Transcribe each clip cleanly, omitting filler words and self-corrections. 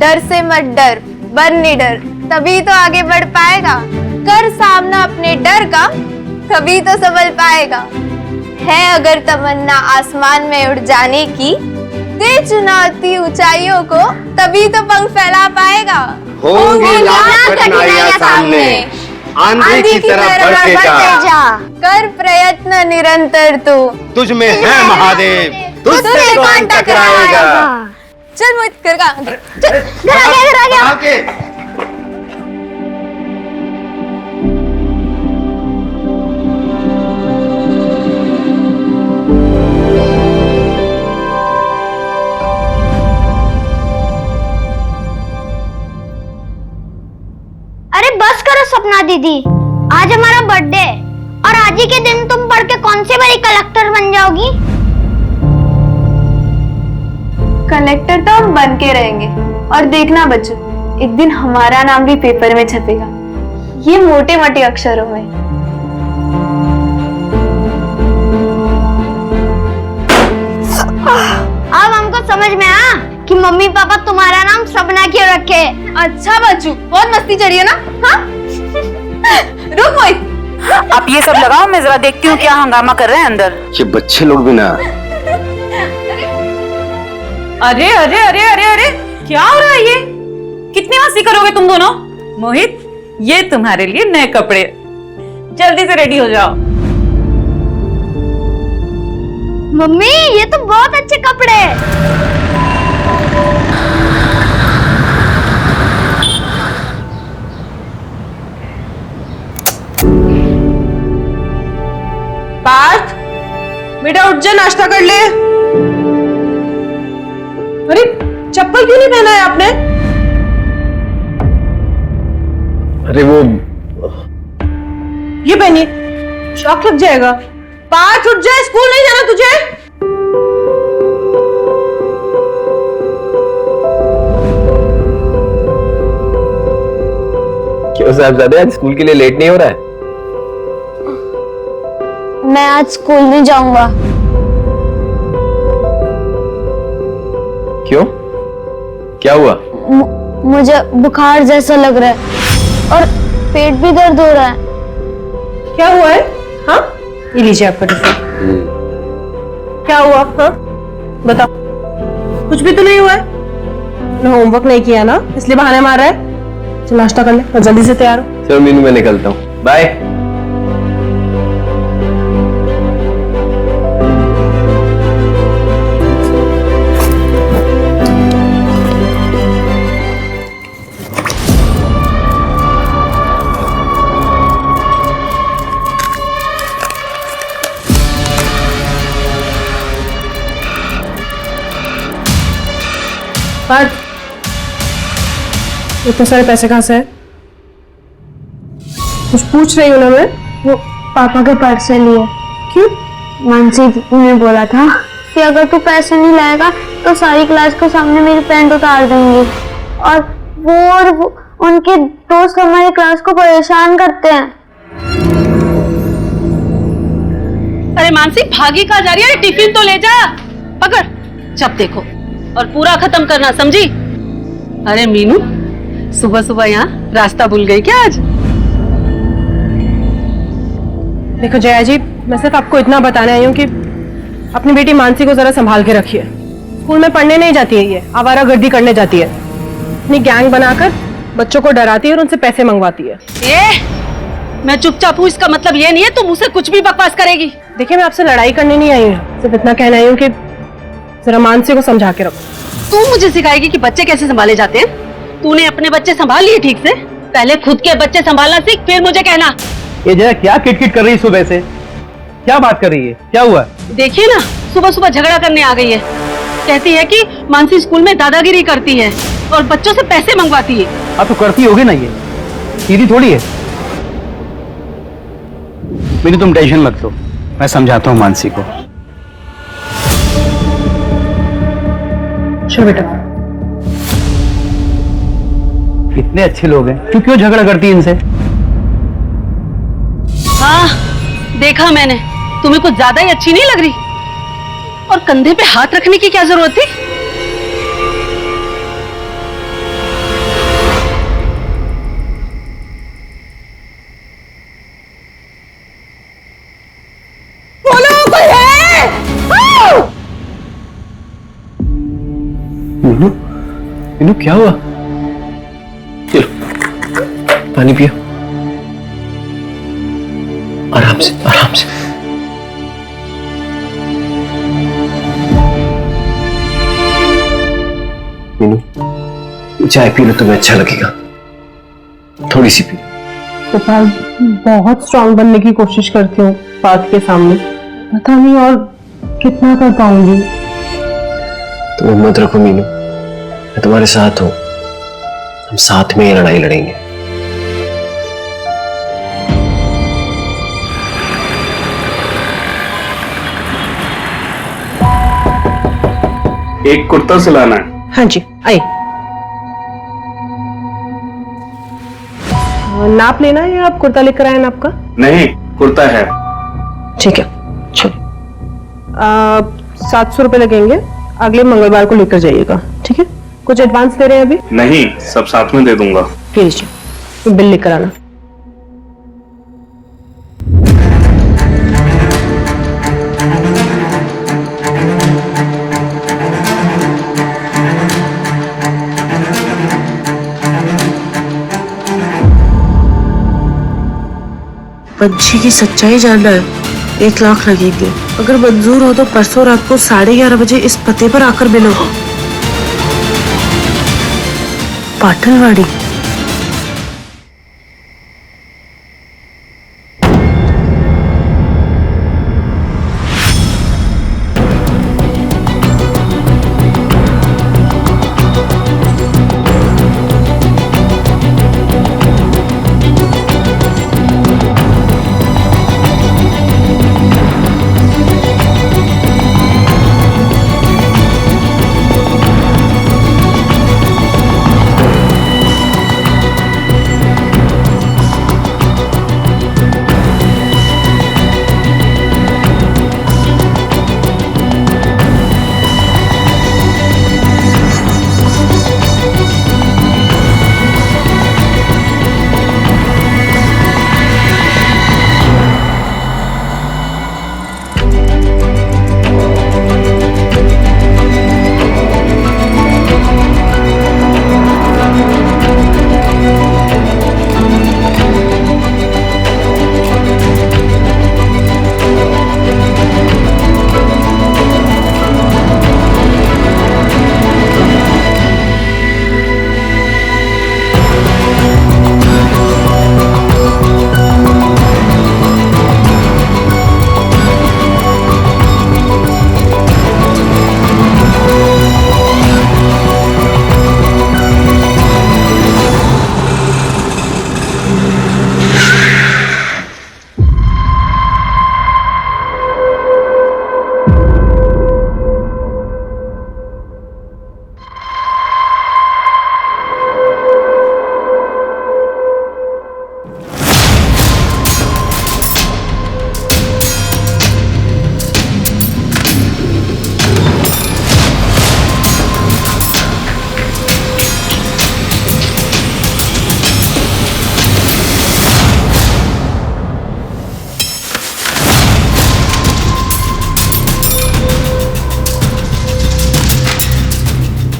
डर से मत डर, बन निडर, तभी तो आगे बढ़ पाएगा। कर सामना अपने डर का, तभी तो संभल पाएगा। है अगर तमन्ना आसमान में उड़ जाने की, दे चुनौती ऊंचाइयों को, तभी तो पंख फैला पाएगा। होंगी लाख कठिनाइयां सामने, आंधी की तरह बढ़ते जा। कर प्रयत्न निरंतर तू, तुझ में है महादेव, तुझसे कौन टकराएगा। चल मोहित कर का घर आ गया। अरे बस करो सपना दीदी, आज हमारा बर्थडे है और आज ही के दिन तुम पढ़ के कौन सी बड़ी कलेक्टर बन जाओगी? कलेक्टर तो हम बन के रहेंगे, और देखना बच्चों, एक दिन हमारा नाम भी पेपर में छपेगा, ये मोटे मोटे अक्षरों में। अब हमको समझ में आया कि मम्मी पापा तुम्हारा नाम सपना क्यों रखे। अच्छा बच्चू, बहुत मस्ती चढ़ी है ना? हाँ? रुक मोहित, आप ये सब लगाओ, मैं जरा देखती हूँ क्या हंगामा कर रहे हैं अंदर। ये बच्चे लोग भी ना। अरे अरे अरे अरे अरे, क्या हो रहा है ये? कितनी मस्ती करोगे तुम दोनों? मोहित, ये तुम्हारे लिए नए कपड़े, जल्दी से रेडी हो जाओ। मम्मी ये तो बहुत अच्छे कपड़े हैं। पार्थ, बेटा उठ जा, नाश्ता कर ले। अरे चप्पल क्यों नहीं पहना है आपने? अरे वो ये पहनिए, शॉक लग जाएगा। पार्थ उठ जा, स्कूल नहीं जाना तुझे? क्यों साहबजादे, आज स्कूल के लिए लेट नहीं हो रहा है? मैं आज स्कूल नहीं जाऊंगा। क्यों, क्या हुआ? मुझे बुखार जैसा लग रहा है और पेट भी दर्द हो रहा है। क्या हुआ है? हाँ, ये लीजिए आपका टिफिन। क्या हुआ? हाँ बताओ। कुछ भी तो नहीं हुआ है ना? होमवर्क नहीं किया ना, इसलिए बहाने मार रहा है। चल नाश्ता कर ले और जल्दी से तैयार हो। चलो मीनू, मैं निकलता हूँ, बाय। इतने सारे पैसे कहाँ से है? कुछ पूछ रही हूँ ना मैं। वो पापा के पर्स से लिए। क्यों? मानसी ने बोला था कि अगर तू पैसे नहीं लाएगा तो सारी क्लास के सामने मेरी पैंट उतार देंगी, और वो उनके दोस्त हमारी क्लास को परेशान करते हैं। अरे मानसी, भागी कहाँ जा रही है? टिफिन तो ले जा, पकड़, जब देखो और पूरा खत्म करना, समझी? अरे मीनू, सुबह सुबह यहाँ रास्ता भूल गई क्या आज? देखो जया जी, मैं सिर्फ आपको इतना बताने आई हूँ कि अपनी बेटी मानसी को जरा संभाल के रखिए। स्कूल में पढ़ने नहीं जाती है, ये आवारागर्दी करने जाती है। अपनी गैंग बनाकर बच्चों को डराती है और उनसे पैसे मंगवाती है। मैं चुपचाप हूँ, इसका मतलब ये नहीं है तुम मुझसे कुछ भी बकवास करेगी। देखिए, मैं आपसे लड़ाई करने नहीं आई हूँ, सिर्फ इतना कहना आई हूँ कि जरा मानसी को समझा के रखो। तू मुझे सिखाएगी कि बच्चे कैसे संभाले जाते हैं? तूने अपने बच्चे संभाल लिए ठीक से? पहले खुद के बच्चे संभालना सीख, फिर मुझे कहना। ये जया क्या किटकिट कर रही है सुबह से? क्या बात कर रही है? क्या हुआ? देखिए ना, सुबह सुबह झगड़ा करने आ गई है। कहती है कि मानसी स्कूल में दादागिरी करती है और बच्चों से पैसे मंगवाती है। आप तो करती होगी ना, ये सीधी थोड़ी है। मेरी तुम टेंशन मत लो, मैं समझाता हूँ मानसी को। चलो बेटा। इतने अच्छे लोग हैं, तू क्यों झगड़ा करती है इनसे? हाँ देखा मैंने, तुम्हें कुछ ज्यादा ही अच्छी नहीं लग रही। और कंधे पे हाथ रखने की क्या जरूरत थी? मीनू, मीनू क्या हुआ? चलो पानी पियो, आराम से आराम से। मीनू चाय पी लो, तुम्हें अच्छा लगेगा, थोड़ी सी पी। गोपाल, बहुत स्ट्रांग बनने की कोशिश करती हूँ बात के सामने, पता नहीं और कितना कर पाऊंगी। तुम हिम्मत रखो मीनू, मैं तुम्हारे साथ हूं, हम साथ में ये लड़ाई लड़ेंगे। एक कुर्ता सिलाना है। हाँ जी, आइए। नाप लेना है या आप कुर्ता लेकर आए नाप का? नहीं, कुर्ता है। ठीक है, चलो। 700 रुपए लगेंगे, अगले मंगलवार को लेकर जाइएगा, ठीक है? कुछ एडवांस दे रहे हैं अभी? नहीं, सब साथ में दे दूंगा। लीजिए, बिल लेकर आना। पंछी की सच्चाई जानना है, 1 लाख लगेंगे। अगर मंजूर हो तो परसों रात को 11:30 बजे इस पते पर आकर मिलो। पाटलवाड़ी।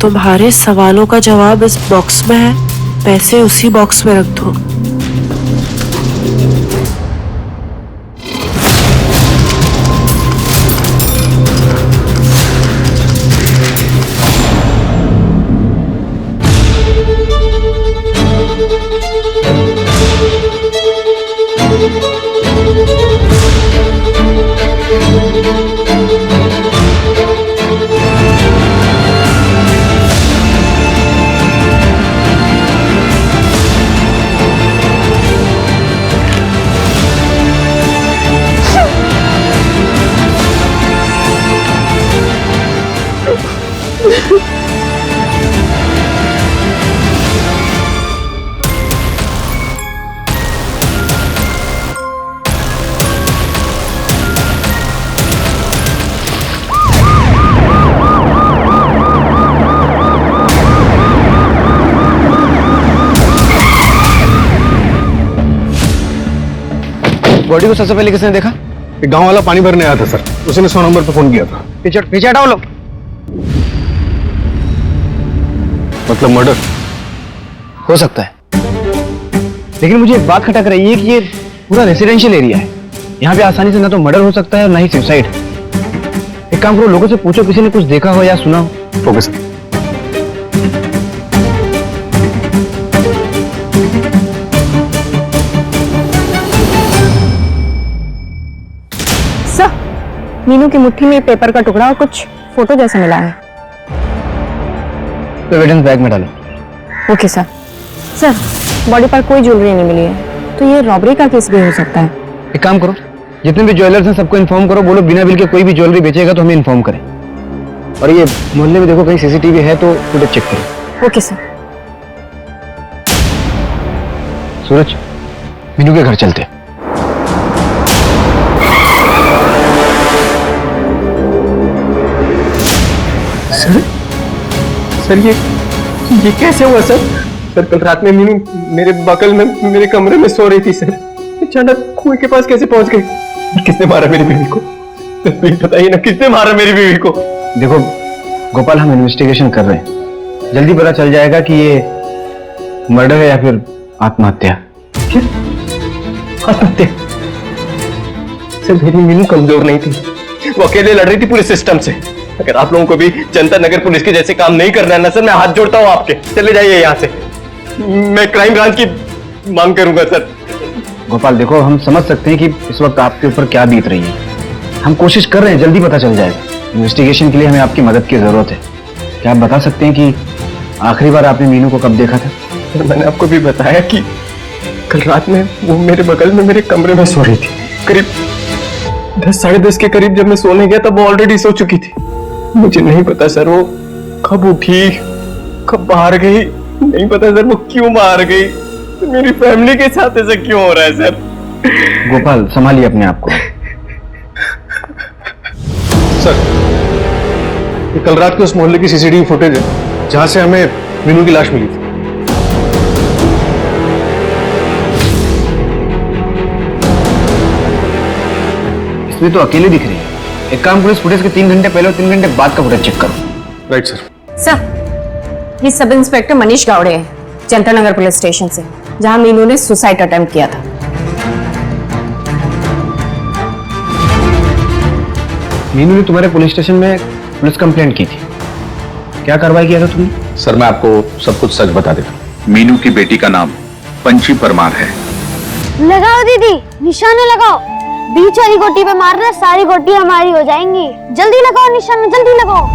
तुम्हारे सवालों का जवाब इस बॉक्स में है, पैसे उसी बॉक्स में रख दो। बॉडी को सबसे पहले किसने देखा? एक गांव वाला पानी भरने आया था सर, उसी ने 100 नंबर पे फोन किया था। पीछे हटाओ लोग। मतलब मर्डर हो सकता है, लेकिन मुझे एक बात खटक रही है कि ये पूरा रेसिडेंशियल एरिया है। यहाँ पे आसानी से ना तो मर्डर हो सकता है और ना ही सुसाइड। एक काम करो, लोगों से पूछो किसी ने कुछ देखा हो या सुना हो। Okay sir. सर, मीनू की मुट्ठी में पेपर का टुकड़ा और कुछ फोटो जैसा मिला है। तो एविडेंस बैग में डालो। Okay sir. सर, बॉडी पर कोई ज्वेलरी नहीं मिली है, तो ये रॉबरी का केस भी हो सकता है। एक काम करो, जितने भी ज्वेलर्स हैं सबको इन्फॉर्म करो, बोलो बिना बिल के कोई भी ज्वेलरी बेचेगा तो हमें इन्फॉर्म करें। और ये मोहल्ले में देखो कहीं सीसीटीवी है तो फुटेज चेक करो। Okay sir. सूरज, मीनू के घर चलते। सर ये कैसे हुआ सर? सर कल रात में मीनू मेरे बगल में मेरे कमरे में सो रही थी सर। अचानक कुएं के पास कैसे पहुंच गई? किसने मारा मेरी बीवी को? प्लीज बताइए ना, किसने मारा मेरी बीवी को? देखो गोपाल, हम इन्वेस्टिगेशन कर रहे हैं, जल्दी पता चल जाएगा कि ये मर्डर है या फिर आत्महत्या। क्या आत्महत्या? सर मेरी मीनू कमजोर नहीं थी, वो अकेले लड़ रही थी पूरे सिस्टम से। अगर आप लोगों को भी जनता नगर पुलिस के जैसे काम नहीं करना है ना सर, मैं हाथ जोड़ता हूँ आपके, चले जाइए यहाँ से। मैं क्राइम ब्रांच की मांग करूंगा सर। गोपाल देखो, हम समझ सकते हैं कि इस वक्त आपके ऊपर क्या बीत रही है। हम कोशिश कर रहे हैं, जल्दी पता चल जाएगा। इन्वेस्टिगेशन के लिए हमें आपकी मदद की जरूरत है। क्या आप बता सकते हैं कि आखिरी बार आपने मीनू को कब देखा था? सर मैंने आपको भी बताया कि कल रात में वो मेरे बगल में मेरे कमरे में सो रही थी। करीब 10 साढ़े 10 के करीब जब मैं सोने गया तब वो ऑलरेडी सो चुकी थी। मुझे नहीं पता सर वो कब उठी, कब बाहर गई, नहीं पता सर वो क्यों बाहर गई, मेरी फैमिली के साथ ऐसा क्यों हो रहा है सर? गोपाल संभालिए अपने आप को। सर ये कल रात के उस मोहल्ले की सीसीटीवी फुटेज है जहां से हमें मीनू की लाश मिली थी। इसमें तो अकेले दिख रही है। एक काम करो, इस फुटेज के 3 घंटे पहले और 3 घंटे बाद का फुटेज चेक करो। Right sir. सर, ये सब इंस्पेक्टर मनीष गावड़े हैं, जनता नगर पुलिस स्टेशन से, जहां मीनू ने सुसाइड अटेम्प्ट किया था। मीनू ने तुम्हारे पुलिस स्टेशन में पुलिस कंप्लेंट की थी, क्या कार्रवाई किया था तुमने? सर मैं आपको सब कुछ सच बता देता हूँ। मीनू की बेटी का नाम पंची परमार है। लगाओ दीदी, निशाने लगाओ। बीच वाली गोटी पे मारना, सारी गोटी हमारी हो जाएंगी। जल्दी लगाओ निशाने, जल्दी लगाओ।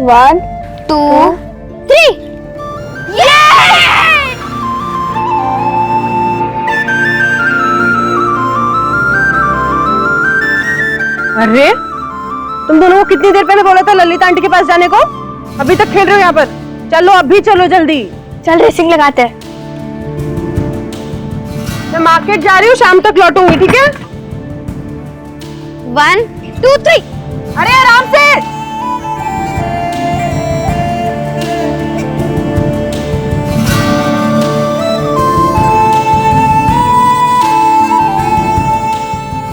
1 2 3। अरे, तुम दोनों को कितनी देर पहले बोला था ललिता आंटी के पास जाने को? अभी तक खेल रहे हो यहाँ पर? चलो अभी चलो जल्दी। चल रेसिंग लगाते हैं। मैं मार्केट जा रही हूँ, शाम तक लौटूंगी, ठीक है? 1 2 3। अरे आराम से।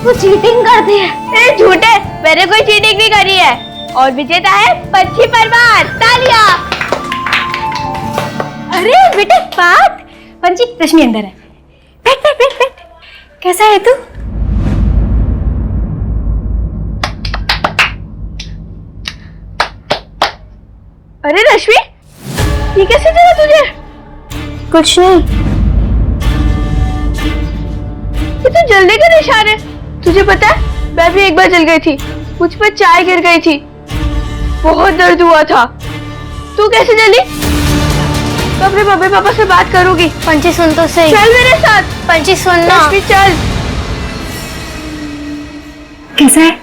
वो चीटिंग करती है। ए झूठे, मैंने कोई चीटिंग नहीं करी है। और विजेता है पंची परमार। तालियां। अरे बेटे बात, पंची रश्मि अंदर है। बैठ बैठ बैठ बैठ। कैसा है तू? अरे रश्मि, ये कैसे चला तुझे? कुछ नहीं। ये तो जलने का निशान है। तुझे पता है मैं भी एक बार जल गई थी, मुझ पर चाय गिर गई थी, बहुत दर्द हुआ था। तू कैसे जली? तो अपने मम्मी पापा से बात करूंगी। पंची सुन तो सही। चल मेरे साथ। पंची सुन ना। रश्मि चल। कैसा है?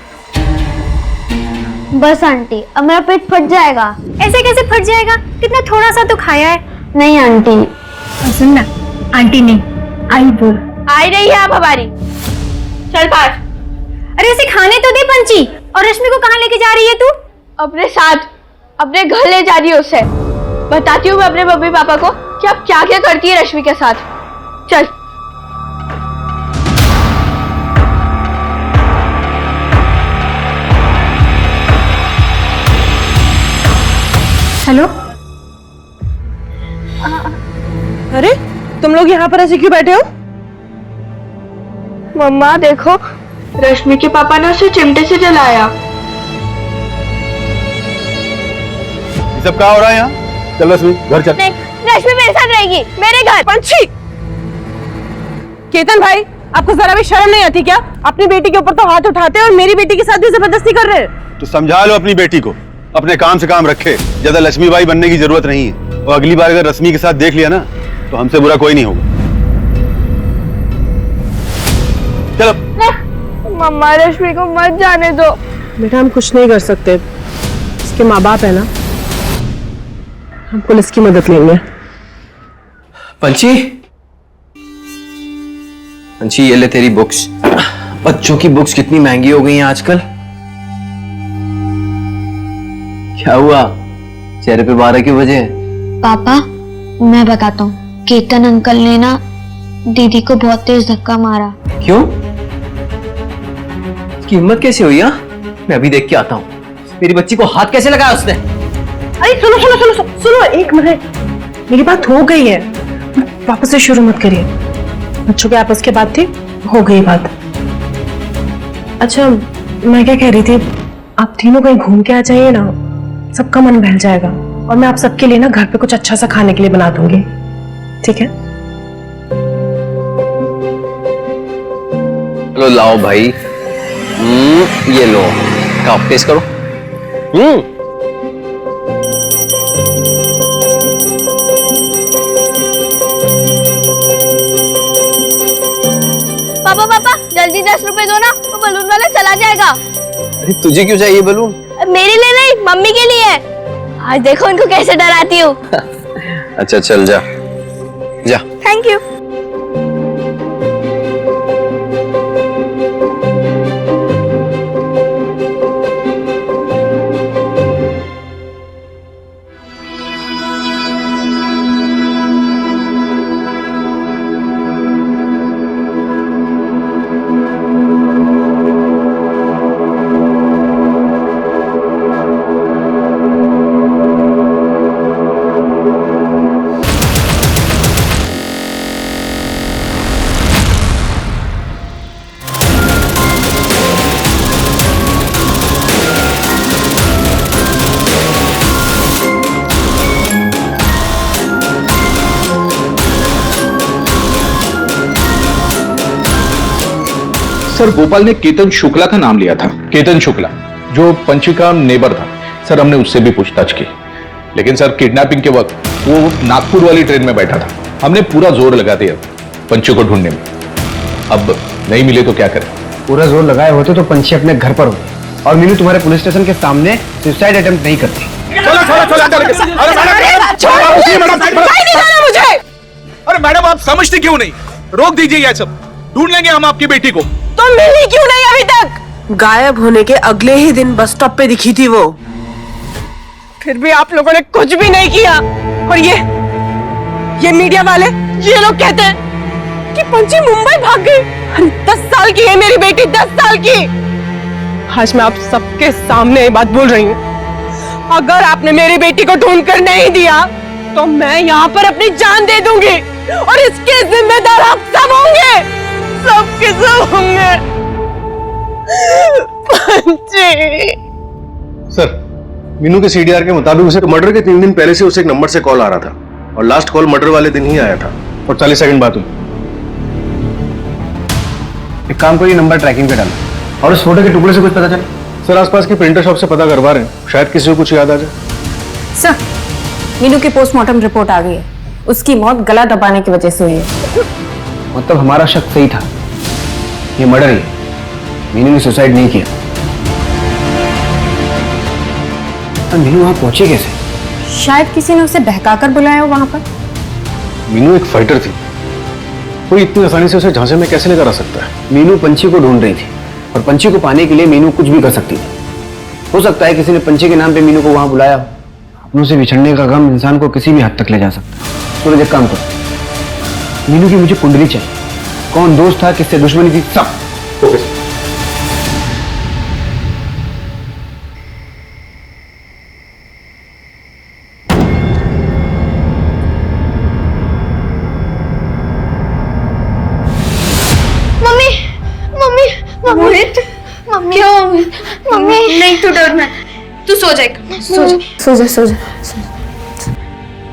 बस आंटी, अब मेरा पेट फट जाएगा। ऐसे कैसे फट जाएगा? कितना थोड़ा सा तो खाया है। नहीं आंटी। सुन ना, आंटी नहीं, आई बोल। आई रही है आप हमारी। चल पास। अरे उसे खाने तो दे पंची। और रश्मि को कहाँ लेके जा रही है तू? अपने साथ, अपने घर ले जा रही है उसे। बताती हूँ मैं अपने मम्मी पापा को कि आप क्या क्या करती है रश्मि के साथ। चल। हेलो। अरे तुम लोग यहाँ पर ऐसे क्यों बैठे हो? मम्मा देखो, रश्मि के पापा ने उसे चिमटे से जलाया। ये सब क्या हो रहा है यहाँ? चल रश्मि घर चल। नहीं, रश्मि मेरे साथ रहेगी, मेरे घर। पंछी, केतन भाई, आपको जरा भी शर्म नहीं आती क्या? अपनी बेटी के ऊपर तो हाथ उठाते हैं और मेरी बेटी के साथ भी जबरदस्ती कर रहे हैं। तो समझा लो अपनी बेटी को, अपने काम से काम रखे, ज्यादा लक्ष्मी बाई बनने की जरूरत नहीं है। और अगली बार अगर रश्मि के साथ देख लिया ना तो हमसे बुरा कोई नहीं होगा। चलो। मम्मा रश्मि को मत जाने दो। बेटा हम कुछ नहीं कर सकते, इसके माँ बाप है ना, हम पुलिस की मदद लेंगे। पंछी, पंछी ये ले तेरी बुक्स। बच्चों की बुक्स कितनी महंगी हो गई हैं आजकल। क्या हुआ, चेहरे पे 12 की वजह? पापा मैं बताता हूँ, केतन अंकल ने ना दीदी को बहुत तेज धक्का मारा। क्यों? इसकी हिम्मत कैसे हुई? मैं अभी देख के आता हूँ। मेरी बच्ची को हाथ कैसे लगाया उसने? अरे सुनो सुनो सुनो सुनो, सुनो एक मिनट, मेरी बात हो गई है, वापस से शुरू मत करिए। बच्चों के आपस की बात थी, हो गई बात। अच्छा मैं क्या कह रही थी, आप तीनों कहीं घूम के आ जाइए ना, सबका मन बहल जाएगा। और मैं आप सबके लिए ना घर पे कुछ अच्छा सा खाने के लिए बना दूंगी, ठीक है? लो लाओ भाई, ये लो, आप टेस्ट करो। पापा पापा जल्दी 10 रुपए दो ना, वो बलून वाला चला जाएगा। अरे तुझे क्यों चाहिए बलून? मेरे लिए नहीं, मम्मी के लिए। आज देखो उनको कैसे डराती हूँ। अच्छा चल जा जा। Thank you. सर गोपाल ने केतन शुक्ला का नाम लिया था। केतन शुक्ला जो पंछी का नेबर था। सर हमने उससे भी पूछताछ की, लेकिन सर किडनैपिंग के वक्त वो नागपुर वाली ट्रेन में बैठा था। हमने पूरा जोर लगा दिया पंछी को ढूंढने में, अब नहीं मिले तो क्या करें? पूरा जोर लगाए होते तो पंछी अपने घर पर होते और मीनू तुम्हारे पुलिस स्टेशन के सामने सुसाइड अटेम्प्ट नहीं करती। अरे मैडम आप समझते क्यों नहीं? रोक दीजिए ये सब, ढूंढ लेंगे हम आपकी बेटी को। तो मिली क्यों नहीं अभी तक? गायब होने के अगले ही दिन बस स्टॉप पे दिखी थी वो। फिर भी आप लोगों ने कुछ भी नहीं किया। और ये मीडिया वाले, ये लोग कहते हैं कि पंछी मुंबई भाग गई। 10 साल की है मेरी बेटी, 10 साल की। आज मैं आप सबके सामने ये बात बोल रही हूँ, अगर आपने मेरी बेटी को ढूंढ कर नहीं दिया तो मैं यहाँ पर अपनी जान दे दूंगी और इसके जिम्मेदार आप सब होंगे, सबके सब होंगे। पंछी। सर मीनू के सीडीआर के मुताबिक उसे मर्डर के 3 दिन पहले से उसे एक नंबर से कॉल आ रहा था और लास्ट कॉल मर्डर वाले दिन ही आया था और 40 सेकंड बाद हुई। एक काम करिए, नंबर ट्रैकिंग पे डालो और उस फोटो के टुकड़े से कुछ पता चला? सर आसपास की प्रिंटर शॉप से पता करवा रहे हैं, शायद किसी को कुछ याद आ जाए। सर मीनू की पोस्टमार्टम रिपोर्ट आ गई है, उसकी मौत गला दबाने की वजह से हुई है। मतलब हमारा शक सही था, ये मर्डर ही, मीनू ने सुसाइड नहीं किया। और मीनू वहां पहुंची कैसे? शायद किसी ने उसे बहकाकर बुलाया हो वहां पर। मीनू एक फाइटर थी, कोई इतनी आसानी से उसे झांसे में कैसे लेकर आ सकता है? मीनू पंछी को ढूंढ रही थी और पंछी को पाने के लिए मीनू कुछ भी कर सकती थी। हो सकता है किसी ने पंछी के नाम पे मीनू को वहां बुलाया। अपनों से बिछड़ने का गम इंसान को किसी भी हद तक ले जा सकता है। सूरज एक काम करो, मीनू की मुझे कुंडली चाहिए, कौन दोस्त था, किससे दुश्मनी थी, सब। ओके। नहीं तू डर मत, तू सो जाएगा, सो जा। सो जा सो जा।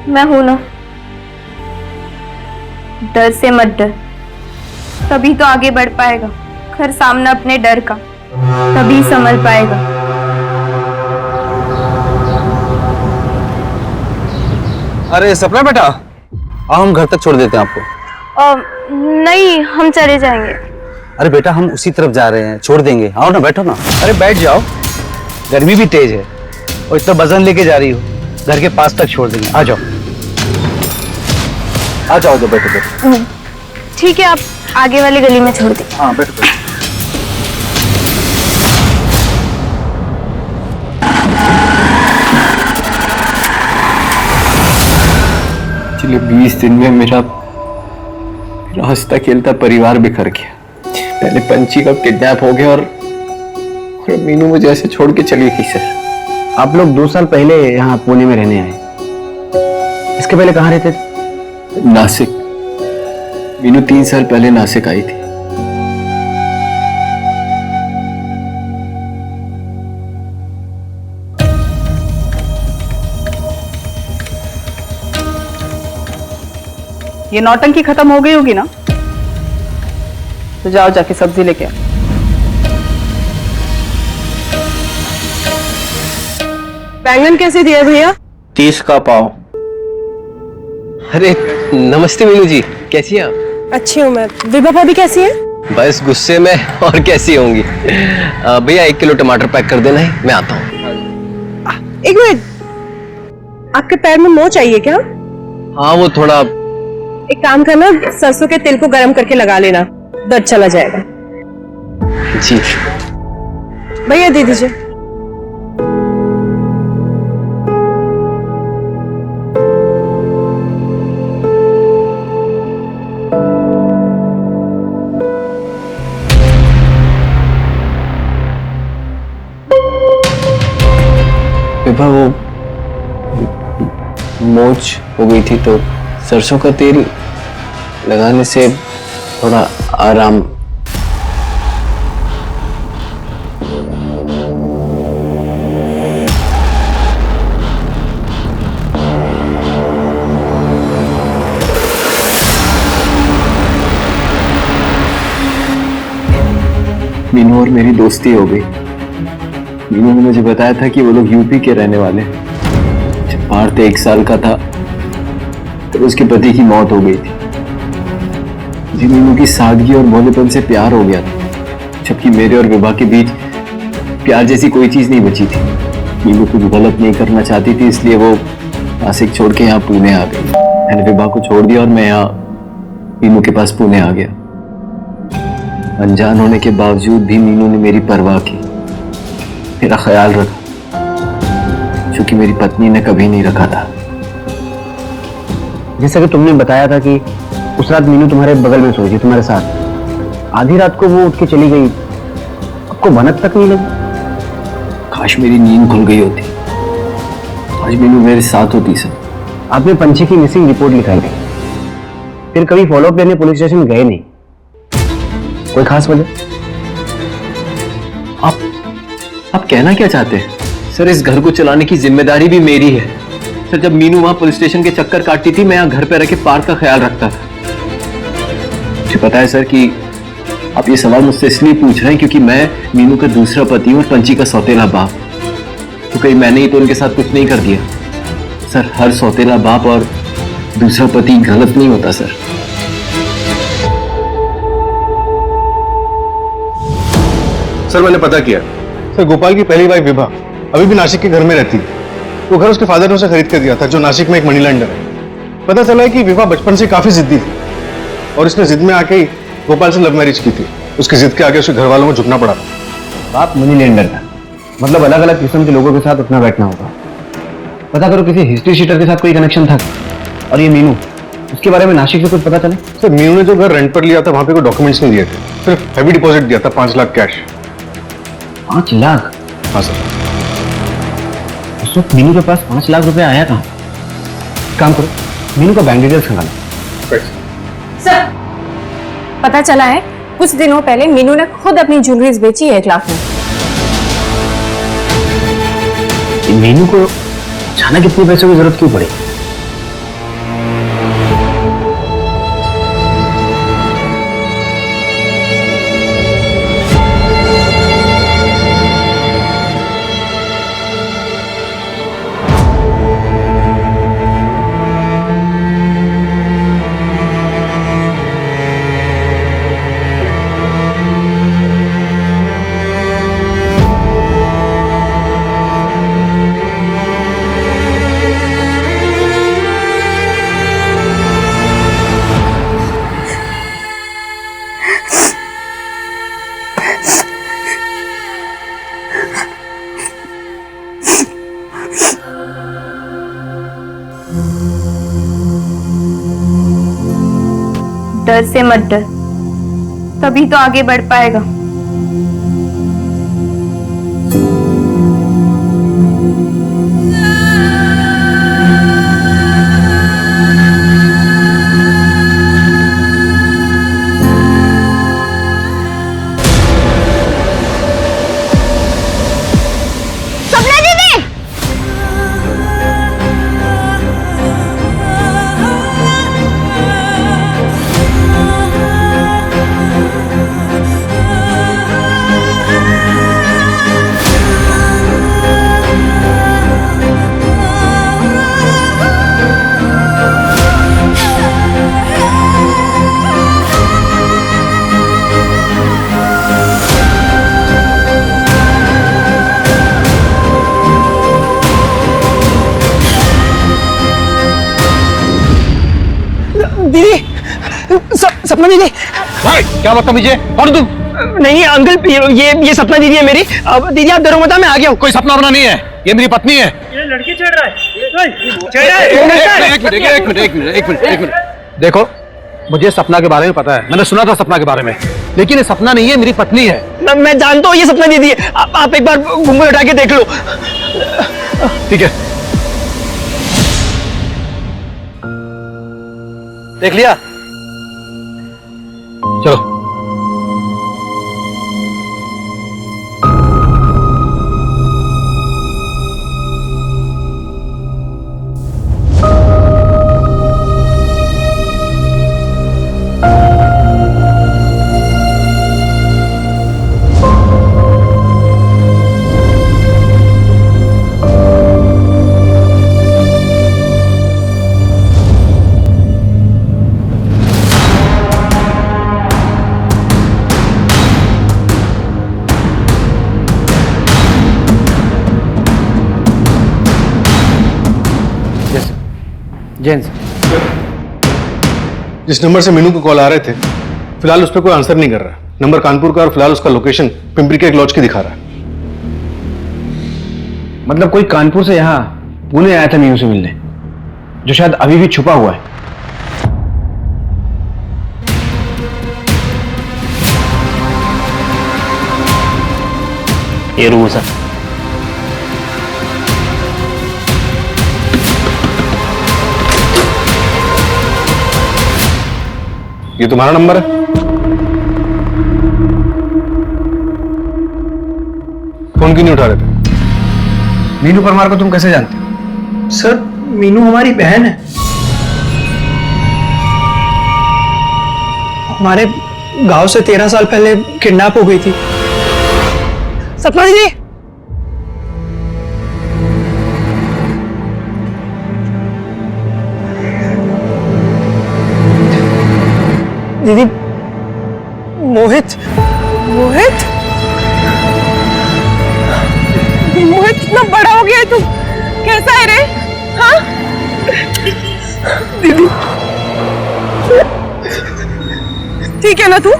मैं हूं ना, डर से मत डर, तभी तो आगे बढ़ पाएगा। कर सामना अपने डर का, तभी संभल पाएगा। अरे सपना बेटा, आओ हम घर तक छोड़ देते हैं आपको। नहीं, हम चले जाएंगे। अरे बेटा हम उसी तरफ जा रहे हैं, छोड़ देंगे। आओ ना, बैठो ना। अरे बैठ जाओ, गर्मी भी तेज है और इतना वजन लेके जा रही हो, घर के पास तक छोड़ देंगे। आ जाओ आ जाओ, तो बैठो बैठो। ठीक है, आप आगे वाली गली में छोड़ दीजिए। हाँ बैठो बैठो। पिछले 20 दिन में मेरा हंसता खेलता परिवार बिखर गया। पहले पंची का किडनैप हो गया और मीनू मुझे ऐसे छोड़ के चली गई। सर आप लोग 2 साल पहले यहाँ पुणे में रहने आए, इसके पहले कहाँ रहते थे? नासिक। मीनू 3 साल पहले नासिक आई थी। ये नौटंकी खत्म हो गई होगी ना? तो जाओ जाके सब्जी लेके आओ। बैंगन कैसे दिया भैया? 30 का पाव। अरे नमस्ते मीनू जी, कैसी हैं आप? अच्छी हूँ मैं। विभा भाभी कैसी है? बस गुस्से में, और कैसी होंगी। भैया 1 किलो टमाटर पैक कर देना है, मैं आता हूँ। 1 मिनट, आपके पैर में मोच चाहिए क्या? हाँ वो थोड़ा। एक काम करना, सरसों के तेल को गर्म करके लगा लेना, दर्द चला जाएगा। जी भैया दे दीजिए। विभा वो मोच हो गई थी तो सरसों का तेल लगाने से थोड़ा आराम। मीनू और मेरी दोस्ती हो गई। मीनू ने मुझे बताया था कि वो लोग यूपी के रहने वाले हैं। जब पार्थ 1 साल का था तो उसके पति की मौत हो गई थी। जी मीनू की सादगी और भोलेपन से प्यार हो गया था, जबकि मेरे और विभा के बीच प्यार जैसी कोई चीज नहीं बची थी। मीनू कुछ गलत नहीं करना चाहती थी, इसलिए वो नासिक छोड़ के यहाँ पुणे आ गई। मैंने विभा को छोड़ दिया और मैं यहाँ मीनू के पास पुणे आ गया। अनजान होने के बावजूद भी मीनू ने मेरी परवाह की, मेरा ख्याल रखा, जो कि मेरी पत्नी ने कभी नहीं रखा था। जैसा कि तुमने बताया था कि उस रात मीनू तुम्हारे बगल में सोई थी, तुम्हारे साथ। आधी रात को वो उठ के चली गई, आपको भनक तक नहीं लगी? काश मेरी नींद खुल गई होती, आज मीनू मेरे साथ होती। सर आपने पंछी की मिसिंग रिपोर्ट लिखाई थी, फिर कभी फॉलोअप लेने पुलिस स्टेशन गए नहीं, कोई खास वजह? आप कहना क्या चाहते हैं? सर इस घर को चलाने की जिम्मेदारी भी मेरी है। सर जब मीनू वहां पुलिस स्टेशन के चक्कर काटती थी, मैं यहाँ घर पे रह के पार्क का ख्याल रखता था। मुझे पता है सर कि आप ये सवाल मुझसे इसलिए पूछ रहे हैं क्योंकि मैं मीनू का दूसरा पति हूँ और पंची का सौतेला बाप। तो कहीं मैंने ही तो उनके साथ कुछ नहीं कर दिया? सर हर सौतेला बाप और दूसरा पति गलत नहीं होता सर। सर मैंने पता किया, सर गोपाल की पहली वाइफ विभा अभी भी नासिक के घर में रहती है। वो घर उसके फादर ने उसे खरीद कर दिया था, जो नासिक में एक मनी लैंडर है। पता चला है कि विभा बचपन से काफी जिद्दी थी और इसने जिद में आके ही गोपाल से लव मैरिज की थी। उसकी जिद के आगे उसके घर वालों को झुकना पड़ा। बाप मनी लेंडर था, मतलब अलग अलग किस्म के लोगों के साथ उठना बैठना होगा। पता करो किसी हिस्ट्री शीटर के साथ कोई कनेक्शन था। और ये मीनू, उसके बारे में नासिक से कुछ पता चले? सर मीनू ने जो घर रेंट पर लिया था वहां पे कोई डॉक्यूमेंट्स नहीं दिए थे, सिर्फ हैवी डिपॉजिट दिया था 5 लाख कैश। 5 लाख? हाँ सर। उस वक्त मीनू के पास 5 लाख रुपए आया कहाँ? काम करो, मीनू का बैंक डिटेल्स निकालो। सर पता चला है कुछ दिनों पहले मीनू ने खुद अपनी ज्वेलरीज बेची है 1 लाख में। मीनू को अचानक इतने पैसों की जरूरत क्यों पड़ी? डर से मत डर, तभी तो आगे बढ़ पाएगा। सपना दीदी, सपना दीदी। क्या बदतमीजी है? कौन तुम? नहीं अंकल, ये सपना दीदी है मेरी। अब दीदी आप डरो मत, मैं आ गया हूँ। कोई सपना वपना नहीं है, ये मेरी पत्नी है। ये लड़की चढ़ रहा है। एक मिनट। देखो, मुझे सपना के बारे में पता है, मैंने सुना था सपना के बारे में, लेकिन ये सपना नहीं है, मेरी पत्नी है। मैं जानता हूँ ये सपना दीदी है। आप एक बार घूंघट उठा के देख लो। ठीक है, देख लिया? चलो। जेंस, जिस नंबर से मीनू को कॉल आ रहे थे, फिलहाल उस पर कोई आंसर नहीं कर रहा। नंबर कानपुर का और फिलहाल उसका लोकेशन पिंपरी के एक लॉज की दिखा रहा है। मतलब कोई कानपुर से यहाँ पुणे आया था मीनू से मिलने, जो शायद अभी भी छुपा हुआ है। ये रूम है सर। ये तुम्हारा नंबर है? फोन क्यों नहीं उठा रहे थे? मीनू परमार को तुम कैसे जानते हो? सर, मीनू हमारी बहन है। हमारे गांव से 13 साल पहले किडनैप हो गई थी। सपना दीदी, दीदी, मोहित इतना बड़ा हो गया है तू, कैसा है रे? हाँ दीदी, ठीक है ना तू?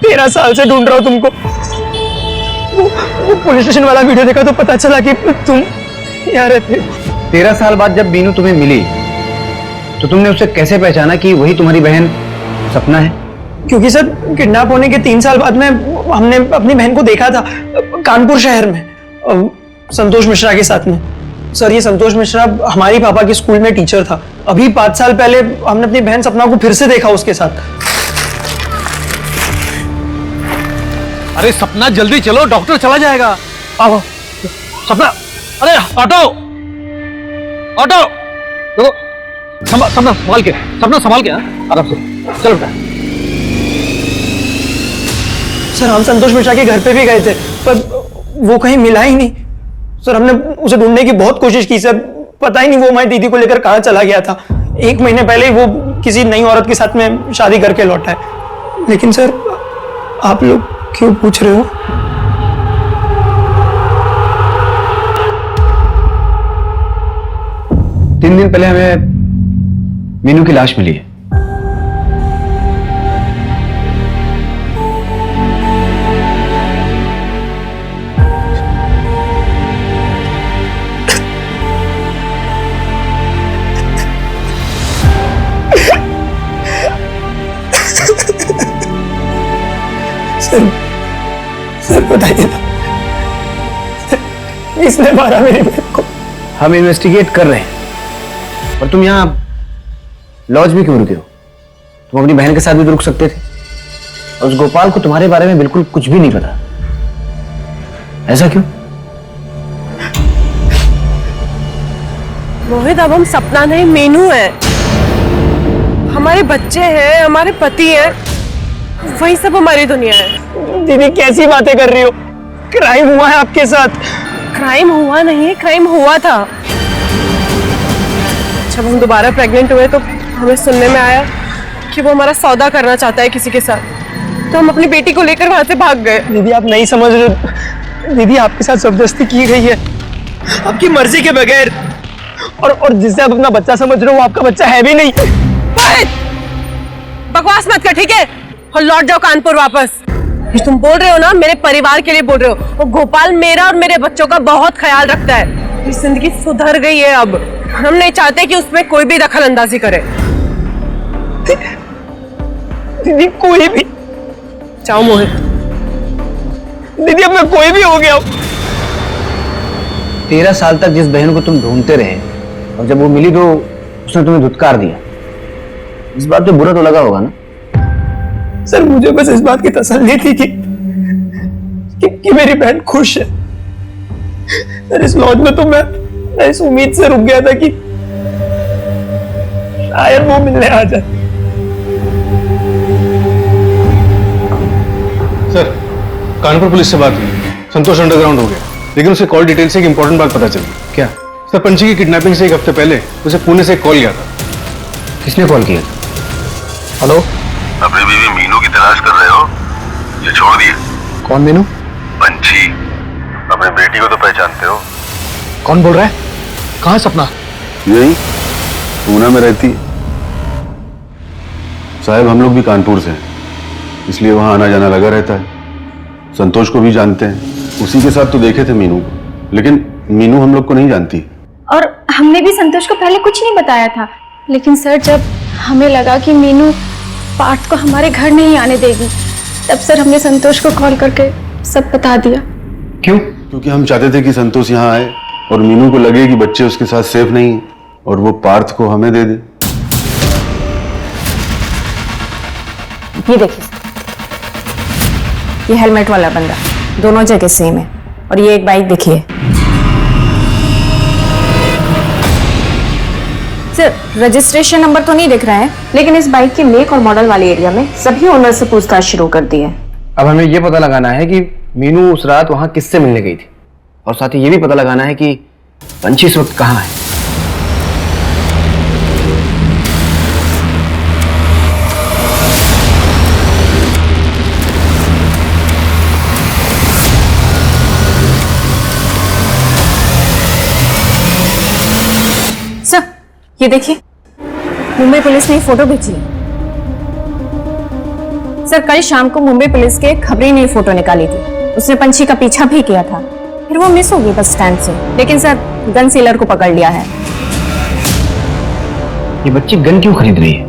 13 साल से ढूंढ रहा हूं तुमको। वो पुलिस स्टेशन वाला वीडियो देखा तो पता चला कि तुम यहाँ रहते। 13 साल बाद जब मीनू तुम्हें मिली तो तुमने उसे कैसे पहचाना कि वही तुम्हारी बहन सपना है? क्योंकि सर, किडनैप होने के 3 साल बाद में हमने अपनी बहन को देखा था कानपुर शहर में, संतोष मिश्रा के साथ में। सर, ये संतोष मिश्रा हमारी पापा के स्कूल में टीचर था। अभी 5 साल पहले हमने अपनी बहन सपना को फिर से देखा उसके साथ। अरे सपना, जल्दी चलो, डॉक्टर चला जाएगा। आओ। सपना, अरे ऑटो, ऑटो, देखो सपना संभाल के, सपना संभाल के, आराम से चल बेटा। सर हम संतोष मिश्रा के घर पे भी गए थे पर वो कहीं मिला ही नहीं। सर हमने उसे ढूंढने की बहुत कोशिश की सर, पता ही नहीं वो हमारी दीदी को लेकर कहाँ चला गया था। 1 महीने पहले ही वो किसी नई औरत के साथ में शादी करके लौटा है। लेकिन सर आप लोग क्यों पूछ रहे हो? तीन दिन पहले हमें मीनू की लाश मिली है। सर बताइए ना, किसने मारा मेरी बहन को? हम इन्वेस्टिगेट कर रहे हैं। और तुम यहाँ लॉज भी क्यों रुके हो? तुम अपनी बहन के साथ भी तो रुक सकते थे। और उस गोपाल को तुम्हारे बारे में बिल्कुल कुछ भी नहीं पता। ऐसा क्यों? मोहित अब हम सपना नहीं मीनू है। हमारे बच्चे हैं, हमारे पति हैं, वही सब हमारी दुनिया है। दीदी कैसी बातें कर रही हो? क्राइम हुआ है आपके साथ। क्राइम हुआ नहीं है, क्राइम हुआ था। जब हम दोबारा प्रेग्नेंट हुए तो हमें सुनने में आया कि वो हमारा सौदा करना चाहता है किसी के साथ, तो हम अपनी बेटी को लेकर वहां से भाग गए। दीदी आप नहीं समझ रहे, दीदी आपके साथ जबरदस्ती की गई है आपकी मर्जी के बगैर। और जिसे आप अपना बच्चा समझ रहे हो वो आपका बच्चा है भी नहीं। बकवास मत कर, ठीक है? और लौट जाओ कानपुर वापस। ये तुम बोल रहे हो ना, मेरे परिवार के लिए बोल रहे हो। और गोपाल मेरा और मेरे बच्चों का बहुत ख्याल रखता है। मेरी जिंदगी सुधर गई है अब। हम नहीं चाहते कि उसमें कोई भी दखल अंदाजी करे। दीदी कोई भी, जाओ मोहित। दीदी अब मैं कोई भी हो गया। 13 साल तक जिस बहन को तुम ढूंढते रहे और जब वो मिली तो उसने तुम्हें धुतकार दिया। इस बात पे बुरा तो लगा होगा ना? सर मुझे बस इस बात की तसल्ली थी कि मेरी बहन खुश है। सर इस लॉज में तो मैं इस उम्मीद से रुक गया था कि शायद वो मिलने आ जाए। सर कानपुर पुलिस से बात हुई, संतोष अंडरग्राउंड हो गया, लेकिन उसे कॉल डिटेल से एक इंपॉर्टेंट बात पता चली। क्या? सर पंची की किडनैपिंग से 1 हफ्ते पहले उसे पुणे से एक कॉल गया था। किसने कॉल किया? हेलो, अपनी बीवी मीनू की तलाश कर रहे हो? ये छोड़ दिए। कौन मीनू? पंची, अपनी बेटी को तो पहचानते हो? कौन बोल रहा है? कहाँ सपना? यही पूना में रहती। साहब हम लोग भी कानपुर से हैं, इसलिए वहां आना जाना लगा रहता है। संतोष को भी जानते हैं, उसी के साथ तो देखे थे मीनू को, लेकिन मीनू हम लोग को नहीं जानती। और हमने भी संतोष को पहले कुछ नहीं बताया था, लेकिन सर जब हमें लगा कि मीनू पार्थ को हमारे घर नहीं आने देगी, तब सर हमने संतोष को कॉल करके सब बता दिया। क्यों? क्योंकि हम चाहते थे कि संतोष यहाँ आए और मीनू को लगे कि बच्चे उसके साथ सेफ नहीं है और वो पार्थ को हमें दे दे। ये देखिए, ये हेलमेट वाला बंदा, दोनों जगह सेम है। और ये एक बाइक देखिए सर, रजिस्ट्रेशन नंबर तो नहीं दिख रहा है, लेकिन इस बाइक के मेक और मॉडल वाले एरिया में सभी ओनर से पूछताछ शुरू कर दी है। अब हमें ये पता लगाना है कि मीनू उस रात वहां किससे मिलने गई थी, और साथ ही ये भी पता लगाना है कि पंची इस वक्त कहाँ है। सर ये देखिए, मुंबई पुलिस ने फोटो भेजी है। सर कल शाम को मुंबई पुलिस के खबरी ने फोटो निकाली थी। उसने पंछी का पीछा भी किया था, फिर वो मिस हो गई बस स्टैंड से। लेकिन सर गन सेलर को पकड़ लिया है। ये बच्ची गन क्यों खरीद रही है?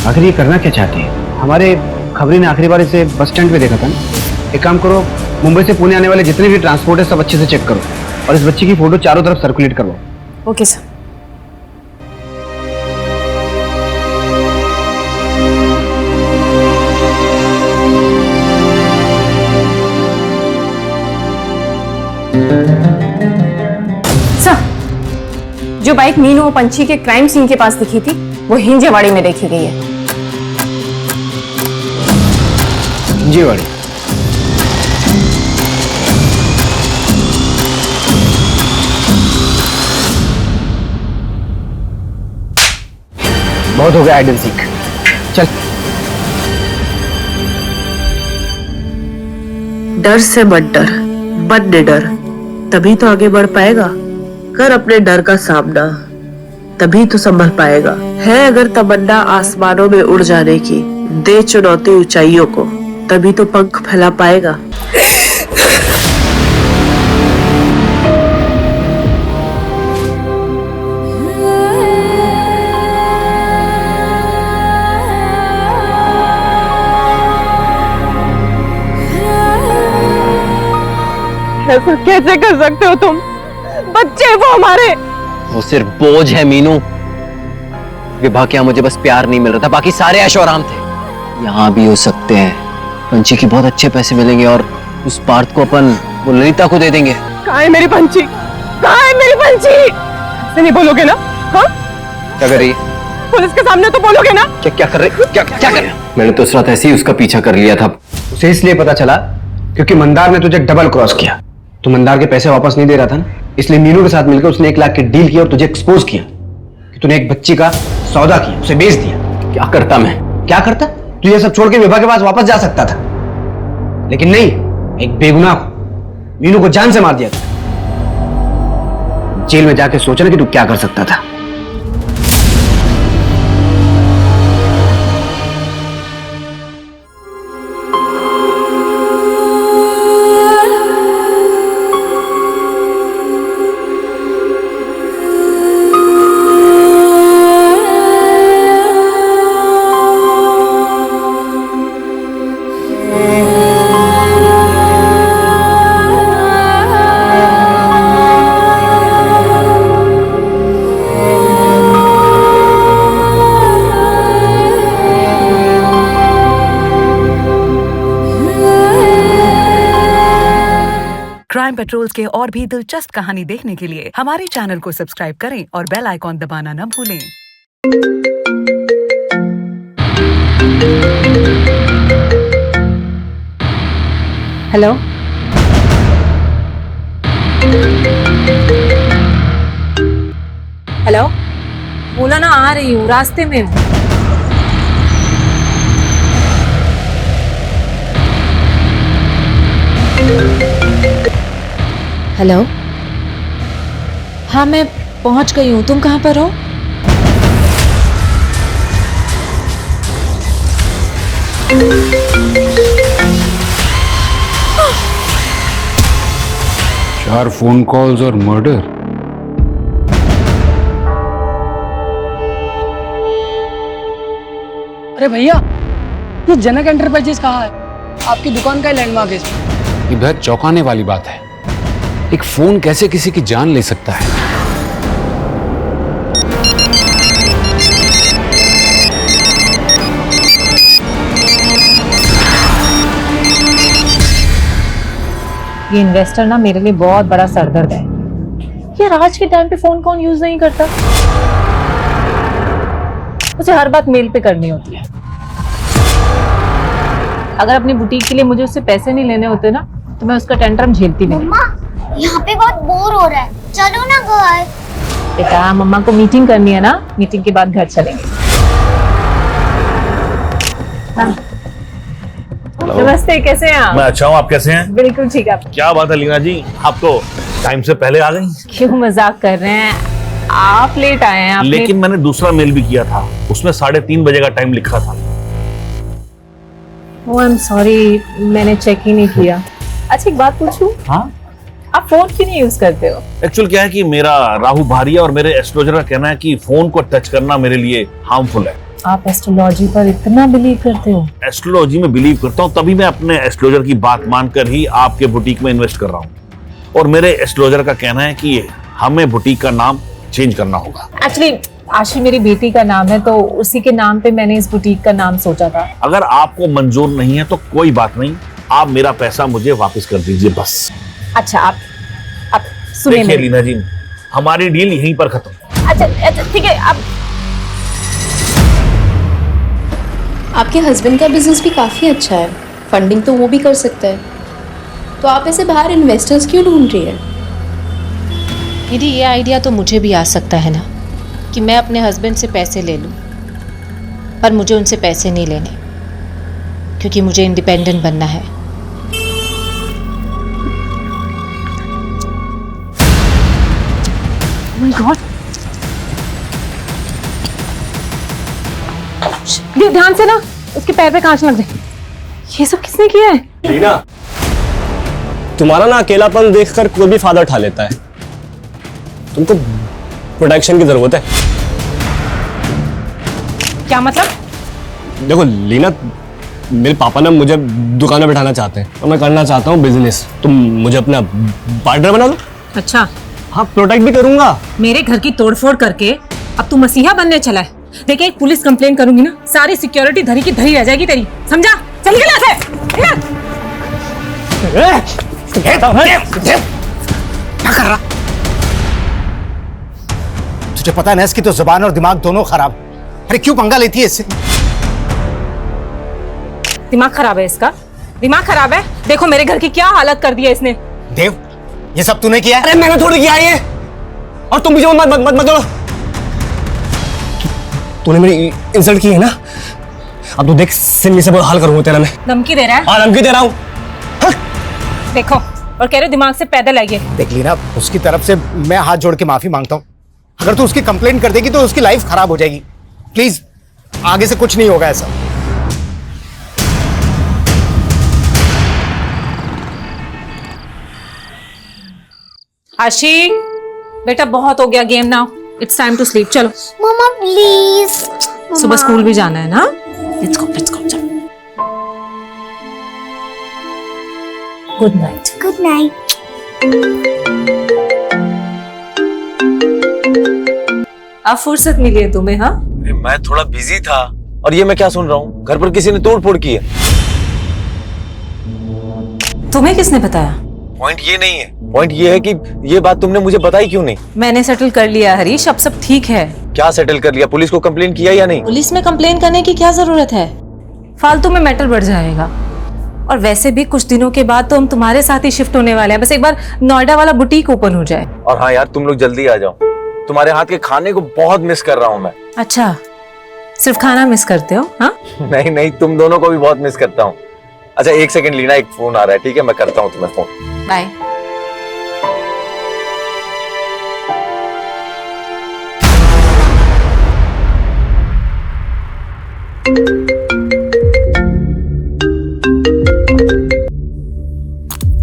आखिर ये करना क्या चाहती है? हमारे खबरी ने आखिरी बार इसे बस स्टैंड पे देखा था ना। एक काम करो, मुंबई से पुणे आने वाले जितने भी ट्रांसपोर्ट है सब अच्छे से चेक करो और इस बच्ची की फोटो चारों तरफ सर्कुलेट करवाओ। Okay sir. जो बाइक मीनू और पंछी के क्राइम सीन के पास दिखी थी वो हिंजेवाड़ी में देखी गई है। हिंजेवाड़ी? बहुत हो गया आइडल सीख, चल। डर से मत डर, बन निडर, तभी तो आगे बढ़ पाएगा। कर अपने डर का सामना, तभी तो संभल पाएगा। है अगर तमन्ना आसमानों में उड़ जाने की, दे चुनौती ऊंचाइयों को, तभी तो पंख फैला पाएगा। ऐसा कैसे कर सकते हो तुम? बच्चे वो हमारे। वो सिर्फ बोझ है मीनू। विभा के यहाँ मुझे बस प्यार नहीं मिल रहा था, बाकी सारे ऐशो आराम थे। यहाँ भी हो सकते हैं। पंछी की बहुत अच्छे पैसे मिलेंगे और उस पार्थ को अपन वो ललिता को दे देंगे। कहाँ है मेरी पंछी? कहाँ है मेरी पंछी? ऐसे नहीं बोलोगे ना? हाँ? क्या कर रही है? पुलिस के सामने तो बोलोगे ना? क्या कर रही? क्या कर रही? मैंने तो उस रात ऐसे ही उसका पीछा कर लिया था। उसे इसलिए पता चला क्योंकि मंदार ने तुझे डबल क्रॉस किया। तो मंदार के पैसे वापस नहीं दे रहा था ना, इसलिए मीनू के साथ मिलकर उसने 1 लाख की डील की और तुझे एक्सपोज किया कि तूने एक बच्ची का सौदा किया, उसे बेच दिया। क्या करता मैं? क्या करता? तू ये सब छोड़ के विभा के पास वापस जा सकता था, लेकिन नहीं, एक बेगुनाह को, मीनू को जान से मार दिया था। जेल में जाके सोचना कि तू क्या कर सकता था। क्राइम पेट्रोल्स के और भी दिलचस्प कहानी देखने के लिए हमारे चैनल को सब्सक्राइब करें और बेल आइकॉन दबाना न भूलें। हेलो, हेलो, बोला ना आ रही हूँ, रास्ते में हूँ। हेलो, हाँ मैं पहुंच गई हूँ, तुम कहाँ पर हो? चार फोन कॉल्स और मर्डर। अरे भैया, ये जनक एंटरप्राइजेस कहाँ है? आपकी दुकान का लैंडमार्क है इसमें। ये बेहद चौंकाने वाली बात है। एक फोन कैसे किसी की जान ले सकता है? ये इन्वेस्टर ना मेरे लिए बहुत बड़ा सरदर्द है। यार आज के टाइम पे फोन कौन यूज नहीं करता? उसे हर बात मेल पे करनी होती है। अगर अपनी बुटीक के लिए मुझे उससे पैसे नहीं लेने होते ना तो मैं उसका टेंट्रम झेलती नहीं। मम्मा, यहाँ पे बहुत बोर हो रहा है, चलो ना घर। बेटा, मम्मा को मीटिंग करनी है ना, मीटिंग के बाद घर चलेंगे। हाँ। नमस्ते, कैसे हैं आप? मैं अच्छा हूँ, आप कैसे हैं? बिल्कुल ठीक है। क्या बात है लीना जी, आप तो टाइम से पहले आ गई। क्यों मजाक कर रहे हैं, आप लेट आए हैं। लेकिन मैंने दूसरा मेल भी किया था, उसमें 3:30 बजे का टाइम लिखा था। ओह आई एम सॉरी, मैंने चेक ही नहीं किया। अच्छा एक बात पूछूं? हाँ? आप फोन क्यों नहीं यूज करते हो? एक्चुअल क्या है कि मेरा राहु भारिया और मेरे एस्ट्रोलॉजर का कहना है कि फोन को टच करना मेरे लिए हार्मफुल है। आप एस्ट्रोलॉजी पर इतना बिलीव करते हो? एस्ट्रोलॉजी में बिलीव करता हूँ, तभी मैं अपने एस्ट्रोलॉजर की बात मानकर ही आपके बुटीक में इन्वेस्ट कर रहा हूँ। और मेरे एस्ट्रोलॉजर का कहना है कि हमें बुटीक का नाम चेंज करना होगा। एक्चुअली आशी मेरी बेटी का नाम है, तो उसी के नाम पे मैंने इस बुटीक का नाम सोचा था। अगर आपको मंजूर नहीं है तो कोई बात नहीं, आप मेरा पैसा मुझे वापस कर दीजिए बस। अच्छा आप सुनिए देखिए लीना जी, हमारी डील यहीं पर खत्म। अच्छा ठीक है। आप आपके हस्बैंड का बिजनेस भी काफ़ी अच्छा है, फंडिंग तो वो भी कर सकता है, तो आप ऐसे बाहर इन्वेस्टर्स क्यों ढूंढ रही है? दीदी ये आइडिया तो मुझे भी आ सकता है ना कि मैं अपने हस्बैंड से पैसे ले लूं, पर मुझे उनसे पैसे नहीं लेने, क्योंकि मुझे इंडिपेंडेंट बनना है। Oh my God! ध्यान से ना, उसके पैर पे कांच लग गए। ये सब किसने किया है? लीना, तुम्हारा ना अकेलापन देखकर कोई भी फायदा उठा लेता है। तुमको प्रोटेक्शन की जरूरत है। क्या मतलब? देखो लीना, मेरे पापा ना मुझे दुकान में बैठाना चाहते हैं और मैं करना चाहता हूँ बिजनेस। तुम मुझे अपना पार्टनर बना दो। अच्छा, हाँ, प्रोटेक्ट भी करूंगा। मेरे घर की तोड़फोड़ करके अब तू मसीहा बनने चला है। देखिए, एक पुलिस कंप्लेन करूंगी ना, सारी सिक्योरिटी धरी की धरी रह जाएगी तेरी, समझा? चल निकल यहाँ से। क्या कर रहा? तुझे पता है ना इसकी तो जुबान और दिमाग दोनों खराब। अरे क्यों पंगा लेती है इससे? दिमाग खराब है इसका, दिमाग खराब है। देखो मेरे घर की क्या हालत कर दी है इसने। देव, ये सब तूने किया है? अरे मैंने थोड़ी किया ये, और तुम मुझे मत मत मत करो। तूने मेरी इंसल्ट की है ना, अब तो देख सिमी से हाल करूंगा तेरा मैं। धमकी दे रहा है? हाँ, धमकी दे रहा हूँ। देखो, और कह रहे हो दिमाग से पैदल आइए। देख लीना, उसकी तरफ से मैं हाथ जोड़ के माफी मांगता हूँ। अगर तू उसकी कंप्लेंट कर देगी तो उसकी लाइफ खराब हो जाएगी। प्लीज, आगे से कुछ नहीं होगा ऐसा। आशी, बेटा बहुत हो गया game now, it's time to sleep. चलो मम्मा प्लीज। सुबह स्कूल भी जाना है ना। लेट्स गो चलो। Good night. Good night. अब फुर्सत मिली है तुम्हें? हाँ, मैं थोड़ा बिजी था, और ये मैं क्या सुन रहा हूँ, घर पर किसी ने तोड़ फोड़ की है। तुम्हें किसने बताया? पॉइंट ये नहीं है, पॉइंट ये है कि ये बात तुमने मुझे बताई क्यों नहीं? मैंने सेटल कर लिया हरीश, अब सब ठीक है। क्या सेटल कर लिया? पुलिस को कंप्लेन किया या नहीं? पुलिस में कंप्लेन करने की क्या जरूरत है? फालतू में मैटर बढ़ जाएगा, और वैसे भी कुछ दिनों के बाद तो हम तुम्हारे साथ ही शिफ्ट होने वाले हैं। बस एक बार नोएडा वाला बुटीक ओपन हो जाए। और हाँ यार, तुम लोग जल्दी आ जाओ, तुम्हारे हाथ के खाने को बहुत मिस कर रहा हूँ मैं। अच्छा, सिर्फ खाना मिस करते हो? हाँ नहीं नहीं, तुम दोनों को भी बहुत मिस करता हूँ। अच्छा एक सेकंड लीना, एक फोन आ रहा है, ठीक है मैं करता हूँ तुम्हें phone. Bye.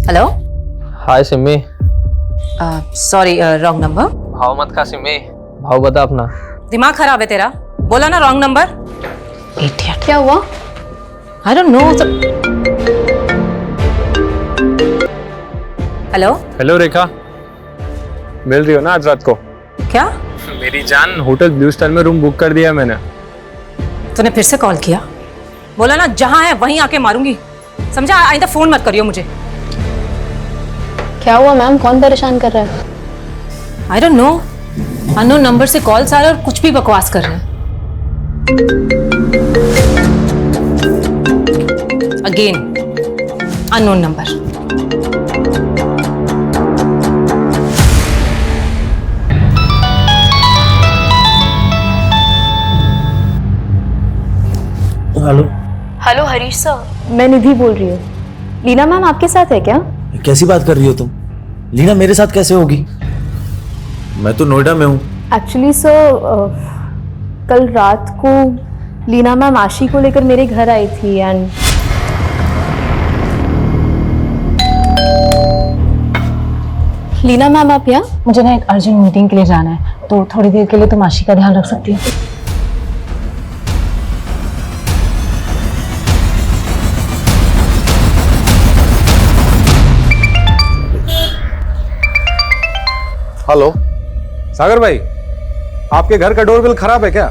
Hello. Hi Simi. Sorry, wrong number. भाव मत खा सिमी, भाव बता अपना। दिमाग खराब है तेरा? बोला ना रॉन्ग नंबर। इडियट। क्या हुआ? I don't know. Hello. Hello Rekha, मिल रही हो ना आज रात को? क्या? मेरी जान, होटल ब्लू स्टार में रूम बुक कर दिया मैंने। तूने फिर से कॉल किया? बोला ना जहां है वहीं आके मारूंगी, समझा? आइंदा फोन मत करियो मुझे। क्या हुआ मैम, कौन परेशान कर रहा है? आई डोंट नो, अननोन नंबर से कॉल्स आ रहे और कुछ भी बकवास कर रहे हैं। Again unknown number. Hello. Hello Harish sir, मैं निधि बोल रही हूँ। लीना मैम आपके साथ है क्या? कैसी बात कर रही हो तुम? लीना मेरे साथ कैसे होगी? मैं तो नोएडा में हूँ। एक्चुअली सर, कल रात को लीना मैम आशी को लेकर मेरे घर आई थी एंड लीना मैम आप यहाँ? मुझे ना एक अर्जेंट मीटिंग के लिए जाना है, तो थोड़ी देर के लिए तुम आशी का ध्यान रख सकती हो? हेलो सागर भाई, आपके घर का डोरबेल खराब है क्या?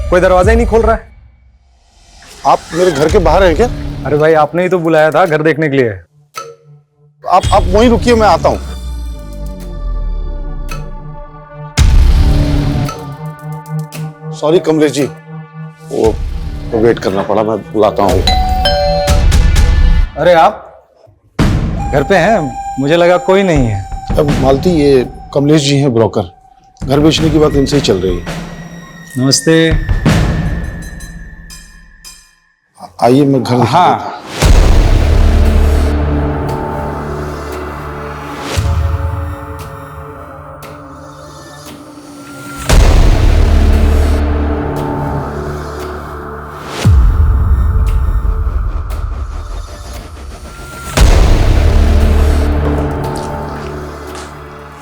कोई दरवाजा ही नहीं खोल रहा है। आप मेरे घर के बाहर हैं क्या? अरे भाई, आपने ही तो बुलाया था घर देखने के लिए। आप वहीं रुकिए, मैं आता हूं। सॉरी कमलेश जी, वो वेट करना पड़ा, मैं बुलाता हूँ। अरे आप घर पे हैं? मुझे लगा कोई नहीं है। अब मालती, ये कमलेश जी हैं ब्रोकर, घर बेचने की बात इनसे ही चल रही है। नमस्ते। आइए, मैं घर। हाँ,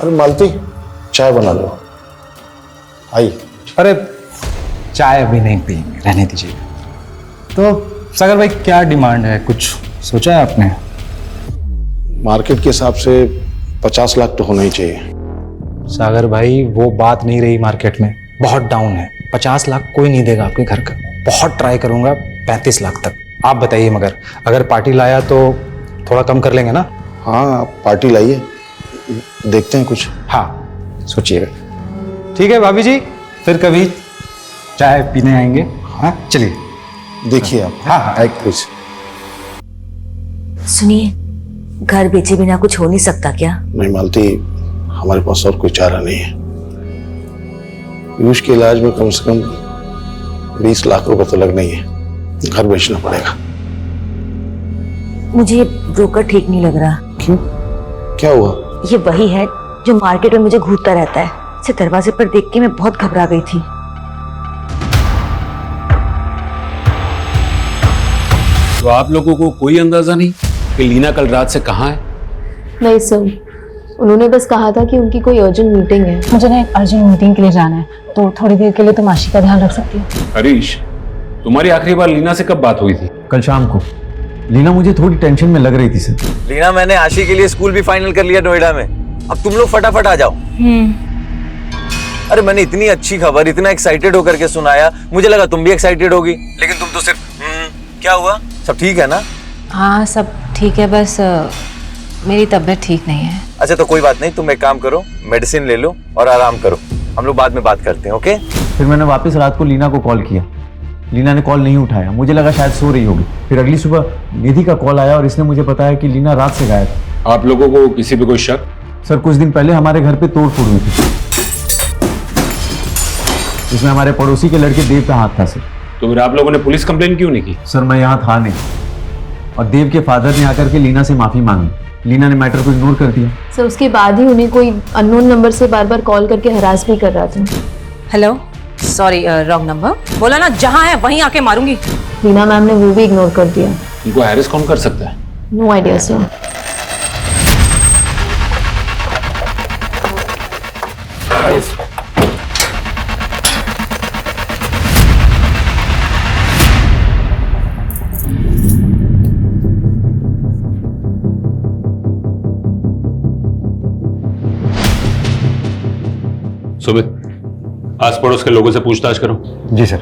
अरे मालती, चाय बना लो। आइए। अरे चाय अभी नहीं पियेंगे, रहने दीजिए। तो सागर भाई, क्या डिमांड है? कुछ सोचा है आपने? मार्केट के हिसाब से 50 लाख तो होना ही चाहिए। सागर भाई, वो बात नहीं रही मार्केट में, बहुत डाउन है। 50 लाख कोई नहीं देगा आपके घर का। बहुत ट्राई करूंगा 35 लाख तक। आप बताइए, मगर अगर पार्टी लाया तो थोड़ा कम कर लेंगे ना? हाँ, आप पार्टी लाइए, देखते हैं कुछ। हाँ, सोचिएगा। ठीक है भाभी जी, फिर कभी चाय पीने आएंगे। हाँ, चलिए। देखिए आप। हाँ हाँ, एक प्लीज। सुनिए, घर बेचे बिना कुछ हो नहीं सकता क्या? नहीं मालती, हमारे पास और कोई चारा नहीं है। पीयूष के इलाज में कम से कम 20 लाख रुपए तो लगना ही है। घर बेचना पड़ेगा। मुझे ब्रोकर ठीक नहीं लग रहा। क्यों? क्या हुआ? ये वही है जो मार्केट में मुझे घूरता रहता है। इसे दरवाजे पर देख के मैं बहुत घबरा गई थी। तो आप लोगों को कोई अंदाजा नहीं कि लीना कल रात से कहाँ है? नहीं सर, उन्होंने बस कहा था कि उनकी कोई अर्जेंट मीटिंग है। मुझे ना एक अर्जेंट मीटिंग के लिए जाना है, तो थोड़ी देर के लिए तुम आशी का ध्यान रख सकती हो। हरीश, तुम्हारी आखिरी बार लीना से कब बात हुई थी? कल शाम को। लीना मुझे थोड़ी टेंशन में लग रही थी सर। लीना, मैंने आशी के लिए स्कूल भी फाइनल कर लिया नोएडा में। अब तुम लोग फटाफट आ जाओ। अरे मैंने इतनी अच्छी खबर इतना एक्साइटेड होकर के सुनाया, मुझे लगा तुम भी एक्साइटेड होगी, लेकिन तुम तो सिर्फ क्या हुआ? सब ठीक है ना? हाँ, सब ठीक है, बस मेरी तबीयत ठीक नहीं है। अच्छा, तो कोई बात नहीं, तुम एक काम करो, मेडिसिन ले लो और आराम करो। हम लोग बाद में बात करते हैं, ओके? फिर मैंने वापस रात को लीना को कॉल किया। लीना ने कॉल नहीं उठाया, मुझे लगा शायद सो रही होगी। फिर अगली सुबह निधि का कॉल आया और इसने मुझे बताया कि लीना रात से गायब है। आप लोगों को किसी पे कोई शक? सर, कुछ दिन पहले हमारे घर पे तोड़फोड़ हुई थी। इसमें हमारे पड़ोसी के लड़के देव का हाथ था सर। तो फिर आप लोगों ने पुलिस कंप्लेन क्यों नहीं की? सर, मैं यहाँ था नहीं, और देव के फादर ने आकर के लीना से माफी मांगी। लीना ने मैटर को इग्नोर कर दिया। सर, उसके बाद ही उन्हें कोई अननोन नंबर से बार बार कॉल करके हरास भी कर रहा था। Hello, sorry, wrong number. बोला ना, जहाँ है वहीं आके मारूंगी। लीना मैम ने वो भी इग्नोर कर दिया। इनको हैरेस कौन कर सकता है? No idea sir. सुमित, आस पड़ोस के लोगों से पूछताछ करो। जी सर।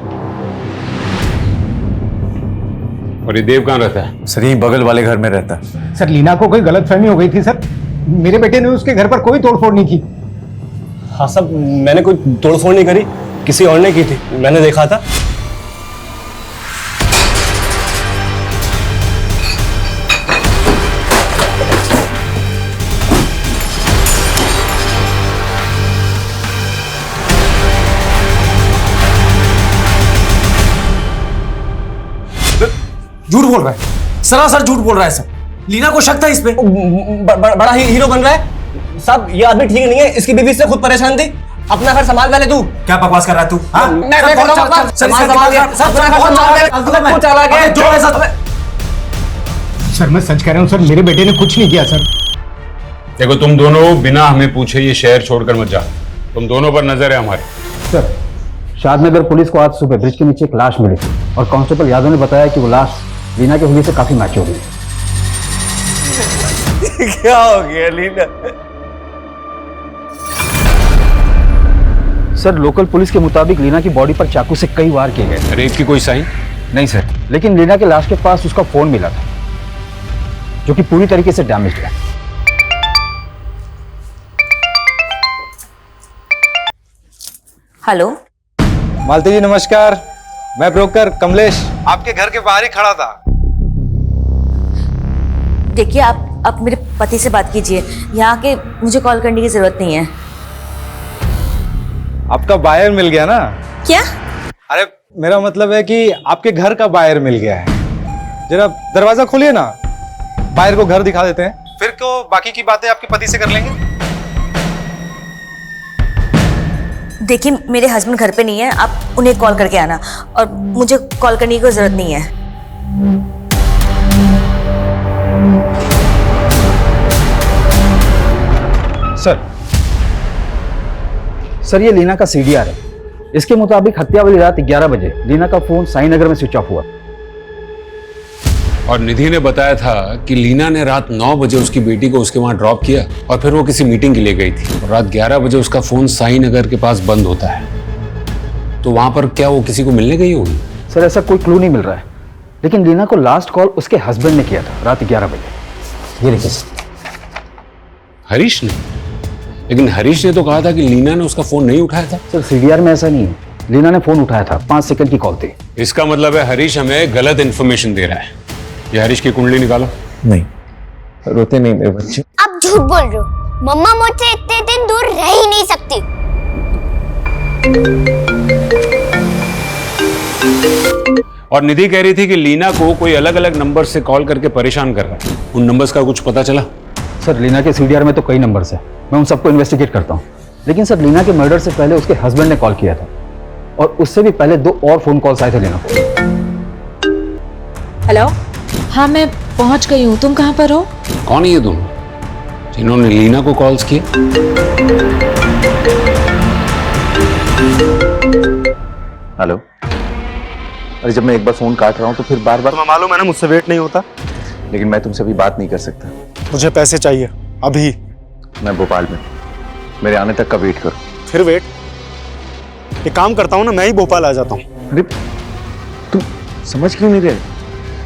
और ये देव कहाँ रहता है? सर, यही बगल वाले घर में रहता है। सर, लीना को कोई गलतफहमी हो गई थी सर। मेरे बेटे ने उसके घर पर कोई तोड़फोड़ नहीं की। हाँ साहब, मैंने कोई तोड़फोड़ नहीं करी, किसी और ने की थी, मैंने देखा था। झूठ बोल रहा है, सरासर झूठ बोल रहा है सर। लीना को शक था इस पे। बड़ा हीरो बन रहा है साहब। ये आदमी ठीक नहीं है, इसकी बीवी से खुद परेशान थी। अपना घर संभाल पहले तू। क्या बकवास कर रहा है तू? सर, मैं सच कह रहा हूँ सर, मेरे बेटे ने कुछ नहीं किया सर। देखो, तुम दोनों बिना हमें पूछे ये शहर छोड़कर मत जाओ। तुम दोनों पर नजर है हमारी। सर, शादनगर पुलिस को आज सुबह ब्रिज के नीचे एक लाश मिली और कांस्टेबल यादव ने बताया कि वो लाश लीना के हुलिये से काफी मैच हो गई। क्या हो गया लीना? सर, लोकल पुलिस के मुताबिक लीना की बॉडी पर चाकू से कई वार किए गए। रेप की कोई साइन? नहीं सर, लेकिन लीना के लाश के पास उसका फोन मिला था जो कि पूरी तरीके से डैमेज्ड है। हेलो, मालती जी नमस्कार, मैं ब्रोकर कमलेश आपके घर के बाहर ही खड़ा था। देखिए आप मेरे पति से बात कीजिए, यहाँ के मुझे कॉल करने की जरूरत नहीं है। आपका बायर मिल गया ना? क्या? अरे मेरा मतलब है कि आपके घर का बायर मिल गया है। जरा दरवाजा खोलिए ना, बायर को घर दिखा देते हैं, फिर को बाकी की बातें आपके पति से कर लेंगे। देखिए मेरे हस्बैंड घर पे नहीं है, आप उन्हें कॉल करके आना, और मुझे कॉल करने की कोई जरूरत नहीं है। सर ये लीना का सीडीआर है। इसके मुताबिक हत्या वाली रात 11 बजे लीना का फोन साई नगर में स्विच ऑफ हुआ। और निधि ने बताया था कि लीना ने रात 9 बजे उसकी बेटी को उसके वहां ड्रॉप किया और फिर वो किसी मीटिंग के लिए गई थी और रात 11 बजे उसका फोन साई नगर के पास बंद होता है। तो वहां पर क्या वो किसी को मिलने गई होगी? सर ऐसा कोई क्लू नहीं मिल रहा है, लेकिन लीना को लास्ट कॉल उसके हस्बैंड ने किया था रात 11 बजे। ये देखिए। हरीश ने? लेकिन हरीश ने तो कहा था कि लीना ने उसका फोन नहीं उठाया था। सर सीडीआर में ऐसा नहीं है, लीना ने फोन उठाया था, 5 सेकंड की कॉल थी। इसका मतलब है हरीश हमें गलत इंफॉर्मेशन दे रहा है। ये हरीश की कुंडली निकालो। नहीं, रोते नहीं मेरे बच्चे। आप झूठ बोल रहे हो, मम्मा मुझसे इतने दिन दूर रह ही नहीं सकती। और निधि कह रही थी कि लीना को कोई अलग अलग नंबर से कॉल करके परेशान कर रहा है। उन नंबर्स का कुछ पता चला? सर लीना के सीडीआर में तो कई नंबर्स हैं, मैं उन सबको इन्वेस्टिगेट करता हूँ। लेकिन सर लीना के मर्डर से पहले उसके हस्बैंड ने कॉल किया था और उससे भी पहले 2 और फोन कॉल्स आए थे लीना को। हेलो, हाँ मैं पहुंच गई हूँ, तुम कहाँ पर हो? कौन है ये दोनों जिन्होंने लीना को कॉल्स किए? हेलो। अरे जब मैं एक बार फोन काट रहा हूँ तो फिर बार बार। तुम्हें मालूम है ना मुझसे वेट नहीं होता। लेकिन मैं तुमसे अभी बात नहीं कर सकता। मुझे पैसे चाहिए अभी। मैं भोपाल में, मेरे आने तक का वेट करो। फिर वेट? एक काम करता हूँ ना, मैं ही भोपाल आ जाता हूँ। अरे तुम समझ क्यों नहीं रहे?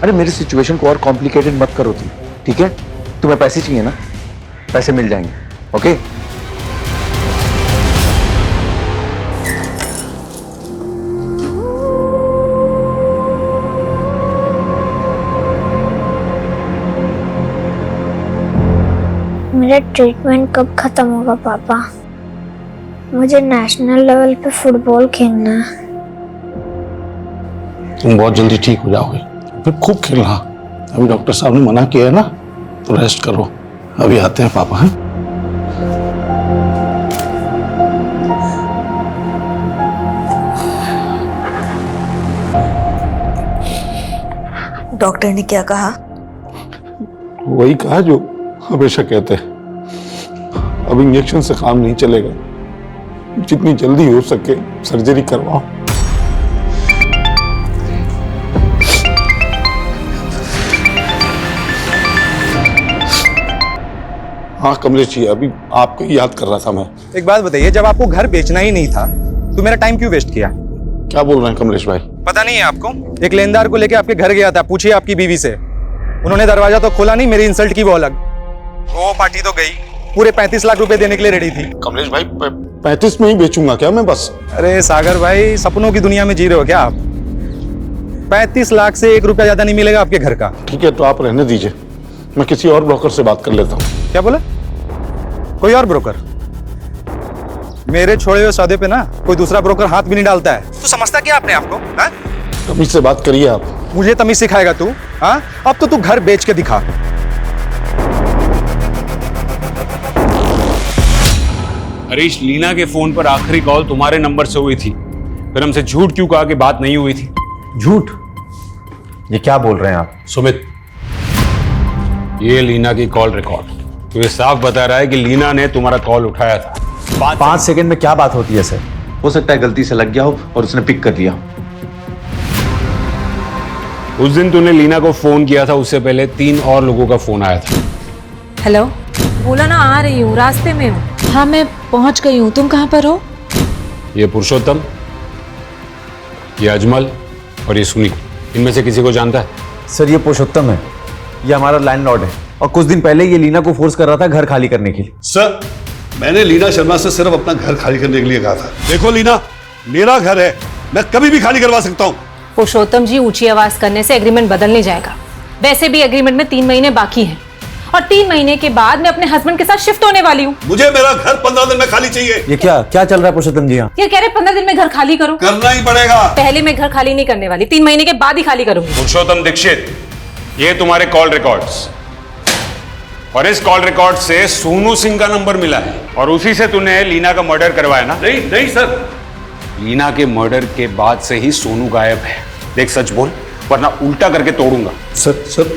अरे मेरी सिचुएशन को और कॉम्प्लिकेटेड मत करो तुम, ठीक है? तुम्हें पैसे चाहिए ना, पैसे मिल जाएंगे, ओके? मेरा ट्रीटमेंट कब खत्म होगा पापा? मुझे नेशनल लेवल पे फुटबॉल खेलना है। तुम बहुत जल्दी ठीक हो जाओगे, फिर खूब खेलना। अभी डॉक्टर साहब ने मना किया है ना, तो रेस्ट करो। अभी आते हैं पापा। हैं? डॉक्टर ने क्या कहा? वही कहा जो हमेशा कहते हैं, अब इंजेक्शन से काम नहीं चलेगा, जितनी जल्दी हो सके सर्जरी करवाओ। हाँ कमलेश जी, अभी आपको ही याद कर रहा था मैं। एक बात बताइए, जब आपको घर बेचना ही नहीं था तो मेरा टाइम क्यों वेस्ट किया? क्या बोल रहे हैं कमलेश भाई? पता नहीं है आपको? एक लेनदार को लेके आपके घर गया था, पूछिए आपकी बीवी से। उन्होंने दरवाजा तो खोला नहीं, मेरी इंसल्ट की वो अलग। वो पार्टी तो गई, पूरे 35 लाख रुपए देने के लिए रेडी थी। कमलेश भाई 35 में ही बेचूंगा क्या मैं बस? अरे सागर भाई, सपनों की दुनिया में जी रहे हो क्या आप? 35 लाख से 1 रुपया ज्यादा नहीं मिलेगा आपके घर का। ठीक है, तो आप रहने दीजिए, मैं किसी और ब्रोकर से बात कर लेता हूँ। क्या बोला? कोई और ब्रोकर? मेरे छोड़े हुए सौदे पे ना कोई दूसरा ब्रोकर हाथ भी नहीं डालता है। तू समझता क्या अपने आप को? तमीज से बात करिए आप। मुझे तमीज सिखाएगा तू? हाँ, अब तो तू घर बेच के दिखा। हरीश, लीना के फोन पर आखिरी कॉल तुम्हारे नंबर से हुई थी, फिर हमसे झूठ क्यों कहा कि बात नहीं हुई थी? झूठ? ये क्या बोल रहे हैं आप? सुमित, ये लीना की कॉल रिकॉर्ड तो ये साफ बता रहा है कि लीना ने तुम्हारा कॉल उठाया था। 5 सेकंड में क्या बात होती है सर? हो सकता है गलती से लग गया हो और उसने पिक कर लिया। उस दिन तूने लीना को फोन किया था, उससे पहले 3 और लोगों का फोन आया था। हेलो, बोला ना आ रही हूँ, रास्ते में हूँ। हाँ मैं पहुंच गई हूँ, तुम कहाँ पर हो? ये पुरुषोत्तम, ये अजमल और ये सुनील, इनमें से किसी को जानता है? सर ये पुरुषोत्तम है, ये हमारा लैंडलॉर्ड है और कुछ दिन पहले ये लीना को फोर्स कर रहा था घर खाली करने के लिए। सर, मैंने लीना शर्मा से सिर्फ अपना घर खाली करने के लिए कहा था। देखो लीना, मेरा घर है, मैं कभी भी खाली करवा सकता हूँ। पुरुषोत्तम जी, ऊंची आवाज करने से एग्रीमेंट बदल नहीं जाएगा। वैसे भी एग्रीमेंट में 3 महीने बाकी हैं और 3 महीने के बाद मैं अपने हस्बैंड के साथ शिफ्ट होने वाली हूँ। मुझे मेरा घर 15 दिन में खाली चाहिए। ये क्या क्या चल रहा है पुरुषोत्तम जी? यहाँ ये कह रहे 15 दिन में घर खाली करो। करना ही पड़ेगा। पहले मैं घर खाली नहीं करने वाली, 3 महीने के बाद ही खाली करूंगी। पुरुषोत्तम दीक्षित, ये तुम्हारे कॉल रिकॉर्ड्स, और इस कॉल रिकॉर्ड से सोनू सिंह का नंबर मिला है और उसी से तूने लीना का मर्डर करवाया ना? नहीं नहीं सर, लीना के मर्डर के बाद से ही सोनू गायब है। देख सच बोल, वरना उल्टा करके तोड़ूंगा। सर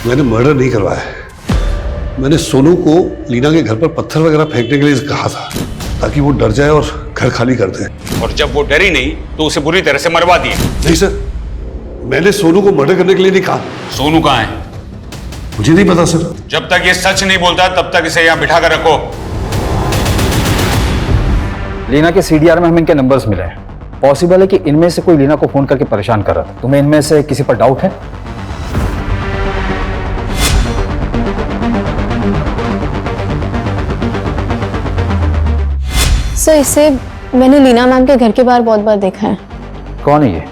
मैंने मर्डर नहीं करवाया है। मैंने सोनू को लीना के घर पर पत्थर वगैरह फेंकने के लिए कहा था ताकि वो डर जाए और घर खाली कर दे। और जब वो डरी नहीं तो उसे बुरी तरह से मरवा दिए। नहीं सर, मैंने सोनू को मर्डर करने के लिए नहीं कहा। सोनू कहाँ है? मुझे नहीं पता सर। जब तक ये सच नहीं बोलता तब तक इसे यहाँ बिठा कर रखो। लीना के सीडीआर में हमें इनके नंबर्स मिले हैं। पॉसिबल है कि इनमें से कोई लीना को फोन करके परेशान कर रहा था। तुम्हें इनमें से किसी पर डाउट है? सर, इसे मैंने लीना मैम के घर के बाहर बहुत बार देखा है। कौन है ये?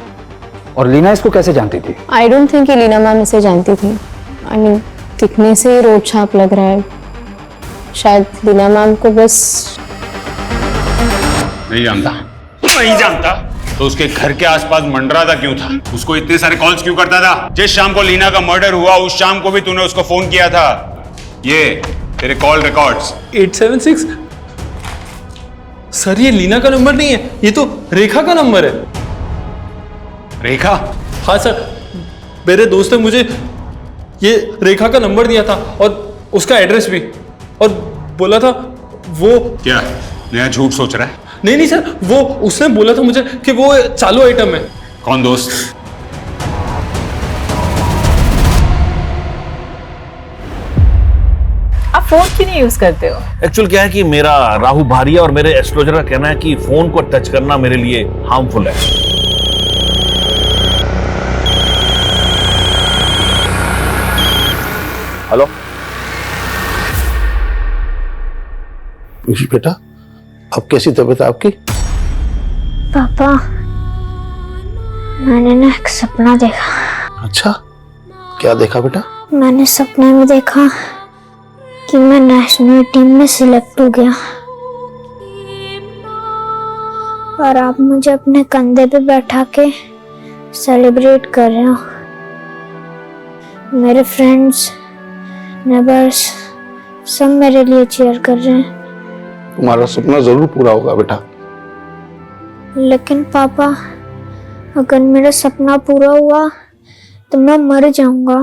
और लीना इसको कैसे जानती थी? आई डोंट थिंक कि लीना मैम इसे जानती थी। आई मीन, दिखने से रोड छाप लग रहा है। शायद लीना मैम को बस नहीं जानता तो उसके घर के आसपास मंडराता क्यों था? उसको इतने सारे कॉल्स क्यों करता था? जिस शाम को लीना का मर्डर हुआ उस शाम को भी तूने उसको फोन किया था। ये तेरे कॉल रिकॉर्ड्स। 876। सर, ये लीना का नंबर नहीं है, ये तो रेखा का नंबर है। रेखा? हाँ सर, मेरे दोस्त ने मुझे ये रेखा का नंबर दिया था और उसका एड्रेस भी, और बोला था वो। क्या नया झूठ सोच रहा है? नहीं सर, वो उसने बोला था मुझे कि वो चालू आइटम है। कौन दोस्त? आप फोन क्यों नहीं यूज करते हो? एक्चुअल क्या है कि मेरा राहु भारिया और मेरे एस्ट्रोलॉजर का कहना है कि फोन को टच करना मेरे लिए हार्मफुल है। हेलो बेटा, अब कैसी तबीयत है आपकी? पापा, मैंने ना एक सपना देखा। अच्छा, क्या देखा बेटा? मैंने सपने में देखा कि मैं नेशनल टीम में सिलेक्ट हो गया और आप मुझे अपने कंधे पे बैठा के सेलिब्रेट कर रहे हो। मेरे फ्रेंड्स, नेबर्स सब मेरे लिए चीयर कर रहे हैं। तुम्हारा सपना जरूर पूरा होगा बेटा। लेकिन पापा, अगर मेरा सपना पूरा हुआ तो मैं मर जाऊंगा।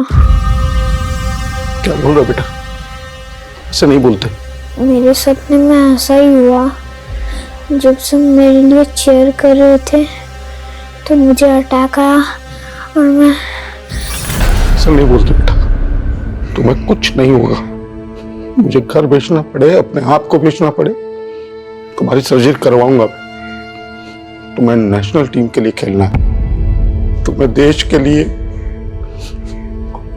क्या बोल रहे हो बेटा? ऐसे नहीं बोलते। मेरे सपने में ऐसा ही हुआ। जब सब मेरे लिए चीयर कर रहे थे तो मुझे अटैक आया और मैं। ऐसा नहीं बोलते बेटा, तुम्हें कुछ नहीं होगा। मुझे घर बेचना पड़े, अपने आप को बेचना पड़े, तुम्हारी सर्जरी करवाऊंगा। तुम्हें नेशनल टीम के लिए खेलना है। तुम्हें देश के लिए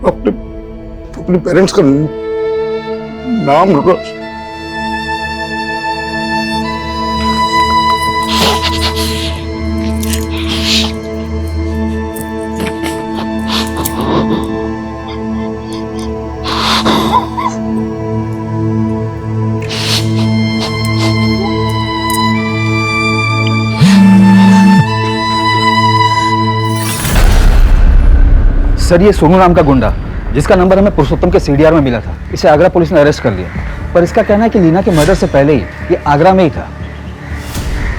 अपने पेरेंट्स का नाम रोशन। सर, ये सोनू नाम का गुंडा जिसका नंबर हमें पुरुषोत्तम के सीडीआर में मिला था, इसे आगरा पुलिस ने अरेस्ट कर लिया। पर इसका कहना है कि लीना के मर्डर से पहले ही ये आगरा में ही था।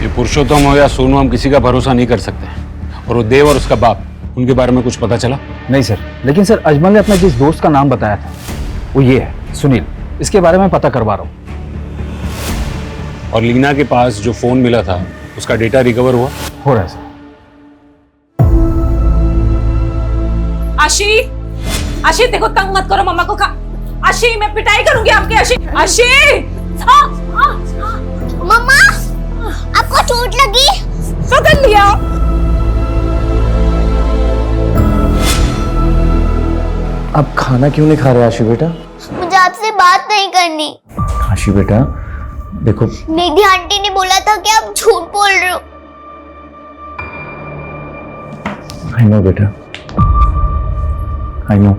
ये पुरुषोत्तम हो या सोनू, हम किसी का भरोसा नहीं कर सकते। और वो देव और उसका बाप, उनके बारे में कुछ पता चला? नहीं सर, लेकिन सर अजमल ने अपने जिस दोस्त का नाम बताया था वो ये है, सुनील। इसके बारे में पता करवा रहा हूँ। और लीना के पास जो फोन मिला था उसका डेटा रिकवर हुआ? हो रहा है सर। आशी, देखो, तंग मत करो मम्मा को। आशी, मैं पिटाई करूंगी आपकी। आशी, मम्मा, आपको चोट लगी? पकड़ लिया। आप खाना क्यों नहीं खा रहे आशी बेटा? मुझे आपसे बात नहीं करनी। आशी बेटा देखो, निधि आंटी ने बोला था कि आप झूठ बोल रहे हो। आई नो बेटा, आई नो।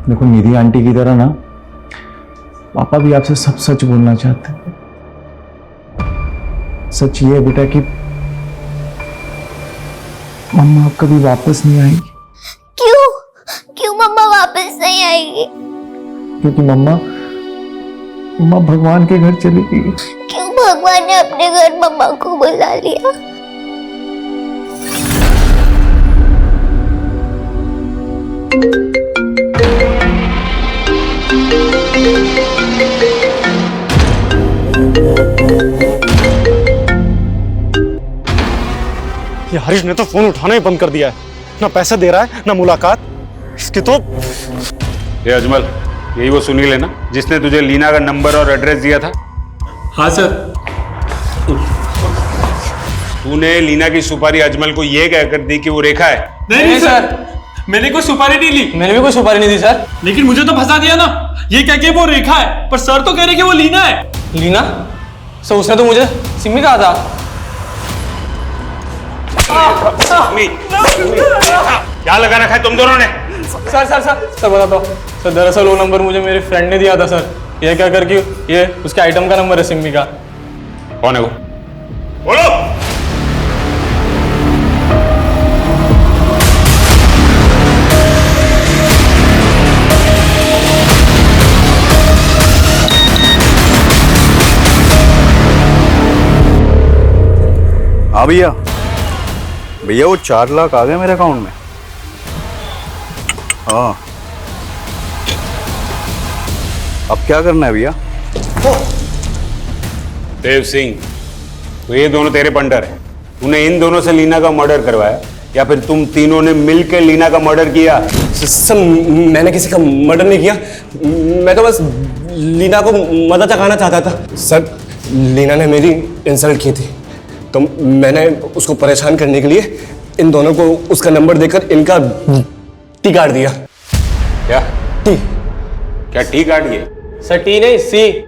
देखो निधि आंटी की तरह ना पापा भी आपसे सब सच बोलना चाहते हैं। सच ये है बेटा कि मम्मा अब कभी वापस नहीं आएगी। क्यों? क्यों मम्मा वापस नहीं आएगी? क्योंकि मम्मा भगवान के घर चली गई। क्यों भगवान ने अपने घर मम्मा को बुला लिया? ये हरीश ने तो फोन उठाना ही बंद कर दिया है, ना पैसा दे रहा है ना मुलाकात। इसके तो ये अजमल, यही वो सुनील है ना जिसने तुझे लीना का नंबर और एड्रेस दिया था? हाँ सर। तूने लीना की सुपारी अजमल को ये कहकर दी कि वो रेखा है? नहीं सर, मैंने कोई सुपारी नहीं ली। मैंने भी कोई सुपारी नहीं दी सर। लेकिन मुझे तो फंसा दिया ना, ये कह के वो रेखा है, पर सर तो कह रहे कि वो लीना है। लीना? सर उसने तो मुझे सिम्मी कहा था। क्या लगा रखा है तुम दोनों ने? सर बताता हूँ सर, दरअसल वो नंबर मुझे मेरे फ्रेंड ने दिया था सर, ये क्या करके ये उसके आइटम का नंबर है सिम्मी का। कौन है वो? बोलो। हाँ भैया, भैया वो 4 लाख आ गए मेरे अकाउंट में। हाँ, अब क्या करना है भैया? देव सिंह, तो ये दोनों तेरे पंटर हैं। तूने इन दोनों से लीना का मर्डर करवाया या फिर तुम तीनों ने मिलकर लीना का मर्डर किया? सर मैंने किसी का मर्डर नहीं किया, मैं तो बस लीना को मदद चखाना चाहता था। सर लीना ने मेरी इंसल्ट की थी, तो मैंने उसको परेशान करने के लिए इन दोनों को उसका नंबर देकर इनका टी काट दिया। क्या टी? क्या टी काट दिया? सर टी नहीं, सी।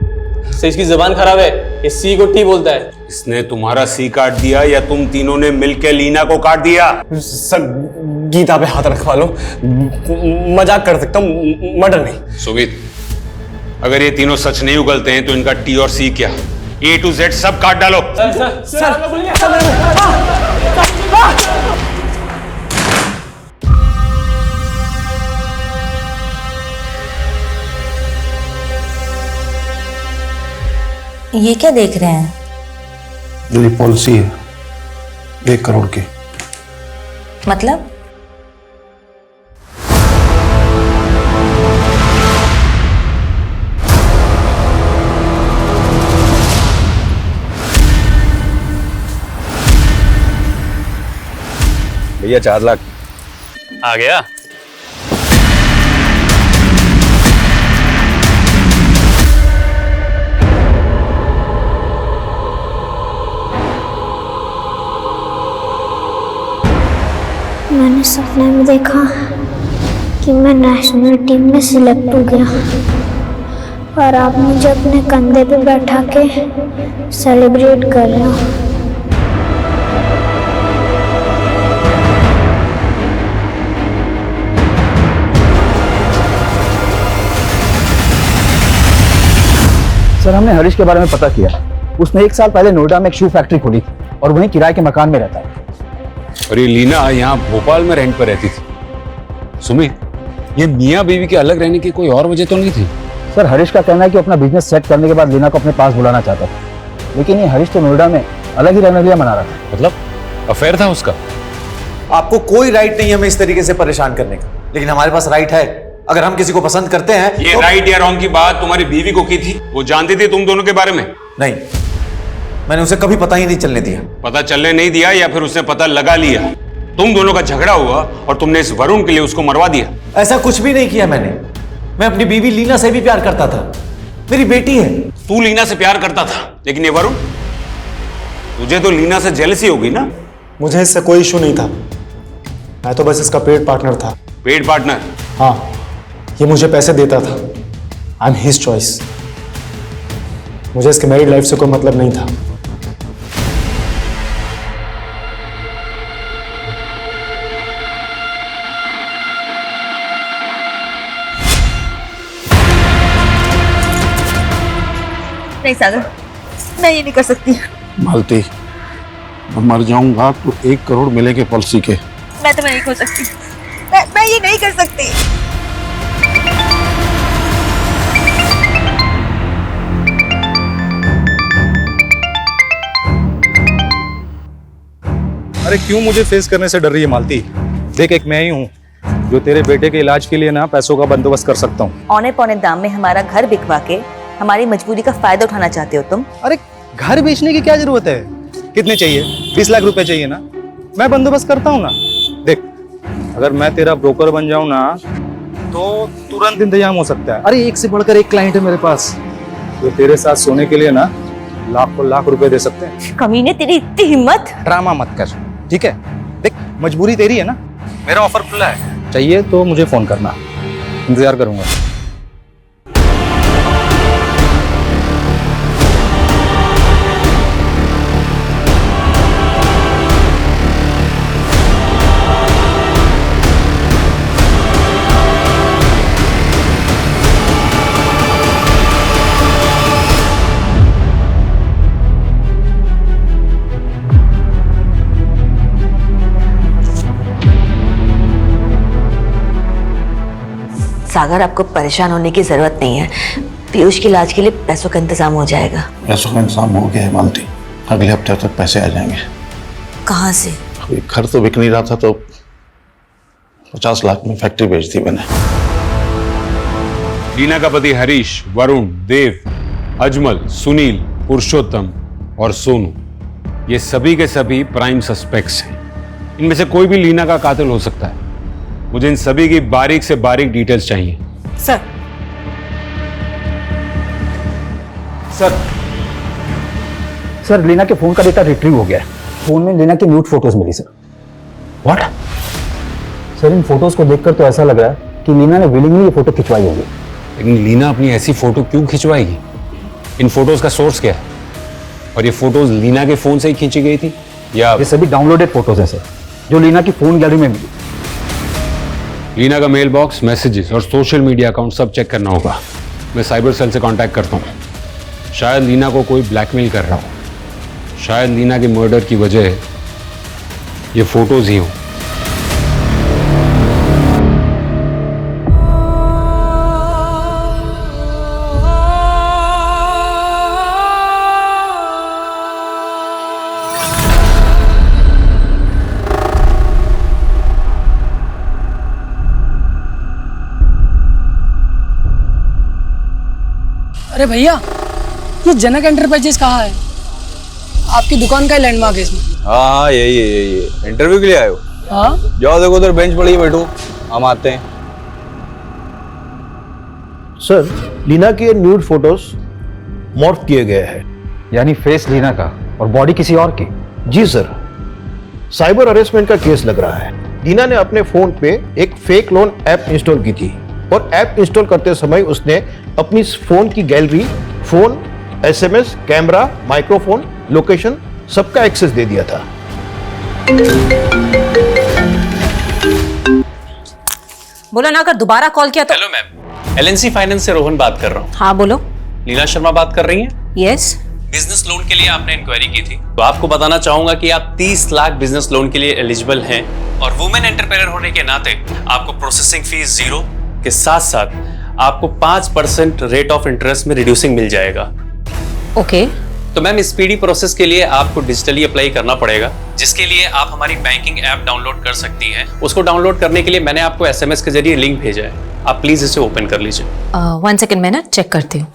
सर इसकी जुबान खराब है, ये सी को टी बोलता है। इसने तुम्हारा सी काट दिया या तुम तीनों ने मिलकर लीना को काट दिया? सर गीता पे हाथ रखवा लो, मजाक कर सकता हूँ, मर्डर नहीं। सुमित, अगर ये तीनों सच नहीं उगलते हैं तो इनका टी और सी क्या, A to Z सब काट डालो। ये क्या देख रहे हैं? मेरी पॉलिसी है 1 करोड़ की। मतलब? भैया 4 लाख आ गया। मैंने सपने में देखा कि मैं नेशनल टीम में सिलेक्ट हो गया और आप मुझे अपने कंधे पे बैठा के सेलिब्रेट कर रहे हो। सर हमने हरीश के बारे में पता किया, उसने 1 साल पहले नोएडा में एक शू फैक्ट्री खोली थी और वहीं किराए के मकान में रहता है। और ये लीना यहाँ भोपाल में रेंट पर रहती थी। सुमित, ये मियाँ बीवी के अलग रहने की कोई और वजह तो नहीं थी? सर हरीश का कहना है कि अपना बिजनेस सेट करने के बाद लीना को अपने पास बुलाना चाहता था, लेकिन ये हरीश तो नोएडा में अलग ही रहने के लिए मना रहा था। मतलब अफेयर था उसका? आपको कोई राइट नहीं हमें इस तरीके से परेशान करने का, लेकिन हमारे पास राइट है। अगर हम किसी को पसंद करते हैं ये तो... राइट या रॉन्ग की बात तुम्हारी बीवी को की थी? वो जानती थी तुम दोनों के बारे में? नहीं, मैंने उसे कभी पता ही नहीं चलने दिया। पता चलने नहीं दिया या फिर उसने पता लगा लिया? तुम दोनों का झगड़ा हुआ और तुमने इस वरुण के लिए उसको मरवा दिया? ऐसा कुछ भी नहीं किया मैंने। मैं अपनी बीवी लीना से भी प्यार करता था, मेरी बेटी है। तू लीना से प्यार करता था, लेकिन ये वरुण, तुझे तो लीना से जेलसी होगी ना? मुझे इससे कोई इशू नहीं था, मैं तो बस इसका पेड पार्टनर था। Paid partner? हाँ, ये मुझे पैसे देता था। I am his choice. मुझे इसके मैरिड लाइफ से कोई मतलब नहीं था। नहीं सागर, मैं ये नहीं कर सकती। मालती, मैं मर जाऊंगा तो 1 करोड़ मिलेंगे पॉलिसी के। मैं तुम्हें नहीं खो सकती, मैं ये नहीं कर सकती। अरे क्यों मुझे फेस करने से डर रही है मालती? देख, एक मैं ही हूँ जो तेरे बेटे के इलाज के लिए ना पैसों का बंदोबस्त कर सकता हूँ। औने पौने दाम में हमारा घर बिकवा के हमारी मजबूरी का फायदा उठाना चाहते हो तुम? अरे घर बेचने की क्या जरूरत है? कितने चाहिए? 20 लाख रुपए चाहिए ना? मैं बंदोबस्त करता हूँ ना। देख, अगर मैं तेरा ब्रोकर बन जाऊँ ना तो तुरंत इंतजाम हो सकता है। अरे एक से बढ़कर एक क्लाइंट है मेरे पास जो तेरे साथ सोने के लिए ना लाखों लाख रुपए दे सकते हैं। कमीने, तेरी इतनी हिम्मत! ड्रामा मत कर, ठीक है? देख, मजबूरी तेरी है ना, मेरा ऑफर खुला है, चाहिए तो मुझे फोन करना, इंतजार करूंगा। सागर, आपको परेशान होने की जरूरत नहीं है। पीयूष के इलाज के लिए पैसों का इंतजाम हो जाएगा। पैसों का इंतजाम हो गया है मालती, अगले हफ्ते तक पैसे आ जाएंगे। कहाँ से? अभी घर तो बिक नहीं रहा था तो 50 लाख में फैक्ट्री बेच दी मैंने। लीना का पति हरीश, वरुण, देव, अजमल, सुनील, पुरुषोत्तम और सोनू, ये सभी के सभी प्राइम सस्पेक्ट्स हैं। इनमें से कोई भी लीना का कातिल हो सकता है। मुझे इन सभी की बारीक से बारीक डिटेल्स चाहिए। सर, सर लीना के फोन का डेटा रिट्रीव हो गया है। फोन में लीना की न्यूड फोटोज मिली सर। व्हाट? सर इन फोटोज को देखकर तो ऐसा लग रहा है कि लीना ने विलिंगली ये फोटो खिंचवाई होगी। लेकिन लीना अपनी ऐसी फोटो क्यों खिंचवाएगी? इन फोटोज का सोर्स क्या है? और ये फोटोज लीना के फोन से ही खींची गई थी या? ये सभी डाउनलोडेड फोटोज हैं सर, जो लीना की फोन गैलरी में मिली। लीना का मेल बॉक्स, मैसेजेस और सोशल मीडिया अकाउंट सब चेक करना होगा। मैं साइबर सेल से कांटेक्ट करता हूँ। शायद लीना को कोई ब्लैकमेल कर रहा हो। शायद लीना के मर्डर की वजह ये फोटोज ही हो। अरे भैया, ये जनक एंटरप्राइजेस कहाँ है? आपकी दुकान का लैंडमार्क है इसमें। हाँ यही है। इंटरव्यू के लिए आए हो? हाँ। जाओ देखो उधर बेंच पड़ी है, बैठो, हम आते हैं। सर, लीना के न्यूड फोटोज मॉर्फ किए गए हैं। यानी फेस लीना का और बॉडी किसी और की? जी सर, साइबर हरेसमेंट का केस लग रहा है। लीना ने अपने फोन पे एक फेक लोन ऐप इंस्टॉल की थी और ऐप इंस्टॉल करते समय उसने अपनी फोन की gallery, phone, SMS, camera, microphone, location सबका एक्सेस दे दिया था। बोलो ना, अगर दोबारा कॉल किया तो। हेलो मैम, एलएनसी फाइनेंस से रोहन बात कर रहा हूँ। हाँ बोलो। लीना शर्मा बात कर रही हैं? यस। बिजनेस लोन के लिए आपने इंक्वायरी की थी, तो आपको बताना चाहूंगा कि आप 30 लाख बिजनेस लोन के लिए एलिजिबल हैं और वुमेन एंटरप्रेन्योर होने के नाते आपको प्रोसेसिंग फीस 0 के साथ साथ आपको 5% रेट ऑफ इंटरेस्ट में रिड्यूसिंग मिल जाएगा। ओके। तो मैम स्पीडी प्रोसेस के लिए आपको डिजिटली अप्लाई करना पड़ेगा, जिसके लिए आप हमारी बैंकिंग ऐप डाउनलोड कर सकती हैं। उसको डाउनलोड करने के लिए मैंने आपको एसएमएस के जरिए लिंक भेजा है, आप प्लीज इसे ओपन कर लीजिए। 1 सेकंड, मैं ना चेक करती हूँ।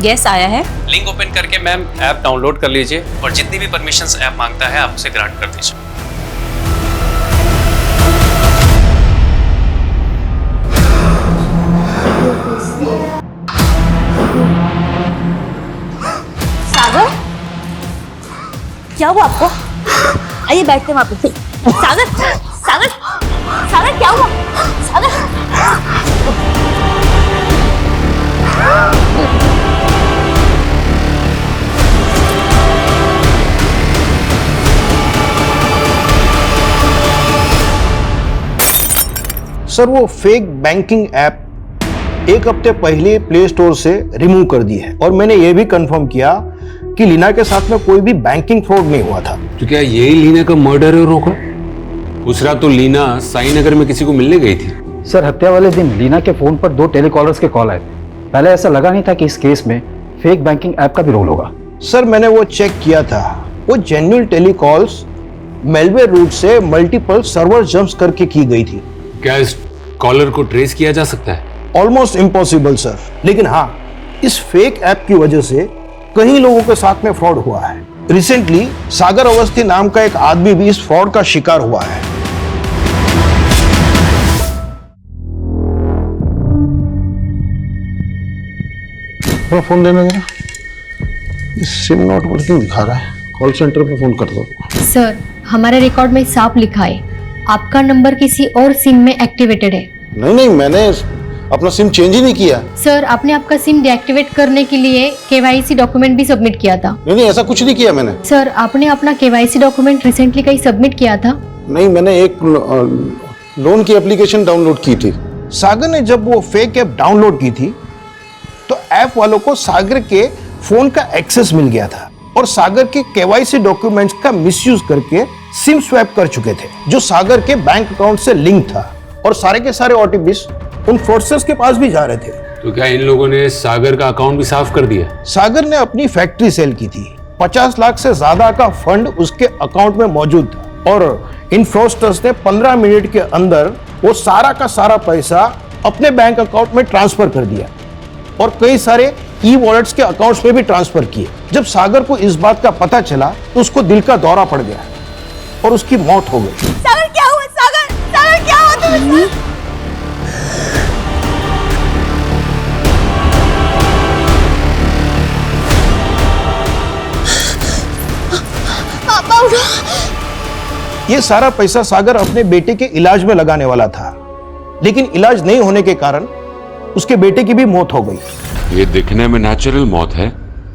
यस, आया है। लिंक ओपन करके मैम ऐप डाउनलोड कर लीजिए और जितनी भी परमिशंस ऐप मांगता है आप उसे ग्रांट कर दीजिए। सागर, क्या हुआ आपको? आइए बैठते हैं वहां पे। सागर, सागर, सागर क्या हुआ? सागर। सर, वो फेक बैंकिंग ऐप 1 हफ्ते पहले प्ले स्टोर से रिमूव कर दी है और मैंने ये भी कंफर्म किया कि लीना के साथ में कोई भी बैंकिंग फ्रॉड नहीं हुआ था। तो क्या यही लीना का मर्डर है रोको? उस रात तो लीना साई नगर में किसी को मिलने गई थी। सर हत्या वाले दिन लीना के फोन पर 2 टेलीकॉलर्स के कॉल आए थे। पहले ऐसा लगा नहीं था कि इस केस में फेक बैंकिंग ऐप का भी रोल होगा। सर मैंने वो चेक किया था, वो जेन्युइन टेलीकॉल्स मेलवेयर रूट से मल्टीपल सर्वर जंप्स करके की गई थी। क्या इस कॉलर को ट्रेस किया जा सकता है? ऑलमोस्ट इम्पॉसिबल सर, लेकिन हाँ इस फेक ऐप की वजह से कई लोगों के साथ में फ्रॉड हुआ है। रिसेंटली सागर अवस्थी नाम का एक आदमी भी इस फ्रॉड का शिकार हुआ है। अपना फोन देना जरा, सिम नॉट वर्किंग दिखा रहा है। कॉल सेंटर पे फोन कर दो। सर हमारे रिकॉर्ड में साफ लिखा है आपका नंबर किसी और सिम में एक्टिवेटेड है। नहीं, मैंने अपना सिम चेंज ही नहीं किया। सर आपने आपका सिम डीएक्टिवेट करने के लिए केवाईसी डॉक्यूमेंट भी सबमिट किया था। नहीं, ऐसा कुछ नहीं किया मैंने। सर आपने अपना केवाईसी डॉक्यूमेंट रिसेंटली कहीं सबमिट किया था? नहीं, मैंने एक लोन की एप्लीकेशन डाउनलोड की थी। सागर ने जब वो फेक ऐप डाउनलोड की थी तो ऐप वालों को सागर के फोन का एक्सेस मिल गया था और सागर के केवाईसी डॉक्यूमेंट्स का मिसयूज करके सिम स्वैप कर चुके थे जो सागर के बैंक अकाउंट से लिंक था और सारे के सारे ओटीपीज उन फ्रॉडस्टर्स के पास भी जा रहे थे। तो क्या इन लोगों ने सागर का अकाउंट भी साफ कर दिया? सागर ने अपनी फैक्ट्री सेल की थी, 50 लाख से ज्यादा का फंड उसके अकाउंट में मौजूद था और इन फ्रॉडस्टर्स ने 15 मिनट के अंदर वो सारा का सारा पैसा अपने बैंक अकाउंट में ट्रांसफर कर दिया और कई सारे ई वॉलेट्स के अकाउंट्स में भी ट्रांसफर किए। जब सागर को इस बात का पता चला तो उसको दिल का दौरा पड़ गया और उसकी मौत हो गई। सागर क्या हुआ? सागर क्या हुआ तुम्हें? पापा उठो। ये सारा पैसा सागर अपने बेटे के इलाज में लगाने वाला था, लेकिन इलाज नहीं होने के कारण उसके बेटे की भी मौत हो गई। ये दिखने में नेचुरल मौत है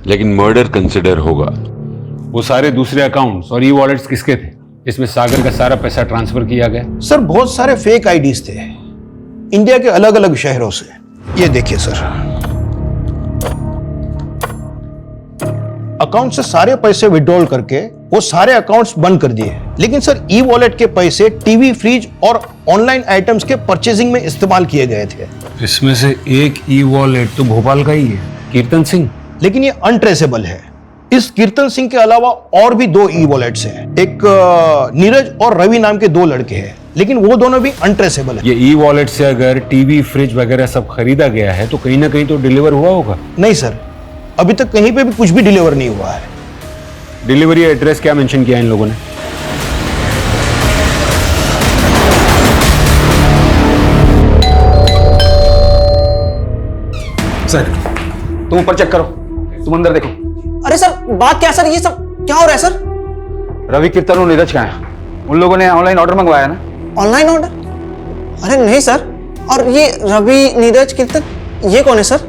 लेकिन मर्डर कंसिडर होगा। वो सारे दूसरे अकाउंट्स और ई वॉलेट्स किसके थे? इसमें सागर का सारा पैसा ट्रांसफर किया गया। सर बहुत सारे फेक आईडीज थे इंडिया के अलग अलग शहरों से। ये देखिए सर, अकाउंट से सारे पैसे विड्रॉल करके वो सारे अकाउंट्स बंद कर दिए, लेकिन सर ई वॉलेट के पैसे टीवी, फ्रिज और ऑनलाइन आइटम्स के परचेजिंग में इस्तेमाल किए गए थे। इसमें से एक ई वॉलेट तो भोपाल का ही है, कीर्तन सिंह, लेकिन ये अनट्रेसेबल है। इस कीर्तन सिंह के अलावा और भी 2 ई वॉलेट्स हैं, एक नीरज और रवि नाम के 2 लड़के हैं, लेकिन वो दोनों भी अनट्रेसेबल है। ये ई वॉलेट से अगर टीवी, फ्रिज वगैरह सब खरीदा गया है तो कहीं ना कहीं तो डिलीवर हुआ होगा। नहीं सर, अभी तक कहीं पे भी कुछ भी डिलीवर नहीं हुआ है। डिलीवरी एड्रेस क्या मेंशन किया इन लोगों ने? सर तुम ऊपर चेक करो, तुम अंदर देखो। अरे सर बात क्या है सर? ये सब क्या हो रहा है सर? रवि, कीर्तन और नीरज कहाँ हैं? उन लोगों ने ऑनलाइन ऑर्डर मंगवाया ना? Online order? अरे नहीं सर। और ये रवि, नीरज, कीर्तन, ये कौन है सर?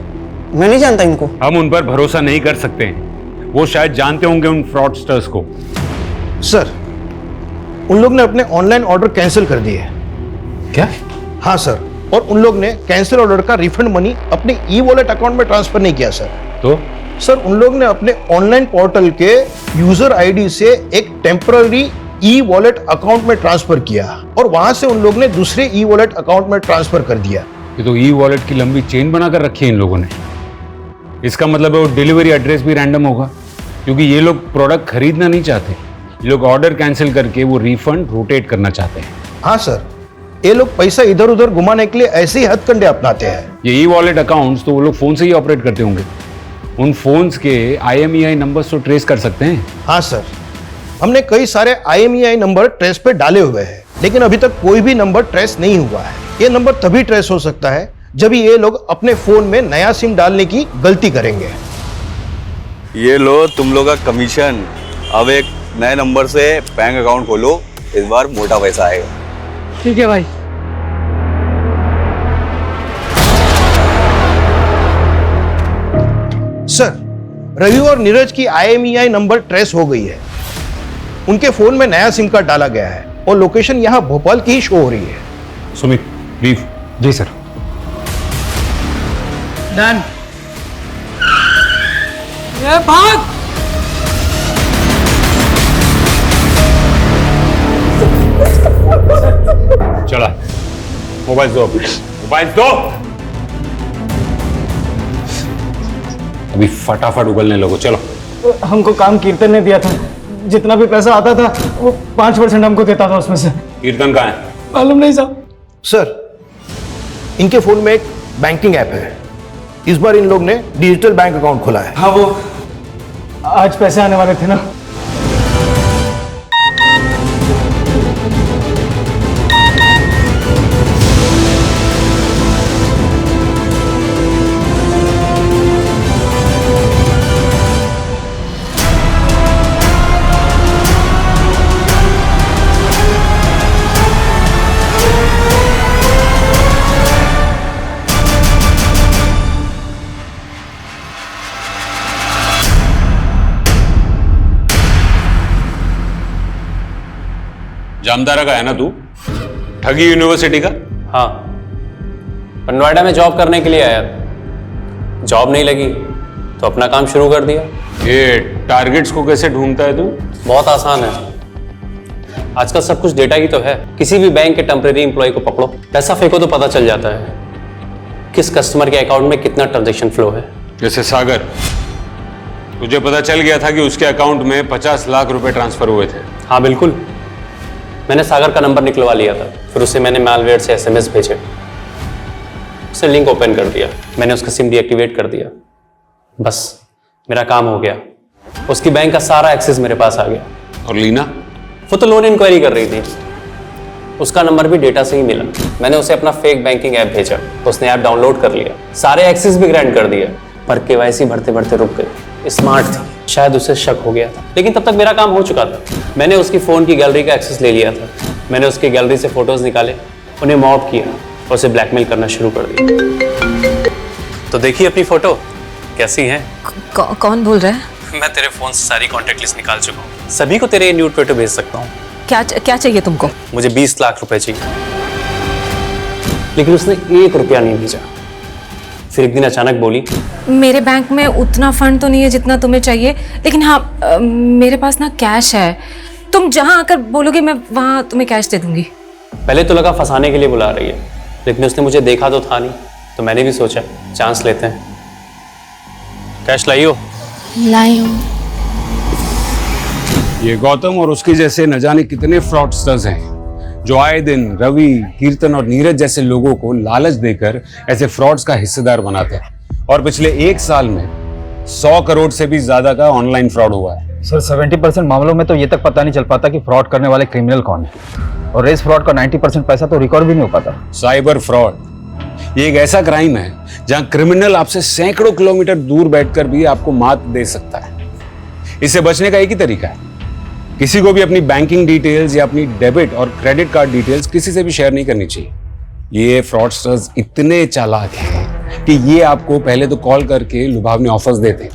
मैं नहीं जानता इनको। हम उन पर भरोसा नहीं कर सकते हैं, वो शायद जानते होंगे उन फ्रॉडस्टर्स को। सर उन लोग ने अपने ऑनलाइन ऑर्डर कैंसिल कर दिए। क्या? हाँ सर, और उन लोग ने कैंसिल ऑर्डर का रिफंड मनी अपने ई वॉलेट अकाउंट में ट्रांसफर नहीं किया सर। तो सर उन लोग ने अपने ऑनलाइन पोर्टल के यूजर आईडी से एक टेम्पररी ई वॉलेट अकाउंट में ट्रांसफर किया और वहां से उन लोग ने दूसरे ई वॉलेट अकाउंट में ट्रांसफर कर दिया। ये तो ई वॉलेट की लंबी चेन बनाकर रखी है इन लोगों ने। इसका मतलब है वो डिलीवरी एड्रेस भी रैंडम होगा, क्योंकि ये लोग प्रोडक्ट खरीदना नहीं चाहते, ये लोग ऑर्डर कैंसिल करके वो रिफंड रोटेट करना चाहते हैं। हाँ सर, ये लोग पैसा इधर उधर घुमाने के लिए ऐसे ही हथकंडे अपनाते हैं। ये ई वॉलेट अकाउंट्स तो वो लोग फोन से ही ऑपरेट करते होंगे, उन फोन्स के IMEI नंबर्स तो ट्रेस कर सकते हैं। हाँ सर, हमने कई सारे IMEI नंबर ट्रेस पे डाले हुए हैं, लेकिन अभी तक कोई भी नंबर ट्रेस नहीं हुआ है। ये नंबर तभी ट्रेस हो सकता है जब ये लोग अपने फोन में नया सिम डालने की गलती करेंगे। ये लो तुम लोग का कमीशन। अब एक नए नंबर से बैंक अकाउंट खोलो, इस बार मोटा पैसा आएगा। ठीक है भाई। सर रवि और नीरज की IMEI नंबर ट्रेस हो गई है, उनके फोन में नया सिम कार्ड डाला गया है और लोकेशन यहाँ भोपाल की ही शो हो रही है। सुमित, ब्रीफ। जी सर। डन। ये भाग। चला, मोबाइल दो, मोबाइल दो। अभी फटाफट उगलने लगो, चलो। हमको काम कीर्तन ने दिया था, जितना भी पैसा आता था वो 5% हमको देता था उसमें से। कीर्तन कहाँ है? मालूम नहीं साहब। सर, इनके फोन में एक बैंकिंग ऐप है। इस बार इन लोग ने डिजिटल बैंक अकाउंट खोला है। हाँ, वो आज पैसे आने वाले थे ना। जामतारा का है ना तू? ठगी यूनिवर्सिटी का? हाँ, पर नोएडा में जॉब करने के लिए आया था। जॉब नहीं लगी तो अपना काम शुरू कर दिया। ये टारगेट्स को कैसे ढूंढता है तू? बहुत आसान है, आजकल सब कुछ डेटा ही तो है। किसी भी बैंक के टेम्परेरी एम्प्लॉय को पकड़ो, पैसा फेंको तो पता चल जाता है किस कस्टमर के अकाउंट में कितना ट्रांजैक्शन फ्लो है। जैसे सागर, तुझे पता चल गया था कि उसके अकाउंट में 50 लाख रुपए ट्रांसफर हुए थे? हाँ बिल्कुल, मैंने सागर का नंबर निकलवा लिया था, फिर उसे मैंने मैलवेयर से SMS भेजे, उसे लिंक ओपन कर दिया, मैंने उसका सिम डीएक्टिवेट कर दिया। बस मेरा काम हो गया, उसकी बैंक का सारा एक्सेस मेरे पास आ गया। और लीना? वो तो लोन इंक्वायरी कर रही थी, उसका नंबर भी डेटा से ही मिला। मैंने उसे अपना फेक बैंकिंग ऐप भेजा, उसने ऐप डाउनलोड कर लिया, सारे एक्सेस भी ग्रांट कर दिया, पर KYC भरते भरते रुक गई। स्मार्ट थी, शायद उसे शक हो गया था, लेकिन तब तक मेरा काम हो चुका था। मैंने उसकी फोन की गैलरी का एक्सेस ले लिया था, मैंने उसकी गैलरी से फोटोज निकाले, उन्हें मॉब किया और उसे ब्लैकमेल करना शुरू कर दिया। तो देखिए अपनी फोटो कैसी है। कौन बोल रहा है? मैं तेरे फोन से सारी कॉन्टेक्ट लिस्ट निकाल चुका हूँ, सभी को तेरे न्यूड फोटो भेज सकता हूँ। क्या चाहिए तुमको? मुझे 20 लाख रुपए चाहिए, लेकिन उसने 1 रुपया नहीं भेजा। फिर एक दिन अचानक बोली, मेरे बैंक में उतना फंड तो नहीं है जितना तुम्हें चाहिए, लेकिन हाँ मेरे पास ना कैश है, तुम जहाँ आकर बोलोगे मैं वहाँ तुम्हें कैश दे दूंगी। पहले तो लगा फंसाने के लिए बुला रही है, लेकिन उसने मुझे देखा तो था नहीं, तो मैंने भी सोचा चांस लेते हैं। कैश लाइयो। लाई हूँ। ये गौतम और उसके जैसे न जाने कितने फ्रॉडस्टर्स हैं जो आए दिन रवि, कीर्तन और नीरज जैसे लोगों को लालच देकर ऐसे फ्रॉड्स का हिस्सेदार बनाते हैं। और पिछले 1 साल में 100 करोड़ से भी ज्यादा का ऑनलाइन फ्रॉड हुआ है। सर 70% मामलों में तो ये तक पता नहीं चल पाता कि फ्रॉड करने वाले क्रिमिनल कौन है, और रेस फ्रॉड का 90% पैसा तो रिकॉर्ड भी नहीं हो पाता। साइबर फ्रॉड ये एक ऐसा क्राइम है जहां क्रिमिनल आपसे सैकड़ों किलोमीटर दूर बैठकर भी आपको मात दे सकता है। इससे बचने का एक ही तरीका है, किसी को भी अपनी बैंकिंग डिटेल्स या अपनी डेबिट और क्रेडिट कार्ड डिटेल्स किसी से भी शेयर नहीं करनी चाहिए। ये फ्रॉडस्टर्स इतने चालाक हैं कि ये आपको पहले तो कॉल करके लुभावने ऑफर्स देते हैं,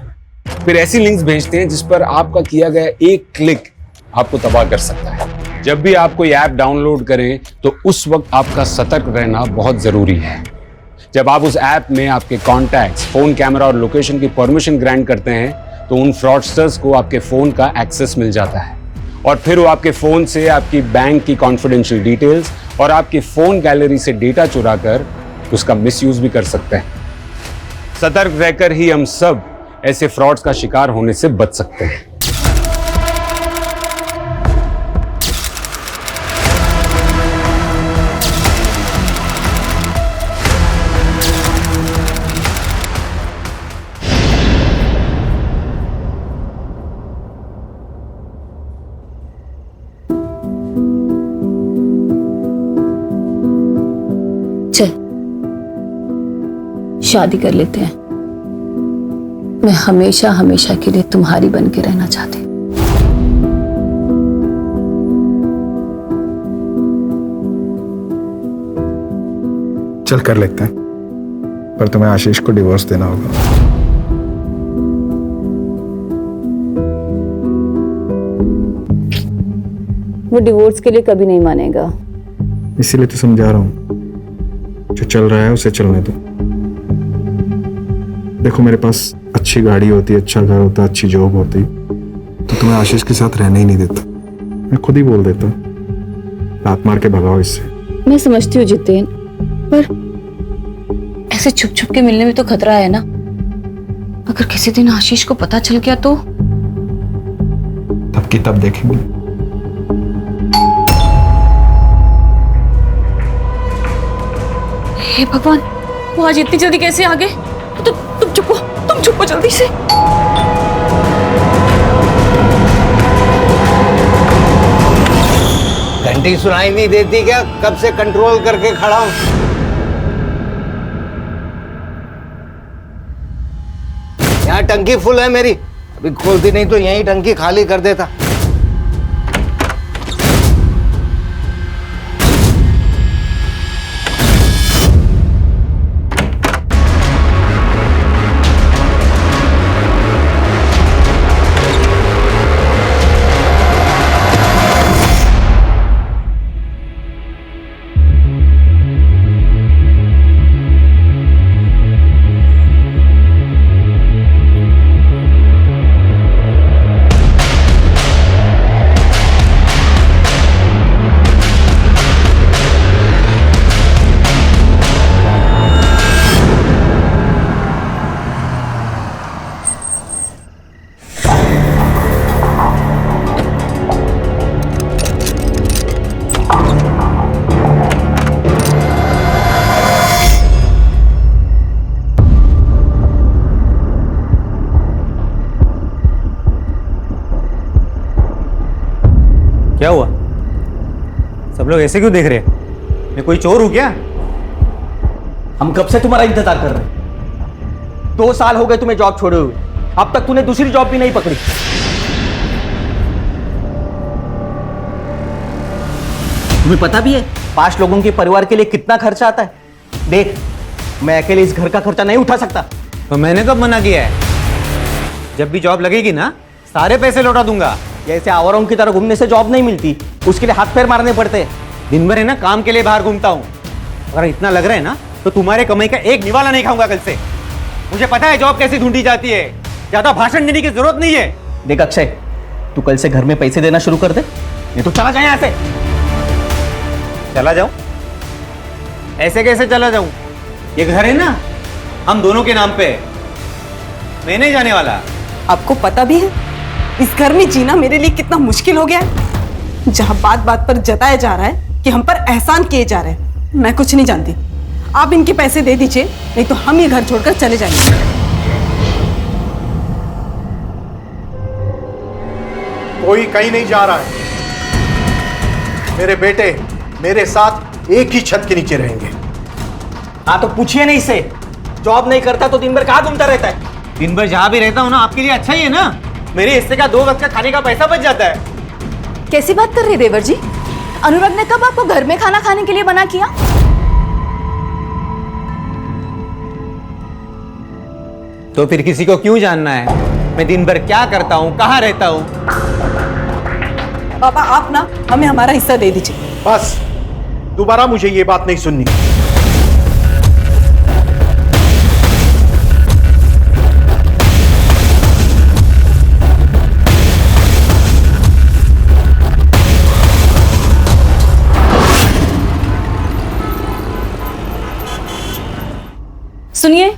फिर ऐसी लिंक्स भेजते हैं जिस पर आपका किया गया एक क्लिक आपको तबाह कर सकता है। जब भी आप कोई ऐप डाउनलोड करें तो उस वक्त आपका सतर्क रहना बहुत जरूरी है। जब आप उस ऐप में आपके कॉन्टैक्ट्स, फोन कैमरा और लोकेशन की परमिशन ग्रांट करते हैं तो उन फ्रॉडस्टर्स को आपके फोन का एक्सेस मिल जाता है, और फिर वो आपके फोन से आपकी बैंक की कॉन्फिडेंशियल डिटेल्स और आपकी फोन गैलरी से डेटा चुरा कर उसका मिसयूज भी कर सकते हैं। सतर्क रहकर ही हम सब ऐसे फ्रॉड्स का शिकार होने से बच सकते हैं। शादी कर लेते हैं, मैं हमेशा हमेशा के लिए तुम्हारी बन के रहना चाहती। चल कर लेते हैं, पर तुम्हें आशीष को डिवोर्स देना होगा। वो डिवोर्स के लिए कभी नहीं मानेगा। इसीलिए तो समझा रहा हूँ, जो चल रहा है उसे चलने दो। देखो मेरे पास अच्छी गाड़ी होती, अच्छा घर होता, अच्छी जॉब होती तो तुम्हें आशीष के साथ रहने ही नहीं देता। मैं खुद ही बोल देता, लात मार के भगाओ इससे। मैं समझती हूँ जितेन, पर ऐसे छुप छुप के मिलने में तो खतरा है ना। अगर किसी दिन आशीष को पता चल गया तो? तब की तब देखेंगे। हे भगवान, वो आज इतनी जल्दी कैसे आ गए? तुम चुप हो जल्दी से। घंटी सुनाई नहीं देती क्या? कब से कंट्रोल करके खड़ा हूं। यहाँ टंकी फुल है मेरी, अभी खोलती नहीं तो यहीं टंकी खाली कर देता। क्या हुआ? सब लोग ऐसे क्यों देख रहे हैं? मैं कोई चोर हूं क्या? हम कब से तुम्हारा इंतजार कर रहे हैं। 2 साल हो गए तुम्हें जॉब छोड़े हुए, अब तक तूने दूसरी जॉब भी नहीं पकड़ी। तुम्हें पता भी है 5 लोगों के परिवार के लिए कितना खर्चा आता है? देख, मैं अकेले इस घर का खर्चा नहीं उठा सकता। तो मैंने कब मना किया है? जब भी जॉब लगेगी ना, सारे पैसे लौटा दूंगा। जैसे आवारों की तरह घूमने से जॉब नहीं मिलती, उसके लिए हाथ पैर मारने पड़ते हैं। दिन भर है ना काम के लिए बाहर घूमता हूँ। अगर इतना लग रहा है ना तो तुम्हारे कमाई का एक निवाला नहीं खाऊंगा कल से। मुझे पता है जॉब कैसे ढूंढी जाती है, ज्यादा भाषण देने की जरूरत नहीं है। देख अक्षय, तू कल से घर में पैसे देना शुरू कर दे, नहीं तो चला जाए यहाँ से। चला जाऊं? ऐसे कैसे चला जाऊं? ये घर है ना हम दोनों के नाम पे है, मैं नहीं जाने वाला। आपको पता भी है इस घर में जीना मेरे लिए कितना मुश्किल हो गया है। जहां बात बात पर जताया जा रहा है कि हम पर एहसान किए जा रहे हैं। मैं कुछ नहीं जानती, आप इनके पैसे दे दीजिए, नहीं तो हम ये घर छोड़कर चले जाएंगे। कोई कहीं नहीं जा रहा है। मेरे बेटे मेरे साथ एक ही छत के नीचे रहेंगे। हाँ तो पूछिए नहीं इससे, जॉब नहीं करता तो दिन भर कहाँ घूमता रहता है? दिन भर जहां भी रहता हूं ना, आपके लिए अच्छा ही है ना। मेरे हिस्से का 2 वक्त का खाने का पैसा बच जाता है। कैसी बात कर रहे हैं देवर जी? अनुराग ने कब आपको घर में खाना खाने के लिए मना किया? तो फिर किसी को क्यों जानना है मैं दिन भर क्या करता हूँ, कहाँ रहता हूँ? पापा आप ना हमें हमारा हिस्सा दे दीजिए। बस, दोबारा मुझे ये बात नहीं सुननी। सुनिए,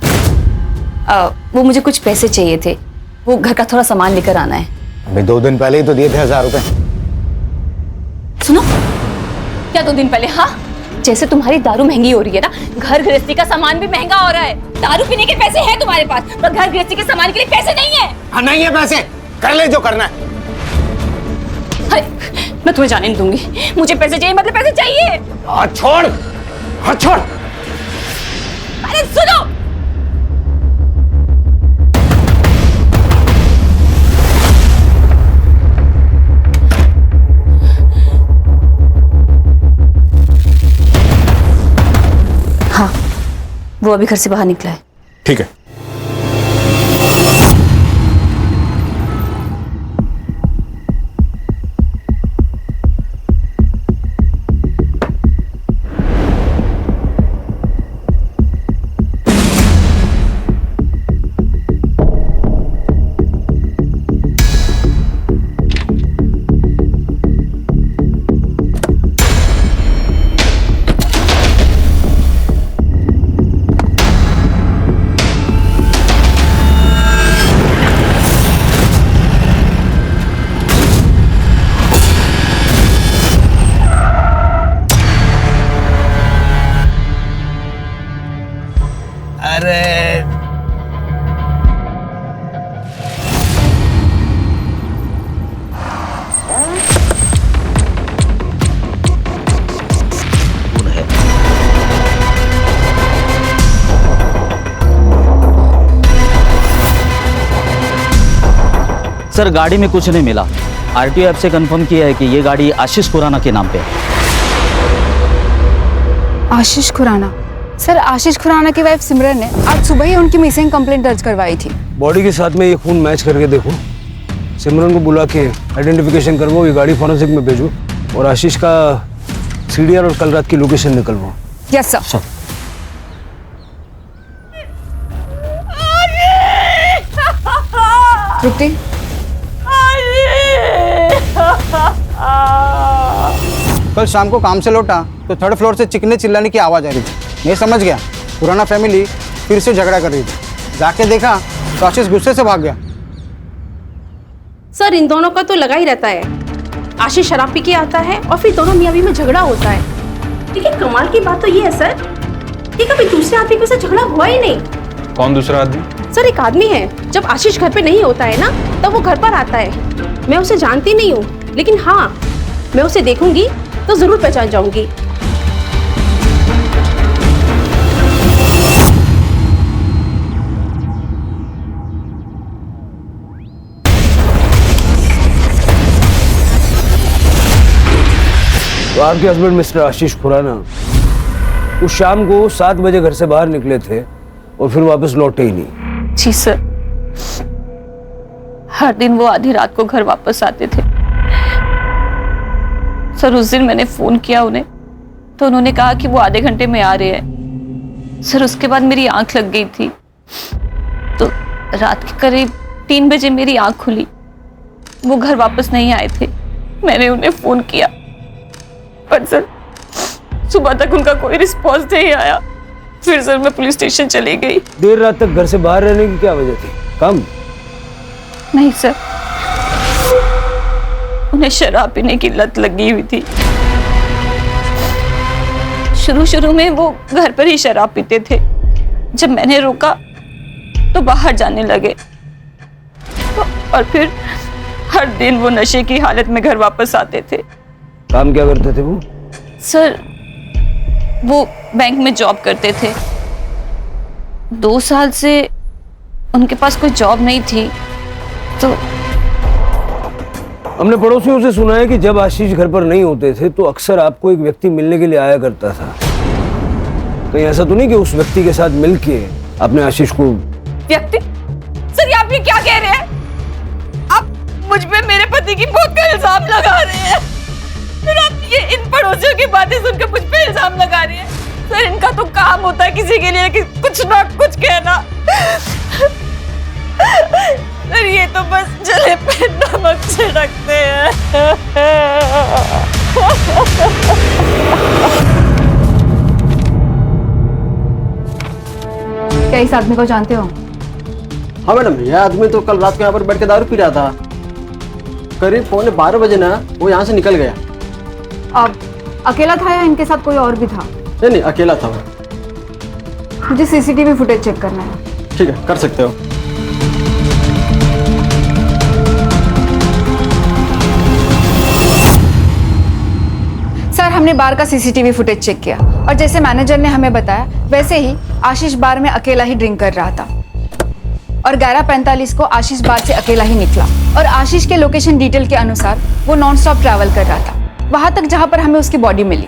वो मुझे कुछ पैसे चाहिए थे, वो घर का थोड़ा सामान लेकर आना है। अभी 2 दिन पहले ही तो दिए थे 1000 रुपए। सुनो, क्या 2 दिन पहले? हाँ, जैसे तुम्हारी दारू महंगी हो रही है ना, घर गृहस्थी का सामान भी महंगा हो रहा है। दारू पीने के पैसे हैं तुम्हारे पास, पर घर गृहस्थी के सामान के लिए पैसे नहीं है। हाँ नहीं है पैसे, कर ले जो करना है। अरे मैं तुम्हें जाने नहीं दूंगी, मुझे पैसे चाहिए, मतलब पैसे चाहिए। हाथ छोड़, हाथ छोड़। अरे सुनो, हाँ वो अभी घर से बाहर निकला है। ठीक है। सर गाड़ी में कुछ नहीं मिला। आरटीओ ऐप से कंफर्म किया है कि ये गाड़ी आशीष खुराना के नाम पे है। आशीष खुराना? सर आशीष खुराना की वाइफ सिमरन ने आज सुबह ही उनकी मिसिंग कंप्लेंट दर्ज करवाई थी। बॉडी के साथ में ये खून मैच करके देखो, सिमरन को बुला के आइडेंटिफिकेशन करवाओ, ये गाड़ी फॉरेंसिक में भेजो और आशीष का सीडीआर और कल रात की लोकेशन निकलवाओ। Yes sir. तृप्ति, कल शाम को काम से लौटा तो थर्ड फ्लोर से चिकने चिल्लाने की आवाज़ आ रही थी। मैं समझ गया पुराना फैमिली फिर से झगड़ा कर रही थी। जाके देखा तो आशीष गुस्से से भाग गया। सर इन दोनों का तो लगा ही रहता है। आशीष शराब पी के आता है और फिर दोनों मियाँ बीवी में झगड़ा होता है। लेकिन कमाल की बात तो ये है सर कि कभी दूसरे आदमी के साथ झगड़ा हुआ ही नहीं। कौन दूसरा आदमी? सर एक आदमी है, जब आशीष घर पे नहीं होता है ना तब वो घर पर आता है। मैं उसे जानती नहीं हूँ, लेकिन हाँ मैं उसे देखूंगी तो जरूर पहचान जाऊंगी। तो आपके हस्बैंड मिस्टर आशीष खुराना उस शाम को 7 बजे घर से बाहर निकले थे और फिर वापस लौटे ही नहीं। जी सर, हर दिन वो आधी रात को घर वापस आते थे। सर उस दिन मैंने फोन किया उन्हें तो उन्होंने कहा कि वो आधे घंटे में आ रहे हैं। सर उसके बाद मेरी आंख लग गई थी तो रात के करीब 3 बजे मेरी आंख खुली। वो घर वापस नहीं आए थे। मैंने उन्हें फोन किया पर सर सुबह तक उनका कोई रिस्पॉन्स नहीं आया। फिर सर मैं पुलिस स्टेशन चली गई। देर रात तक घर से बाहर रहने की क्या वजह थी? काम? नहीं सर, उन्हें शराब पीने की लत लगी हुई थी। शुरू में वो घर पर ही शराब पीते थे। जब मैंने रोका तो बाहर जाने लगे और फिर हर दिन वो नशे की हालत में घर वापस आते थे। काम क्या करते थे वो? सर वो बैंक में जॉब करते थे। 2 साल से उनके पास कोई जॉब नहीं थी तो हमने पड़ोसियों से सुना है कि जब आशीष घर पर नहीं होते थे तो अक्सर आपको एक व्यक्ति मिलने के लिए आया करता था। कहीं ऐसा तो नहीं कि उस व्यक्ति के साथ मिलके आपने आशीष को? व्यक्ति? सर ये आप ये क्या कह रहे हैं? आप मुझ पे मेरे पति की मौत का इल्जाम लगा रहे हैं। फिर आप ये इन पड़ोसियों की बातें सुनकर मुझ पे इल्जाम लगा रही है। सर इनका तो काम होता है किसी के लिए कि कुछ ना कुछ कहना। सर ये तो बस जले पे नमक छिड़कते हैं। क्या इस आदमी को जानते हो? हाँ मैडम, यह आदमी तो कल रात को यहाँ पर बैठ के दारू पी रहा था। करीब 11:15 बजे ना वो यहाँ से निकल गया। अब अकेला था या इनके साथ कोई और भी था? नहीं अकेला था वो। मुझे सीसीटीवी फुटेज चेक करना है। ठीक है, कर सकते हो। सर हमने बार का सीसीटीवी फुटेज चेक किया और जैसे मैनेजर ने हमें बताया वैसे ही आशीष बार में अकेला ही ड्रिंक कर रहा था और 11:45 को आशीष बार से अकेला ही निकला और आशीष के लोकेशन डिटेल के अनुसार वो नॉन स्टॉप ट्रैवल कर रहा था वहां तक जहां पर हमें उसकी बॉडी मिली,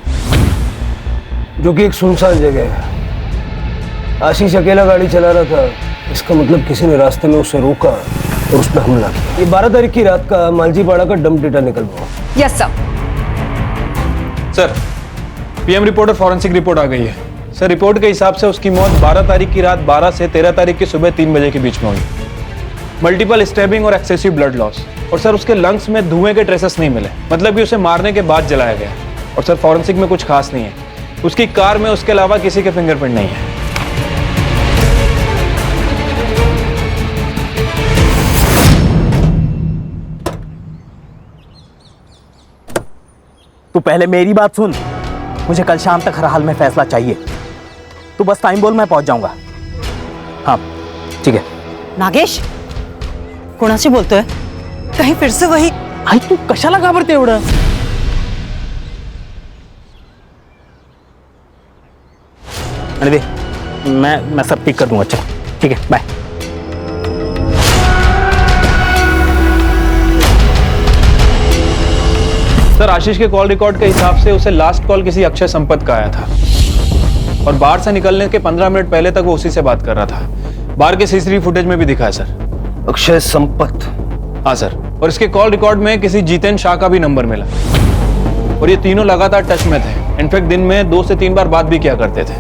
जो कि एक सुनसान जगह है। आशीष अकेला गाड़ी चला रहा था, इसका मतलब किसी ने रास्ते में उसे रोका और उस पर हमला किया। ये 12 तारीख की रात का मालजीपाड़ा का डंप डेटा निकलवाओ। Yes sir. Sir PM report और फॉरेंसिक रिपोर्ट आ गई है। सर रिपोर्ट के हिसाब से उसकी मौत 12 तारीख की रात 12 से 13 तारीख की सुबह 3 बजे के बीच में हुई। मल्टीपल स्टैबिंग और एक्सेसिव ब्लड लॉस और सर उसके लंग्स में धुएं के ट्रेसेस नहीं मिले, मतलब कि उसे मारने के बाद जलाया गया। और सर फॉरेंसिक में कुछ खास नहीं है, उसकी कार में उसके अलावा किसी के फिंगरप्रिंट नहीं है। तू पहले मेरी बात सुन, मुझे कल शाम तक हर हाल में फैसला चाहिए। तू बस टाइम बोल, मैं पहुंच जाऊंगा। हाँ ठीक है। नागेश कोणाशी बोलतोय? कहीं फिर से वही? आई तू कशाला घाबरते एवढं? अरे दे, मैं सब पिक कर दूंगा। चल ठीक है, बाय। सर आशीष के कॉल रिकॉर्ड के हिसाब से उसे लास्ट कॉल किसी अक्षय संपत का आया था और बार से निकलने के 15 मिनट पहले तक वो उसी से बात कर रहा था। बार के सीसीटीवी फुटेज में भी दिखा है सर। अक्षय संपत? हाँ सर, और इसके कॉल रिकॉर्ड में किसी जितेन शाह का भी नंबर मिला और ये तीनों लगातार टच में थे। इनफैक्ट दिन में 2 से 3 बार बात भी किया करते थे।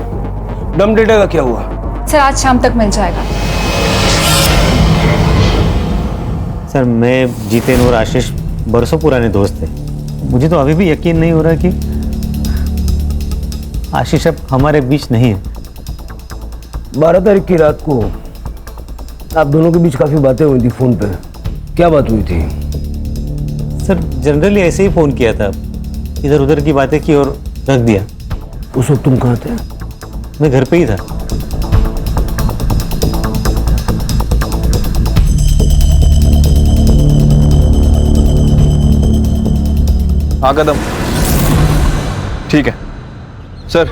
डम डेटा का क्या हुआ? सर आज शाम तक मिल जाएगा। सर मैं जितेन और आशीष बरसों पुराने दोस्त थे। मुझे तो अभी भी यकीन नहीं हो रहा कि आशीष अब हमारे बीच नहीं है। 12 तारीख की रात को आप दोनों के बीच काफी बातें हुई थी फोन पे। क्या बात हुई थी? सर जनरली ऐसे ही फोन किया था, इधर उधर की बातें की और रख दिया। उस वक्त तुम कहाँ थे? मैं घर पे ही था। हाँ कदम, ठीक है सर।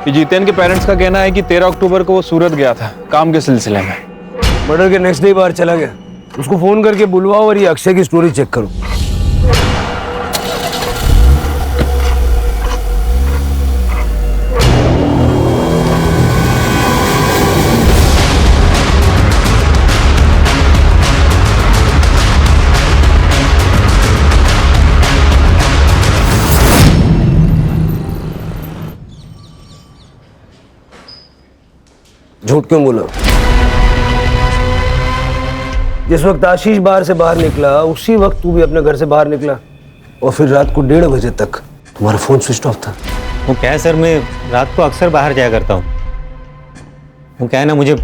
ये जितेन के पेरेंट्स का कहना है कि 13 अक्टूबर को वो सूरत गया था काम के सिलसिले में। मर्डर के नेक्स्ट डे बाहर चला गया। उसको फोन करके बुलवाओ और ये अक्षय की स्टोरी चेक करो। झूठ क्यों बोला? जिस वक्त आशीष बाहर से बाहर निकला उसी वक्त तू भी अपने घर से बाहर निकला और फिर रात को 1:30 बजे तक तुम्हारा फोन स्विच ऑफ था। वो क्या है सर, मैं रात को अक्सर बाहर जाया करता हूँ। वो क्या है ना, मुझे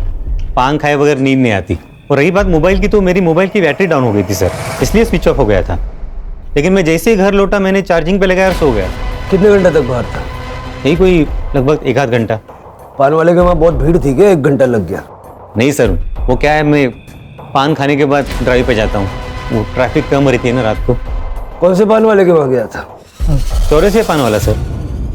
पान खाए बगैर नींद नहीं आती। और रही बात मोबाइल की, तो मेरी मोबाइल की बैटरी डाउन हो गई थी सर, इसलिए स्विच ऑफ हो गया था। लेकिन मैं जैसे ही घर लौटा मैंने चार्जिंग पे लगाया और सो गया। कितने घंटे तक बाहर था? यही कोई लगभग 1 आध घंटा। पान वाले के वहाँ बहुत भीड़ थी क्या? 1 घंटा लग गया? नहीं सर, वो क्या है, मैं पान खाने के बाद ड्राइव पे जाता हूँ। वो ट्रैफिक कम रहती है ना रात को। कौन से पान वाले के वहाँ गया था? चौरासी पान वाला सर।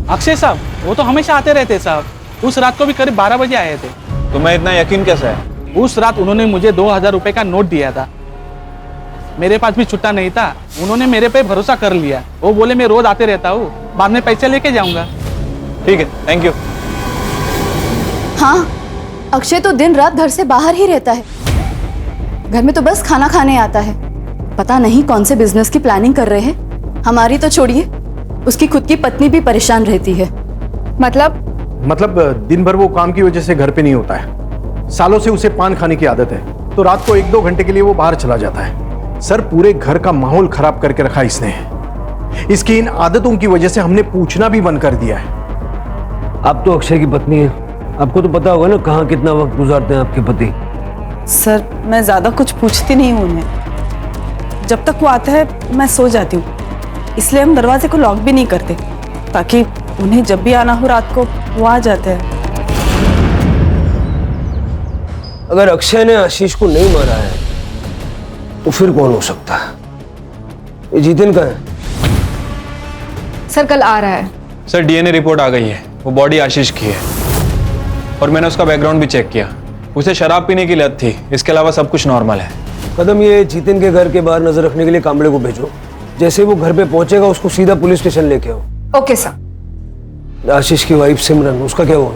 अक्षय साहब वो तो हमेशा आते रहते साहब। उस रात को भी करीब 12 बजे आए थे। तुम्हें इतना यकीन कैसा है? उस रात उन्होंने मुझे 2000 रुपए का नोट दिया था। मेरे पास भी छुट्टा नहीं था, उन्होंने मेरे पे भरोसा कर लिया। वो बोले मैं रोज आते रहता हूँ, बाद में पैसे लेके जाऊंगा। ठीक है, थैंक यू। हाँ, अक्षय तो दिन रात घर से बाहर ही रहता है। घर में तो बस खाना खाने आता है। पता नहीं कौन से बिजनेस की प्लानिंग कर रहे हैं। हमारी तो छोड़िए, उसकी खुद की पत्नी भी परेशान रहती है। मतलब दिन भर वो काम की वजह से घर पे नहीं होता है। सालों से उसे पान खाने की आदत है, तो रात को 1-2 घंटे के लिए वो बाहर चला जाता है। सर पूरे घर का माहौल खराब करके रखा इसने। इसकी इन आदतों की वजह से हमने पूछना भी बंद कर दिया है। आप तो अक्षय की पत्नी है, आपको तो पता होगा ना कहाँ कितना वक्त गुजारते हैं आपके पति। सर मैं ज्यादा कुछ पूछती नहीं हूँ उन्हें। जब तक वो आता है मैं सो जाती हूँ, इसलिए हम दरवाजे को लॉक भी नहीं करते, ताकि उन्हें जब भी आना हो रात को वो आ जाते हैं। अगर अक्षय ने आशीष को नहीं मारा है तो फिर कौन हो सकता है? ये जितेन का है? सर कल आ रहा है। सर डीएनए रिपोर्ट आ गई है, वो बॉडी आशीष की है और मैंने उसका बैकग्राउंड भी चेक किया। उसे शराब पीने की लत थी, इसके अलावा सब कुछ नॉर्मल है। कदम, ये जितेन के घर के बाहर नजर रखने के लिए कांबड़े को भेजो। जैसे वो घर पे पहुंचेगा उसको सीधा पुलिस स्टेशन लेके आओ। Okay sir. आशीष की वाइफ सिमरन, उसका क्या हुआ?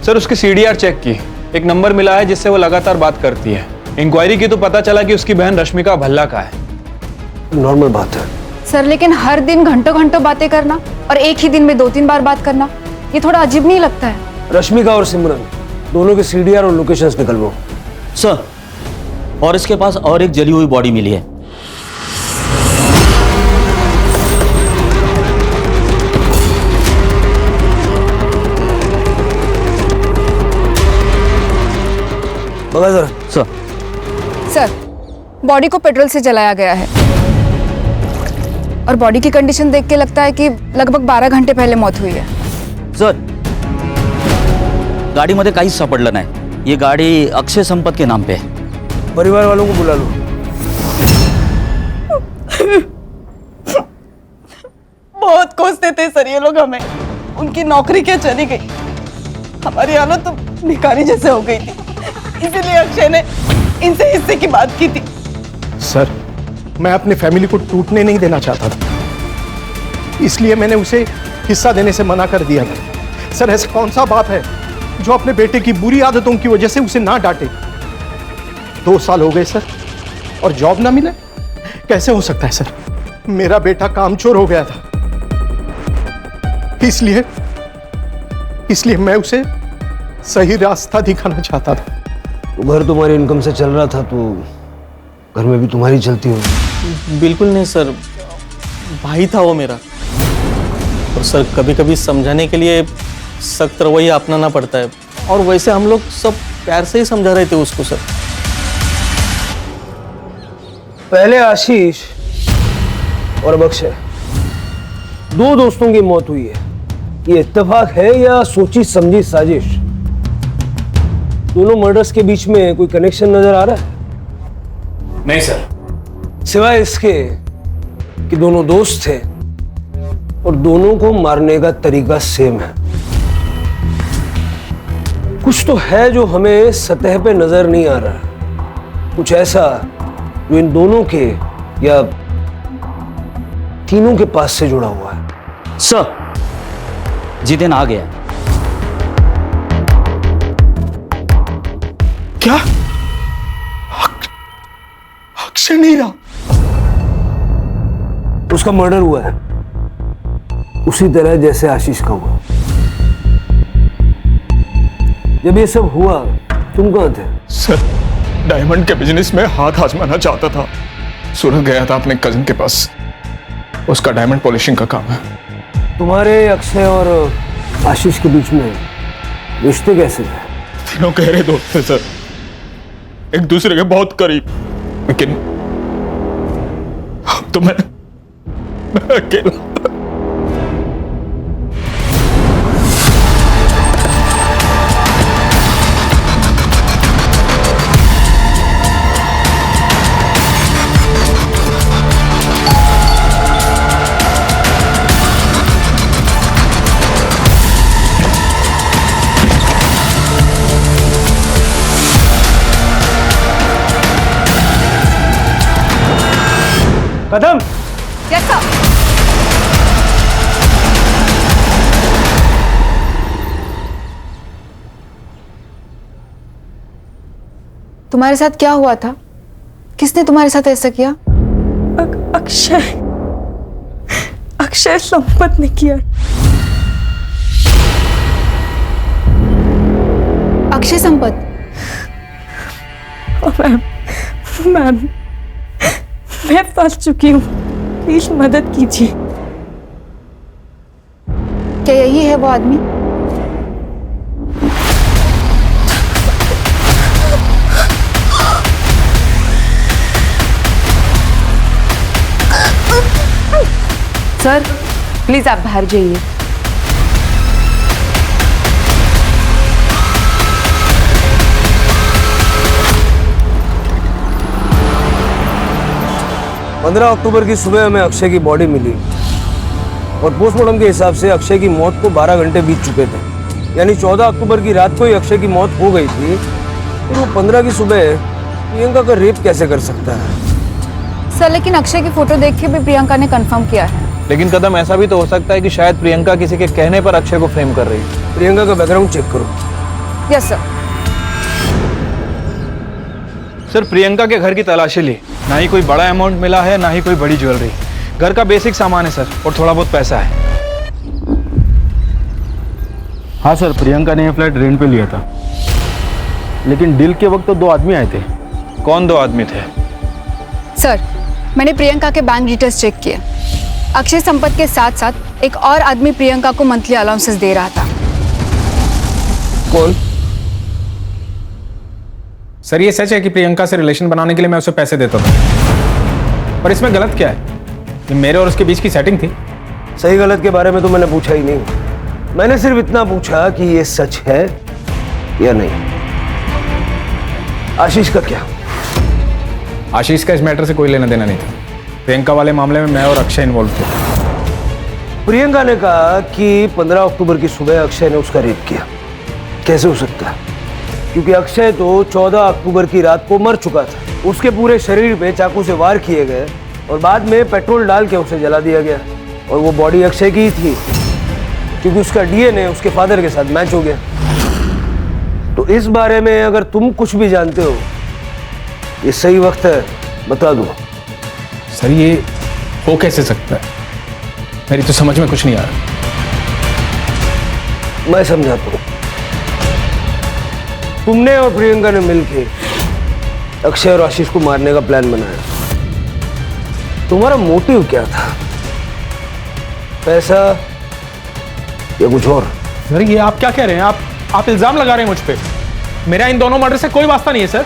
सर उसकी सीडीआर चेक की, एक नंबर मिला है जिससे वो लगातार बात करती है। इंक्वायरी की तो पता चला कि उसकी बहन रश्मिका भल्ला का है। नॉर्मल बात है सर, लेकिन हर दिन घंटों घंटों बातें करना और एक ही दिन में 2-3 बार बात करना, ये थोड़ा अजीब नहीं लगता है? रश्मिका और सिमरन दोनों के सीडीआर और लोकेशंस निकलवाओ। सर, और इसके पास और एक जली हुई बॉडी मिली है। बगा जरा। सर, बॉडी को पेट्रोल से जलाया गया है और बॉडी की कंडीशन देख के लगता है कि लगभग 12 घंटे पहले मौत हुई है। सर, गाडीमध्ये काहीच सापडलं नाही। ये गाड़ी अक्षय संपत के नाम पे है। परिवार वालों को बुला लो। बहुत कोसते थे सर ये लोग हमें। उनकी नौकरी क्या चली गई, हमारी हालत तो भिखारी जैसे हो गई थी। इसीलिए अक्षय ने इनसे हिस्से की बात की थी। सर मैं अपनी फैमिली को टूटने नहीं देना चाहता था, इसलिए मैंने उसे हिस्सा देने से मना कर दिया था। सर ऐसा कौन सा बाप है जो अपने बेटे की बुरी आदतों की वजह से उसे ना डांटे। 2 साल हो गए सर और जॉब ना मिले, कैसे हो सकता है सर? मेरा बेटा कामचोर हो गया था, इसलिए मैं उसे सही रास्ता दिखाना चाहता था। तो घर तुम्हारी इनकम से चल रहा था तो घर में भी तुम्हारी चलती होगी। बिल्कुल नहीं सर, भाई था वो मेरा। और सर कभी कभी समझाने के लिए सख्त रवैया अपनाना पड़ता है, और वैसे हम लोग सब प्यार से ही समझा रहे थे उसको सर। पहले आशीष और अब अक्षय, 2 दोस्तों की मौत हुई है। ये इत्तेफाक है या सोची समझी साजिश? दोनों मर्डर्स के बीच में कोई कनेक्शन नजर आ रहा है? नहीं सर। सिवाय इसके कि दोनों दोस्त थे और दोनों को मारने का तरीका सेम है। कुछ तो है जो हमें सतह पे नजर नहीं आ रहा, कुछ ऐसा जो इन दोनों के या तीनों के पास से जुड़ा हुआ है। सर जितेन आ गया। क्या? अक्षय नहीं रहा? उसका मर्डर हुआ है उसी तरह जैसे आशीष का हुआ। जब ये सब हुआ तुम कहां थे? सर डायमंड के बिजनेस में हाथ आजमाना चाहता था। सूरत गया था अपने कजिन के पास, उसका डायमंड पॉलिशिंग का काम है। तुम्हारे अक्षय और आशीष के बीच में रिश्ते कैसे थे? तीनों गहरे दोस्त थे सर, एक दूसरे के बहुत करीब। लेकिन अब तो मैं अकेला। कदम कैसा? तुम्हारे साथ क्या हुआ था? किसने तुम्हारे साथ ऐसा किया? अक्षय संपत ने किया। अक्षय संपत? मैम मैं फंस चुकी हूँ, प्लीज मदद कीजिए। क्या यही है वो आदमी? सर प्लीज आप बाहर जाइए। पंद्रह अक्टूबर की सुबह हमें अक्षय की बॉडी मिली और पोस्टमार्टम के हिसाब से अक्षय की मौत को 12 घंटे बीत चुके थे, यानी 14 अक्टूबर की रात को ही अक्षय की मौत हो गई थी। तो वो 15 की सुबह प्रियंका का रेप कैसे कर सकता है? सर लेकिन अक्षय की फोटो देख के भी प्रियंका ने कंफर्म किया है। लेकिन कदम ऐसा भी तो हो सकता है कि शायद प्रियंका किसी के कहने पर अक्षय को फ्रेम कर रही है। प्रियंका का बैकग्राउंड चेक करो। Yes sir. सर प्रियंका के घर की तलाशी ली, ना ही कोई बड़ा अमाउंट मिला है ना ही कोई बड़ी ज्वेलरी। घर का बेसिक सामान है सर, और थोड़ा बहुत पैसा है। हाँ सर, प्रियंका ने यह फ्लैट रेंट पे लिया था, लेकिन डील के वक्त तो 2 आदमी आए थे। कौन 2 आदमी थे? सर मैंने प्रियंका के बैंक डिटेल्स चेक किए। अक्षय संपत के साथ साथ एक और आदमी प्रियंका को मंथली अलाउंसेस दे रहा था। कौन? सर ये सच है कि प्रियंका से रिलेशन बनाने के लिए मैं उसे पैसे देता था, पर इसमें गलत क्या है? ये मेरे और उसके बीच की सेटिंग थी। सही गलत के बारे में तो मैंने पूछा ही नहीं, मैंने सिर्फ इतना पूछा कि ये सच है या नहीं। आशीष का क्या? आशीष का इस मैटर से कोई लेना देना नहीं था। प्रियंका वाले मामले में मैं और अक्षय इन्वॉल्व थे। प्रियंका ने कहा कि 15 अक्टूबर की सुबह अक्षय ने उसका रेप किया। कैसे हो सकता है? क्योंकि अक्षय तो 14 अक्टूबर की रात को मर चुका था। उसके पूरे शरीर पे चाकू से वार किए गए और बाद में पेट्रोल डाल के उसे जला दिया गया। और वो बॉडी अक्षय की ही थी, क्योंकि उसका डीएनए उसके फादर के साथ मैच हो गया। तो इस बारे में अगर तुम कुछ भी जानते हो, ये सही वक्त है, बता दो। सर ये हो कैसे सकता है? मेरी तो समझ में कुछ नहीं आ रहा। मैं समझाता हूं। तुमने और प्रियंका ने मिलके अक्षय और आशीष को मारने का प्लान बनाया। तुम्हारा मोटिव क्या था? पैसा या कुछ और? सर ये आप क्या कह रहे हैं? आप इल्जाम लगा रहे हैं मुझ पे। मेरा इन दोनों मर्डर से कोई वास्ता नहीं है सर।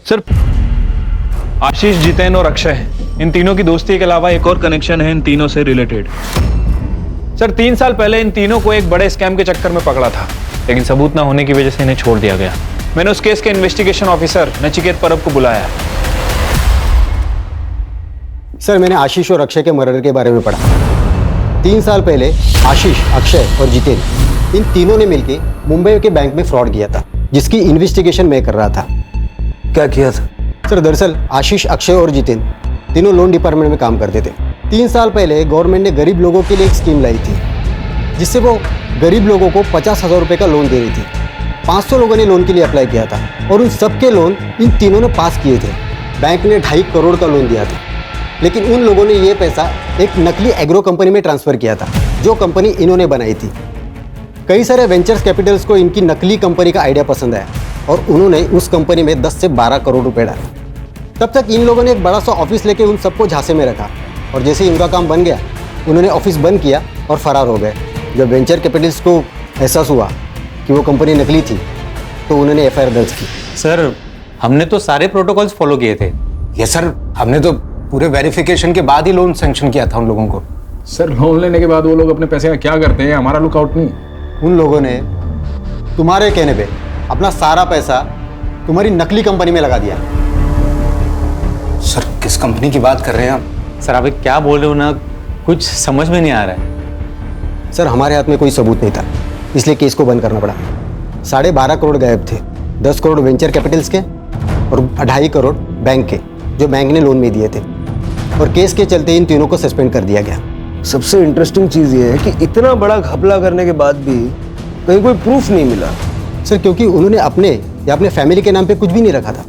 सिर्फ आशीष, जितेन और अक्षय हैं। इन तीनों की दोस्ती के अलावा एक और कनेक्शन है इन तीनों से रिलेटेड। सर 3 साल पहले इन तीनों को एक बड़े स्कैम के चक्कर में पकड़ा था, लेकिन सबूत ना होने की वजह से इन्हें छोड़ दिया गया। मैंने उस केस के इन्वेस्टिगेशन ऑफिसर नचिकेत परब को बुलाया है। सर मैंने आशीष और अक्षय के मर्डर के बारे में पढ़ा। 3 साल पहले आशीष, अक्षय और जितेन, इन तीनों ने मिलकर मुंबई के बैंक में फ्रॉड किया था, जिसकी इन्वेस्टिगेशन मैं कर रहा था। क्या किया था? सर दरअसल आशीष, अक्षय और जितेन तीनों लोन डिपार्टमेंट में काम करते थे। 3 साल पहले गवर्नमेंट ने गरीब लोगों के लिए एक स्कीम लाई थी, जिससे वो गरीब लोगों को 50,000 रुपये का लोन दे रही थी। 500 लोगों ने लोन के लिए अप्लाई किया था और उन सबके लोन इन तीनों ने पास किए थे। बैंक ने 2.5 करोड़ का लोन दिया था, लेकिन उन लोगों ने ये पैसा एक नकली एग्रो कंपनी में ट्रांसफ़र किया था, जो कंपनी इन्होंने बनाई थी। कई सारे वेंचर्स कैपिटल्स को इनकी नकली कंपनी का आइडिया पसंद आया और उन्होंने उस कंपनी में 10 से 12 करोड़ रुपए डाले। तब तक इन लोगों ने एक बड़ा सा ऑफिस लेके उन सबको झांसे में रखा और जैसे ही इनका काम बन गया, उन्होंने ऑफिस बंद किया और फरार हो गए। जब वेंचर कैपिटल्स को एहसास हुआ कि वो कंपनी नकली थी, तो उन्होंने एफआईआर दर्ज की। सर हमने तो सारे प्रोटोकॉल्स फॉलो किए थे। ये सर हमने तो पूरे वेरिफिकेशन के बाद ही लोन सैंक्शन किया था उन लोगों को। सर लोन लेने के बाद वो लोग अपने पैसे का क्या करते हैं, हमारा लुकआउट नहीं। उन लोगों ने तुम्हारे कहने पे अपना सारा पैसा तुम्हारी नकली कंपनी में लगा दिया। सर किस कंपनी की बात कर रहे हैं आप? सर आप क्या बोल रहे हो ना, कुछ समझ में नहीं आ रहा है। सर हमारे हाथ में कोई सबूत नहीं था, इसलिए केस को बंद करना पड़ा। 12.5 करोड़ गायब थे, 10 करोड़ वेंचर कैपिटल्स के और 2.5 करोड़ बैंक के, जो बैंक ने लोन में दिए थे। और केस के चलते इन तीनों को सस्पेंड कर दिया गया। सबसे इंटरेस्टिंग चीज़ ये है कि इतना बड़ा घपला करने के बाद भी कहीं कोई प्रूफ नहीं मिला। सर क्योंकि उन्होंने अपने या अपने फैमिली के नाम पे कुछ भी नहीं रखा था।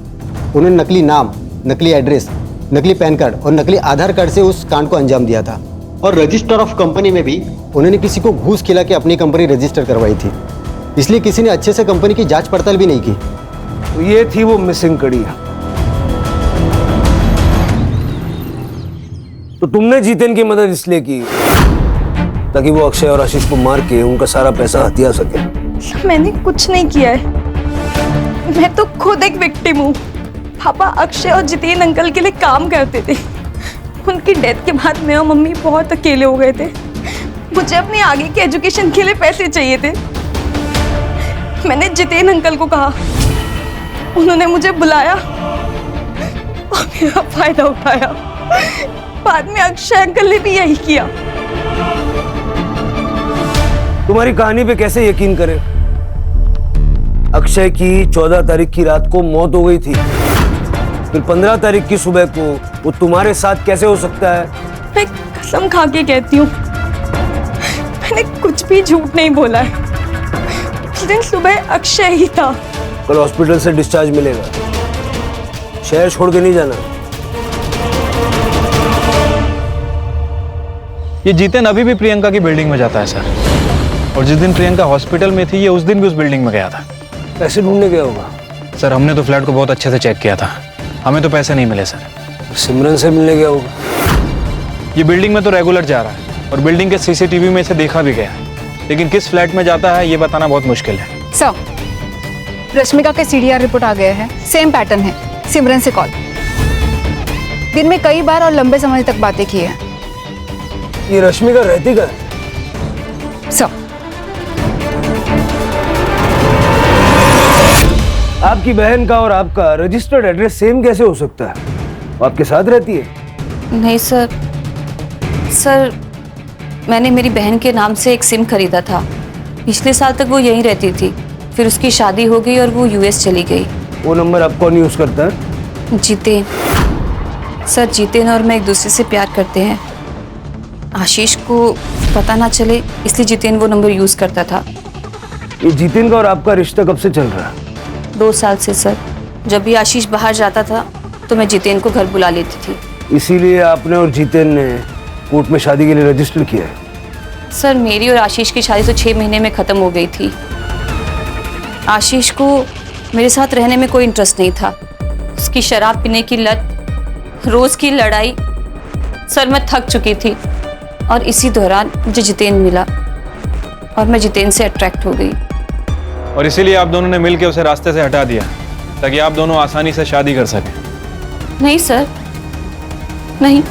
उन्होंने नकली नाम, नकली एड्रेस, नकली पैन कार्ड और नकली आधार कार्ड से उस कांड को अंजाम दिया था। और रजिस्टर ऑफ कंपनी में भी उन्होंने किसी को घूस खिला के अपनी कंपनी रजिस्टर करवाई थी, इसलिए किसी ने अच्छे से कंपनी की जांच पड़ताल भी नहीं की। तो ये थी वो मिसिंग कड़ी। तो तुमने जितेन की मदद इसलिए की ताकि वो अक्षय और आशीष को मार के उनका सारा पैसा हथिया सके। मैंने कुछ नहीं किया है, मैं तो खुद एक विक्टिम हूँ। पापा अक्षय और जितेन अंकल के लिए काम करते थे। उनकी डेथ के बाद मैं और मम्मी बहुत अकेले हो गए थे। मुझे अपनी आगे की एजुकेशन के लिए पैसे चाहिए थे। मैंने जितेन अंकल को कहा, उन्होंने मुझे बुलाया और मेरा फायदा उठाया। बाद में अक्षय अंकल ने भी यही किया। तुम्हारी कहानी पे कैसे यकीन करें? अक्षय की 14 तारीख की रात को मौत हो गई थी, फिर 15 तारीख की सुबह को वो तुम्हारे साथ कैसे हो सकता है? मैं कसम खा के कहती हूँ, मैंने कुछ भी झूठ नहीं बोला है। उस दिन सुबह अक्षय ही था। कल हॉस्पिटल से डिस्चार्ज मिलेगा, शहर छोड़ के नहीं जाना। ये जितेन अभी भी प्रियंका की बिल्डिंग में जाता है सर, और जिस दिन प्रियंका हॉस्पिटल में थी ये उस दिन भी उस बिल्डिंग में गया था। पैसे ढूंढने गया होगा। सर हमने तो फ्लैट को बहुत अच्छे से चेक किया था, हमें तो पैसे नहीं मिले सर। सिमरन से मिलने गया होगा। ये बिल्डिंग में तो रेगुलर जा रहा है और बिल्डिंग के सीसीटीवी में इसे देखा भी गया है, लेकिन किस फ्लैट में जाता है ये बताना बहुत मुश्किल है। सर रश्मिका के CDR रिपोर्ट आ गया है, सेम पैटर्न है, सिमरन से कॉल, दिन में कई बार और लंबे समय तक बातें की है। ये रश्मिका रहती कहाँ है? सर आपकी बहन का और आपका रजिस्टर्ड एड्रेस सेम कैसे हो सकता है? वो आपके साथ रहती है? नहीं सर मैंने मेरी बहन के नाम से एक सिम खरीदा था। पिछले साल तक वो यहीं रहती थी, फिर उसकी शादी हो गई और वो US चली गई। वो नंबर आप कौन यूज करता है? जितेन। सर, जितेन और मैं एक दूसरे से प्यार करते हैं। आशीष को पता ना चले इसलिए जितेन वो नंबर यूज़ करता था। ये जितेन का और आपका रिश्ता कब से चल रहा है? 2 साल से सर। जब भी आशीष बाहर जाता था तो मैं जितेन को घर बुला लेती थी। इसीलिए आपने और जितेन ने कोर्ट में शादी के लिए रजिस्टर किया है? सर, मेरी और आशीष की शादी तो 6 महीने में ख़त्म हो गई थी। आशीष को मेरे साथ रहने में कोई इंटरेस्ट नहीं था। उसकी शराब पीने की लत, रोज़ की लड़ाई, सर मैं थक चुकी थी। और इसी दौरान मुझे जितेन मिला और मैं जितेन से अट्रैक्ट हो गई। और इसीलिए आप दोनों ने मिलकर उसे रास्ते से हटा दिया ताकि आप दोनों आसानी से शादी कर सकें। नहीं सर, नहीं।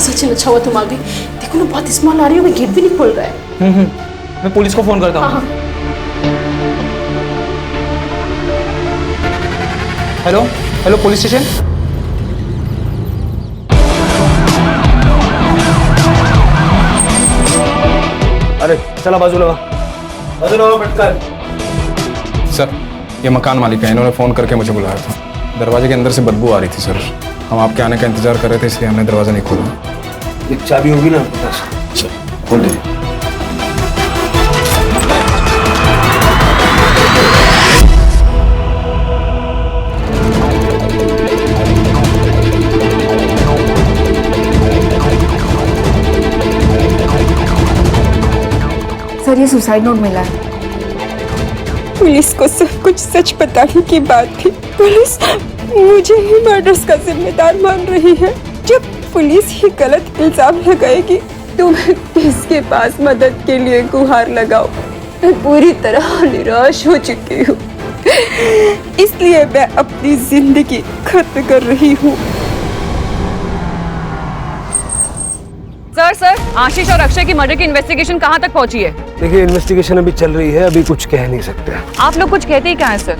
सचिन, अच्छा हुआ तुम आ गई। देखो ना, बहुत स्मेल आ रही है, गेट भी नहीं खोल रहा है। मैं पुलिस को फोन करता हूँ। Hello hello, police station. अरे चला बाजू लगा, बाजू लगा पटकर। सर, ये मकान मालिक है, इन्होंने फ़ोन करके मुझे बुलाया था। दरवाजे के अंदर से बदबू आ रही थी सर। हम आपके आने का इंतजार कर रहे थे, इसलिए हमने दरवाज़ा नहीं खोला। एक चाबी होगी ना आपके पास? खोल दे। सर, ये सुसाइड नोट मिला है। पुलिस को सब कुछ सच बताने की बात थी। पुलिस मुझे ही मर्डर्स का जिम्मेदार मान रही है। जब पुलिस ही गलत इल्जाम लगाएगी तो मैं किसके पास मदद के लिए गुहार लगाऊं? मैं पूरी तरह निराश हो चुकी हूँ। इसलिए मैं अपनी जिंदगी खत्म कर रही हूँ। सर, आशीष और अक्षय की मर्डर की इन्वेस्टिगेशन कहाँ तक पहुँची है? देखिए, इन्वेस्टिगेशन अभी चल रही है, अभी कुछ कह नहीं सकते। आप लोग कुछ कहते ही क्या है सर?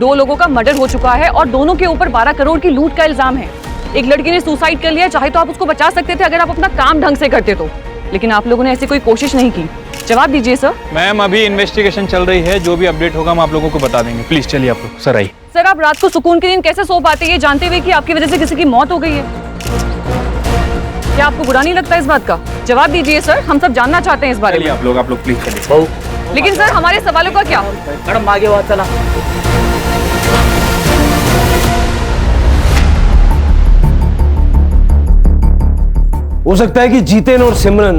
2 लोगों का मर्डर हो चुका है और दोनों के ऊपर 12 करोड़ की लूट का इल्जाम है। एक लड़की ने सुसाइड कर लिया। चाहे तो आप उसको बचा सकते थे अगर आप अपना काम ढंग से करते तो, लेकिन आप लोगों ने ऐसी कोई कोशिश नहीं की। जवाब दीजिए सर। मैम, अभी इन्वेस्टिगेशन चल रही है, जो भी अपडेट होगा हम आप लोगों को बता देंगे। प्लीज चलिए आप लोग। सर आइए। सर, आप रात को सुकून की नींद कैसे सो पाते हैं ये जानते हुए कि आपकी वजह से किसी की मौत हो गई है? क्या आपको बुरा नहीं लगता इस बात का? जवाब दीजिए सर, हम सब जानना चाहते हैं इस बारे में। आप लोग प्लीज चलिए। लेकिन सर, हमारे सवालों का क्या? मैडम आगे बात चला। हो सकता है कि जितेन और सिमरन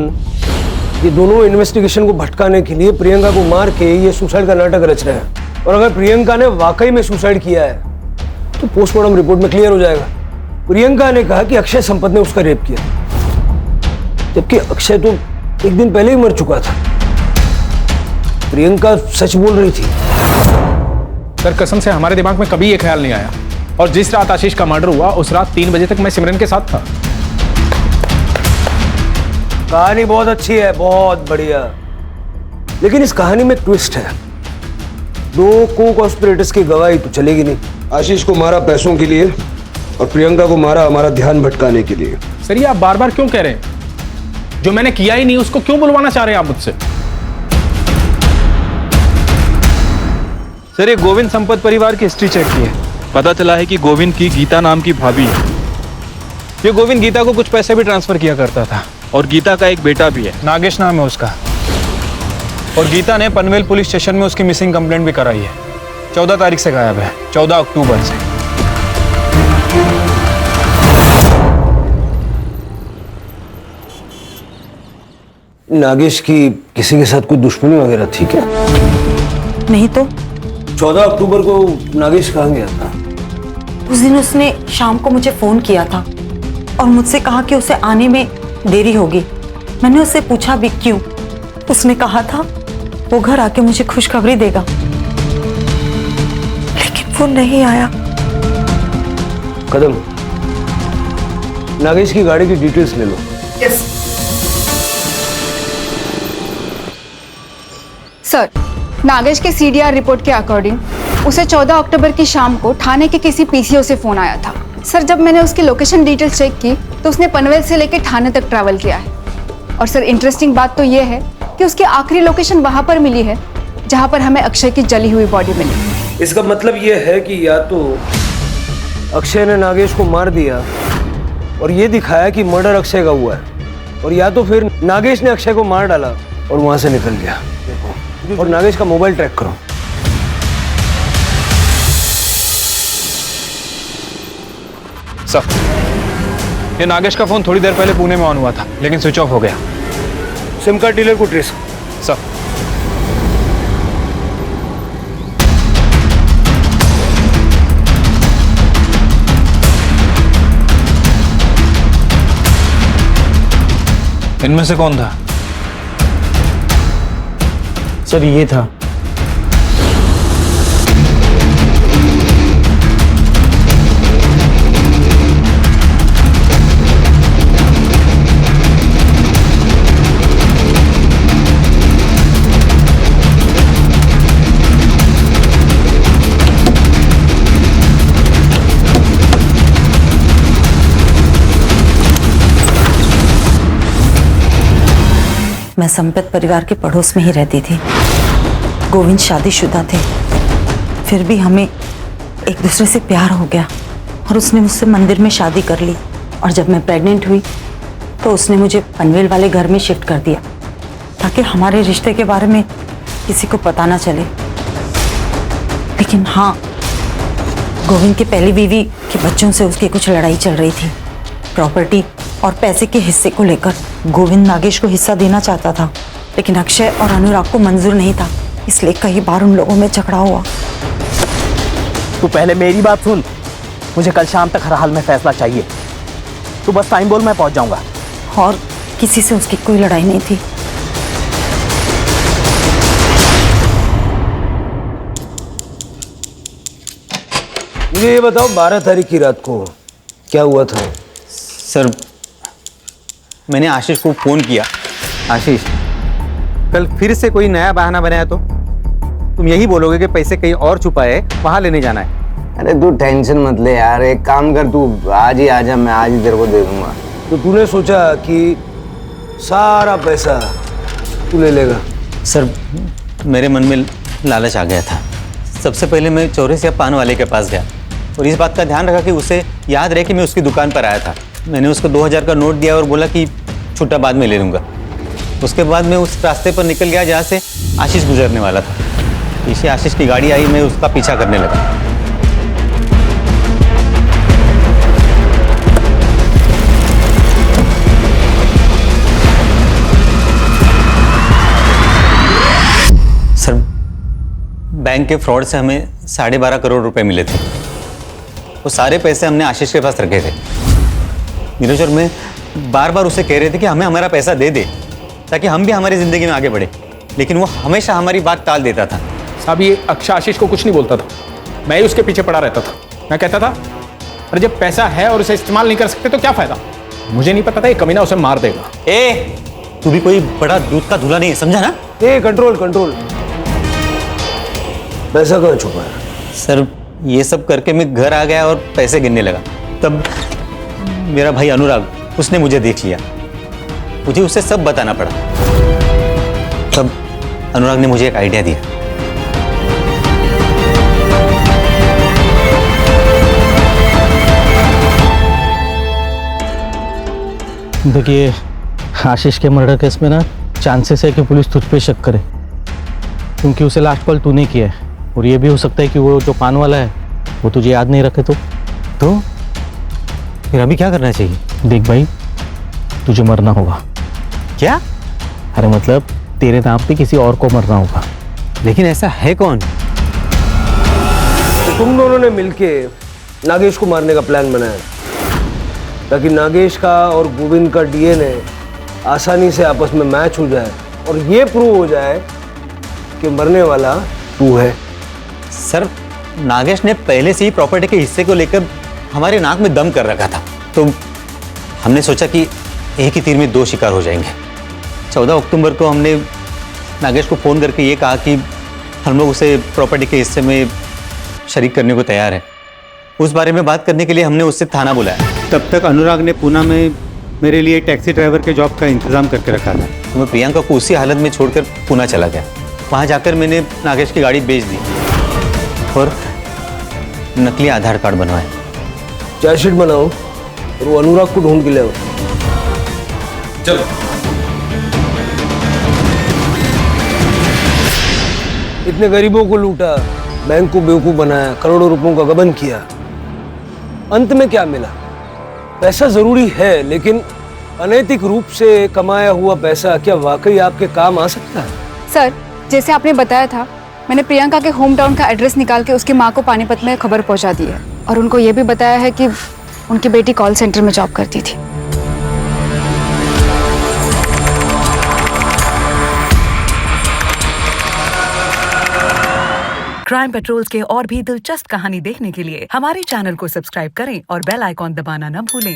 ये दोनों इन्वेस्टिगेशन को भटकाने के लिए प्रियंका को मार के ये सुसाइड का नाटक रच रहे हैं। और अगर प्रियंका ने वाकई में सुसाइड किया है तो पोस्टमार्टम रिपोर्ट में क्लियर हो जाएगा। प्रियंका ने कहा कि अक्षय संपत ने उसका रेप किया, जबकि अक्षय तो एक दिन पहले ही मर चुका था। प्रियंका सच बोल रही थी। सर, कसम से हमारे दिमाग में कभी ये ख्याल नहीं आया। और जिस रात आशीष का मर्डर हुआ उस रात 3 बजे तक मैं सिमरन के साथ था। कहानी बहुत अच्छी है, बहुत बढ़िया, लेकिन इस कहानी में ट्विस्ट है। 2 को-कॉन्स्पिरेटर्स की गवाही तो चलेगी नहीं। आशीष को मारा पैसों के लिए और प्रियंका को मारा हमारा ध्यान भटकाने के लिए। सर, ये आप बार बार क्यों कह रहे हैं? जो मैंने किया ही नहीं उसको क्यों बुलवाना चाह रहे हैं आप मुझसे? सर, ये गोविंद संपत परिवार की हिस्ट्री चेक की है। पता चला है कि गोविंद की गीता नाम की भाभी है। ये गोविंद गीता को कुछ पैसे भी ट्रांसफर किया करता था और गीता का एक बेटा भी है, नागेश नाम है उसका। और गीता ने पनवेल पुलिस स्टेशन में उसकी मिसिंग कंप्लेंट भी कराई है। 14 तारीख से गायब है, 14 अक्टूबर से। नागेश की किसी के साथ कोई दुश्मनी वगैरह थी क्या? नहीं तो। 14 अक्टूबर को नागेश कहाँ गया था? उस दिन उसने शाम को मुझे फोन किया था और मुझसे कहा कि उसे आने में देरी होगी। मैंने उससे पूछा भी क्यों। उसने कहा था वो घर आके मुझे खुशखबरी देगा, लेकिन वो नहीं आया। कदम, नागेश की गाड़ी की डिटेल्स ले लो। यस। सर, नागेश के CDR रिपोर्ट के अकॉर्डिंग उसे 14 अक्टूबर की शाम को थाने के किसी PCO से फोन आया था। सर, जब मैंने उसकी लोकेशन डिटेल्स चेक की तो उसने पनवेल से लेकर ठाणे तक ट्रैवल किया है। और सर इंटरेस्टिंग बात तो ये है कि उसकी आखिरी लोकेशन वहां पर मिली है जहां पर हमें अक्षय की जली हुई बॉडी मिली। इसका मतलब ये है कि या तो अक्षय ने नागेश को मार दिया और ये दिखाया कि मर्डर अक्षय का हुआ है, और या तो फिर नागेश ने अक्षय को मार डाला और वहां से निकल गया। देखो, और नागेश का मोबाइल ट्रैक करो। सर, ये नागेश का फोन थोड़ी देर पहले पुणे में ऑन हुआ था, लेकिन स्विच ऑफ हो गया। सिम कार्ड डीलर को ट्रेस। सर, इनमें से कौन था? सर ये था। मैं संपत परिवार के पड़ोस में ही रहती थी। गोविंद शादीशुदा थे, फिर भी हमें एक दूसरे से प्यार हो गया और उसने मुझसे मंदिर में शादी कर ली। और जब मैं प्रेग्नेंट हुई तो उसने मुझे पनवेल वाले घर में शिफ्ट कर दिया ताकि हमारे रिश्ते के बारे में किसी को पता ना चले। लेकिन हाँ, गोविंद की पहली बीवी के बच्चों से उसकी कुछ लड़ाई चल रही थी। प्रॉपर्टी और पैसे के हिस्से को लेकर गोविंद नागेश को हिस्सा देना चाहता था, लेकिन अक्षय और अनुराग को मंजूर नहीं था, इसलिए कई बार उन लोगों में झगड़ा हुआ। तू पहले मेरी बात सुन, मुझे कल शाम तक हर हाल में फैसला चाहिए। तू बस टाइम बोल, मैं पहुंच जाऊंगा। और किसी से उसकी कोई लड़ाई नहीं थी। मुझे ये बताओ, 12 तारीख की रात को क्या हुआ था? सर, मैंने आशीष को फोन किया। आशीष, कल फिर से कोई नया बहाना बनाया तो तुम यही बोलोगे कि पैसे कहीं और छुपाए, वहां लेने जाना है। अरे तू टेंशन मत ले यार, एक काम कर, तू आज ही आ जा, मैं आज ही तेरे को दे दूंगा। तो तूने सोचा कि सारा पैसा तू ले लेगा? सर, मेरे मन में लालच आ गया था। सबसे पहले मैं चौरसिया पान वाले के पास गया और इस बात का ध्यान रखा कि उसे याद रहे कि मैं उसकी दुकान पर आया था। मैंने उसको 2000 का नोट दिया और बोला कि छुट्टा बाद में ले लूँगा। उसके बाद मैं उस रास्ते पर निकल गया जहाँ से आशीष गुजरने वाला था। पीछे आशीष की गाड़ी आई, मैं उसका पीछा करने लगा। सर, बैंक के फ्रॉड से हमें 12.5 करोड़ रुपए मिले थे। वो सारे पैसे हमने आशीष के पास रखे थे। नीरज और मैं बार बार उसे कह रहे थे कि हमें हमारा पैसा दे दे ताकि हम भी हमारी जिंदगी में आगे बढ़े, लेकिन वो हमेशा हमारी बात टाल देता था। साहब, ये अक्षय आशीष को कुछ नहीं बोलता था, मैं ही उसके पीछे पड़ा रहता था। मैं कहता था, अरे जब पैसा है और उसे इस्तेमाल नहीं कर सकते तो क्या फायदा। मुझे नहीं पता था ये कमीना उसे मार देगा। तू भी कोई बड़ा दूध का धुला नहीं है, समझा ना? Control control. पैसा कहाँ छुपा है? सर, ये सब करके मैं घर आ गया और पैसे गिनने लगा। तब मेरा भाई अनुराग, उसने मुझे देख लिया। मुझे उसे सब बताना पड़ा। तब अनुराग ने मुझे एक आइडिया दिया। देखिए, आशीष के मर्डर केस में ना चांसेस है कि पुलिस तुझ पे शक करे, क्योंकि उसे लास्ट कॉल तूने किया है। और ये भी हो सकता है कि वो जो पान वाला है वो तुझे याद नहीं रखे तो फिर अभी क्या करना चाहिए? देख भाई, तुझे मरना होगा। क्या? अरे मतलब तेरे नाम पे किसी और को मरना होगा। लेकिन ऐसा है कौन? तो तुम दोनों ने मिलके नागेश को मारने का प्लान बनाया ताकि नागेश का और गोविंद का डीएनए आसानी से आपस में मैच हो जाए और ये प्रूव हो जाए कि मरने वाला तू है। सर, नागेश ने पहले से ही प्रॉपर्टी के हिस्से को लेकर हमारे नाक में दम कर रखा था, तो हमने सोचा कि एक ही तीर में दो शिकार हो जाएंगे। 14 अक्टूबर को हमने नागेश को फ़ोन करके ये कहा कि हम लोग उसे प्रॉपर्टी के हिस्से में शरीक करने को तैयार हैं। उस बारे में बात करने के लिए हमने उससे थाना बुलाया। तब तक अनुराग ने पूना में मेरे लिए टैक्सी ड्राइवर के जॉब का इंतज़ाम करके रखा था। तो मैं प्रियंका को उसी हालत में छोड़कर पूना चला गया। वहाँ जाकर मैंने नागेश की गाड़ी बेच दी और नकली आधार कार्ड बनवाए। चार्जशीट बनाओ और वो अनुराग को ढूंढ के ले आओ। चलो। इतने गरीबों को लूटा, बैंक को बेवकूफ बनाया, करोड़ों रुपयों का गबन किया, अंत में क्या मिला? पैसा जरूरी है, लेकिन अनैतिक रूप से कमाया हुआ पैसा क्या वाकई आपके काम आ सकता है? सर, जैसे आपने बताया था, मैंने प्रियंका के होम टाउन का एड्रेस निकाल के उसकी माँ को पानीपत में खबर पहुंचा दी है और उनको ये भी बताया है कि उनकी बेटी कॉल सेंटर में जॉब करती थी। क्राइम पेट्रोल्स के और भी दिलचस्प कहानी देखने के लिए हमारे चैनल को सब्सक्राइब करें और बेल आइकॉन दबाना न भूलें।